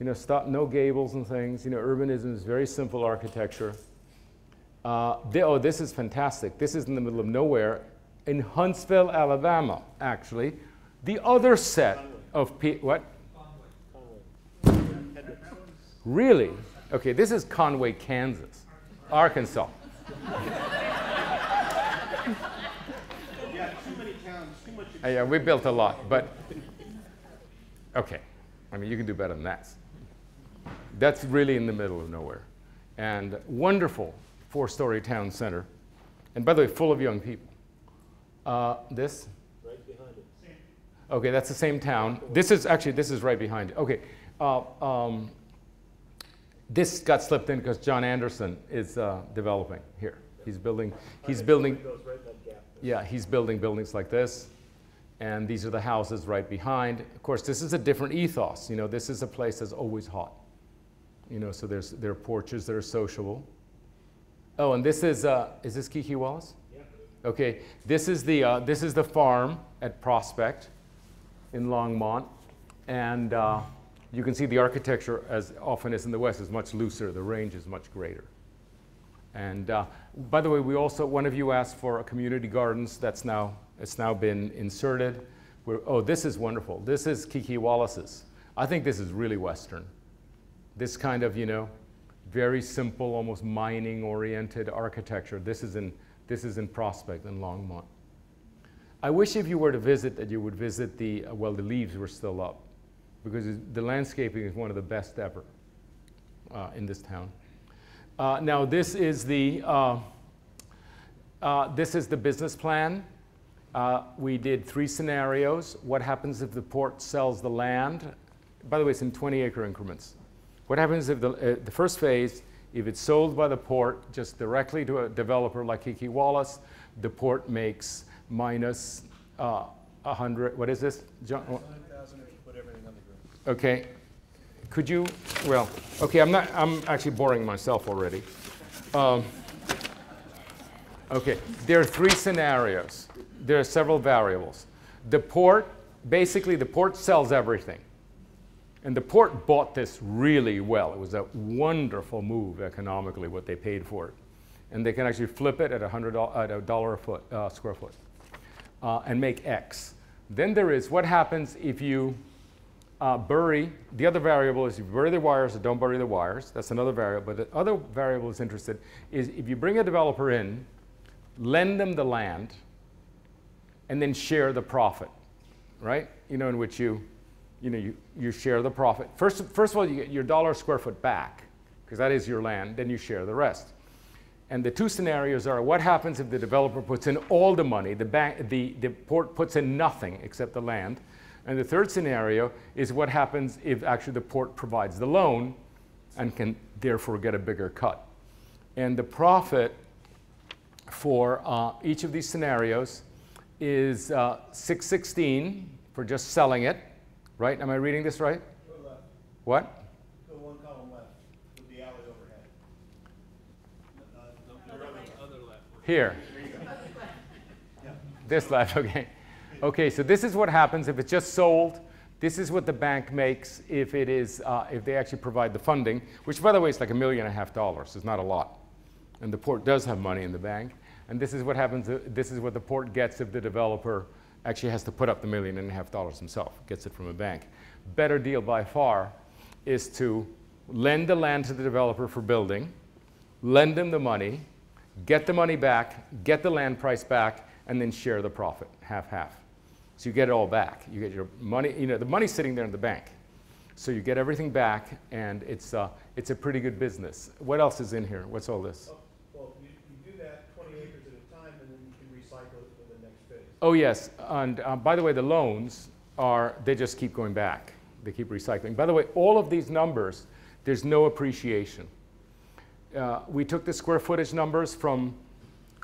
No gables and things. Urbanism is very simple architecture. This is fantastic. This is in the middle of nowhere in Huntsville, Alabama, actually. The other set of what? Conway. Really? Okay, this is Conway, Kansas. Arkansas. Yeah, too many towns, too much. Yeah, we built a lot, but okay. I mean, you can do better than that. That's really in the middle of nowhere. And wonderful 4-story town center. And by the way, full of young people. This? Right behind it. Okay, that's the same town. This is right behind it. Okay. This got slipped in because John Anderson is developing here. He's building. It goes right in that gap. Yeah, he's building buildings like this, and these are the houses right behind. Of course, this is a different ethos. You know, this is a place that's always hot. You know, so there are porches that are sociable. Oh, and this is this Kiki Wallace? Yeah. Okay, this is the farm at Prospect in Longmont, and you can see the architecture, as often as in the West, is much looser. The range is much greater. And by the way, one of you asked for a community gardens. It's now been inserted. Oh, this is wonderful. This is Kiki Wallace's. I think this is really Western. This kind of, you know, very simple, almost mining-oriented architecture. This is in Prospect in Longmont. I wish if you were to visit that you would visit the leaves were still up, because the landscaping is one of the best ever in this town. Now this is the business plan. We did 3 scenarios. What happens if the port sells the land? By the way, it's in 20-acre increments. What happens if the first phase, if it's sold by the port just directly to a developer like Kiki Wallace, the port makes minus 100. What is this, John? 100,000 if you put everything on the ground. Okay. Could you? Well, okay. I'm actually boring myself already. Okay. There are 3 scenarios. There are several variables. The port, basically, the port sells everything. And the port bought this really well. It was a wonderful move economically, what they paid for it. And they can actually flip it at $100 a square foot and make X. Then there is what happens if you bury, the other variable is if you bury the wires or don't bury the wires. That's another variable. But the other variable is interested is if you bring a developer in, lend them the land, and then share the profit, right? You know, in which you share the profit. First of all, you get your $1 a square foot back, because that is your land, then you share the rest. And the 2 scenarios are, what happens if the developer puts in all the money, the port puts in nothing except the land, and the 3rd scenario is what happens if actually the port provides the loan and can therefore get a bigger cut. And the profit for each of these scenarios is $616 for just selling it. Right? Am I reading this right? Go left. What? Go 1 column left with the alley overhead. Other left. Here. This left, okay. Okay, so this is what happens if it's just sold. This is what the bank makes if it is, if they actually provide the funding, which by the way is like $1.5 million. It's not a lot. And the port does have money in the bank. And this is what happens, this is what the port gets if the developer actually has to put up the $1.5 million himself, gets it from a bank. Better deal by far is to lend the land to the developer for building, lend them the money, get the money back, get the land price back, and then share the profit, half-half. So you get it all back. You get your money, you know, the money's sitting there in the bank. So you get everything back, and it's a pretty good business. What else is in here? What's all this? Well, you do that 20 acres at a time, and then you can recycle it for the next phase. Oh, yes. And by the way, the loans they just keep going back. They keep recycling. By the way, all of these numbers, there's no appreciation. We took the square footage numbers from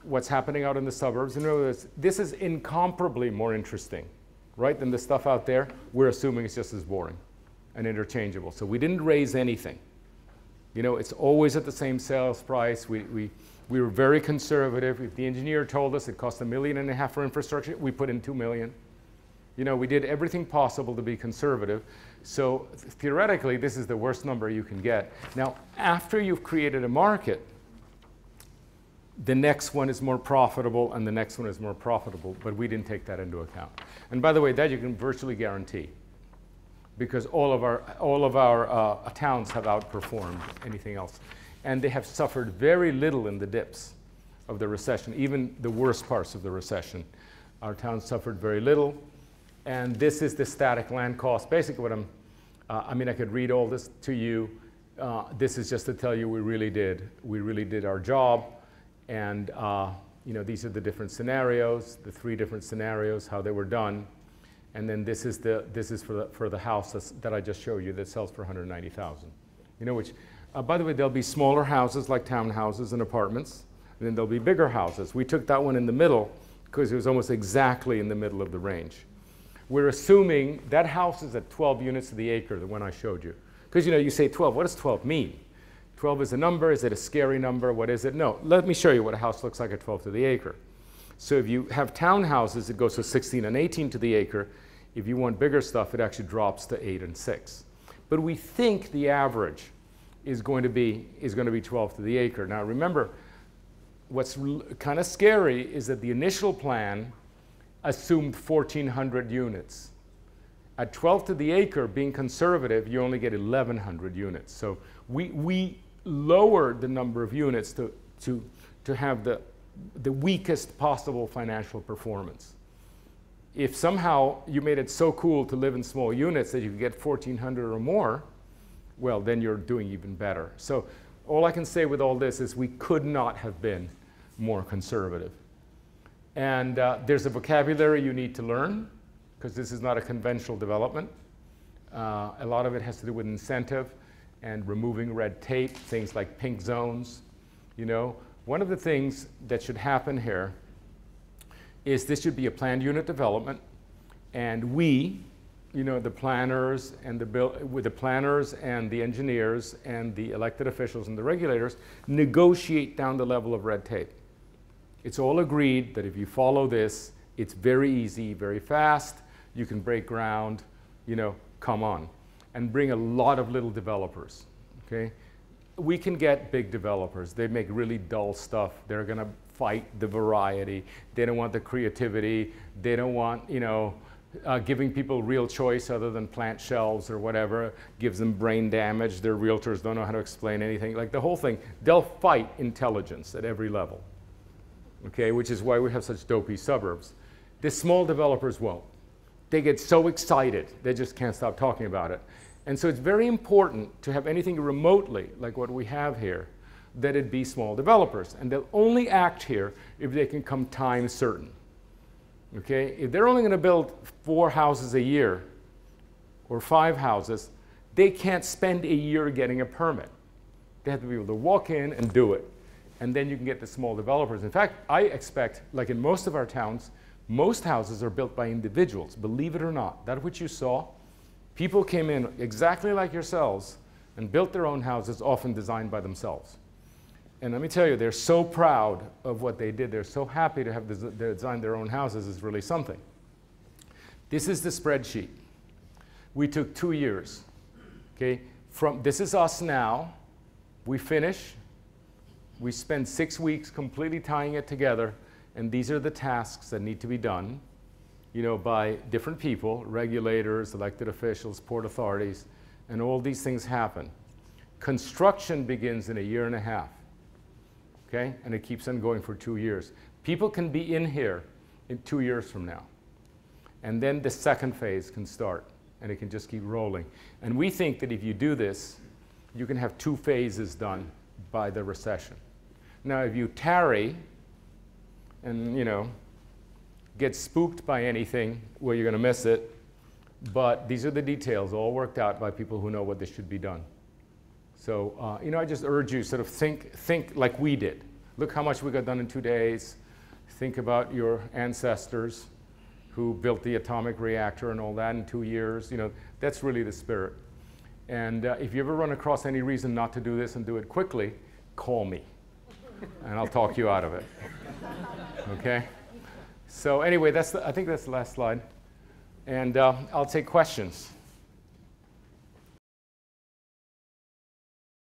what's happening out in the suburbs. In other words, this is incomparably more interesting, right, than the stuff out there. We're assuming it's just as boring and interchangeable. So we didn't raise anything. You know, it's always at the same sales price. We were very conservative. If the engineer told us it cost $1.5 million for infrastructure, we put in $2 million. You know, we did everything possible to be conservative. So theoretically, this is the worst number you can get. Now, after you've created a market, the next one is more profitable and the next one is more profitable, but we didn't take that into account. And by the way, that you can virtually guarantee, because all of our towns have outperformed anything else. And they have suffered very little in the dips of the recession, even the worst parts of the recession. Our towns suffered very little. And this is the static land cost. Basically what I mean, I could read all this to you. This is just to tell you we really did our job. And these are the different scenarios, the 3 different scenarios, how they were done. And then this is for the house that I just showed you that sells for $190,000. Which, by the way, there'll be smaller houses like townhouses and apartments, and then there'll be bigger houses. We took that one in the middle because it was almost exactly in the middle of the range. We're assuming that house is at 12 units to the acre, the one I showed you. Because you say 12, what does 12 mean? 12 is a number, is it a scary number, what is it? No, let me show you what a house looks like at 12 to the acre. So if you have townhouses, it goes to 16 and 18 to the acre. If you want bigger stuff, it actually drops to 8 and 6. But we think the average is going to be 12 to the acre. Now remember, what's kind of scary is that the initial plan assumed 1,400 units. At 12 to the acre, being conservative, you only get 1,100 units. So we lowered the number of units to have the weakest possible financial performance. If somehow you made it so cool to live in small units that you could get 1,400 or more, well, then you're doing even better. So all I can say with all this is we could not have been more conservative. And there's a vocabulary you need to learn, because this is not a conventional development. A lot of it has to do with incentive and removing red tape, things like pink zones. One of the things that should happen here is this should be a planned unit development, and we, the planners and the planners and the engineers and the elected officials and the regulators negotiate down the level of red tape. It's all agreed that if you follow this, it's very easy, very fast. You can break ground, come on, and bring a lot of little developers. Okay, we can get big developers. They make really dull stuff. They're going to fight the variety. They don't want the creativity. They don't want, giving people real choice other than plant shelves or whatever. Gives them brain damage. Their realtors don't know how to explain anything. Like the whole thing, they'll fight intelligence at every level. Okay, which is why we have such dopey suburbs. The small developers won't. They get so excited, they just can't stop talking about it. And so it's very important to have anything remotely like what we have here, that it be small developers. And they'll only act here if they can come time certain. Okay? If they're only going to build 4 houses a year or 5 houses, they can't spend a year getting a permit. They have to be able to walk in and do it. And then you can get the small developers. In fact, I expect, like in most of our towns, most houses are built by individuals, believe it or not. That which you saw, people came in exactly like yourselves and built their own houses, often designed by themselves. And let me tell you, they're so proud of what they did. They're so happy to have designed their own houses. Is really something. This is the spreadsheet. We took 2 years. Okay? This is us now. We finish. We spend 6 weeks completely tying it together, and these are the tasks that need to be done, by different people, regulators, elected officials, port authorities, and all these things happen. Construction begins in 1.5 years, okay? And it keeps on going for 2 years. People can be in here in 2 years from now. And then the second phase can start, and it can just keep rolling. And we think that if you do this, you can have 2 phases done by the recession. Now, if you tarry and, get spooked by anything, well, you're going to miss it. But these are the details, all worked out by people who know what this should be done. So, I just urge you, sort of think like we did. Look how much we got done in 2 days. Think about your ancestors who built the atomic reactor and all that in 2 years. That's really the spirit. And if you ever run across any reason not to do this and do it quickly, call me, and I'll talk you out of it. Okay? So anyway, I think that's the last slide. And I'll take questions.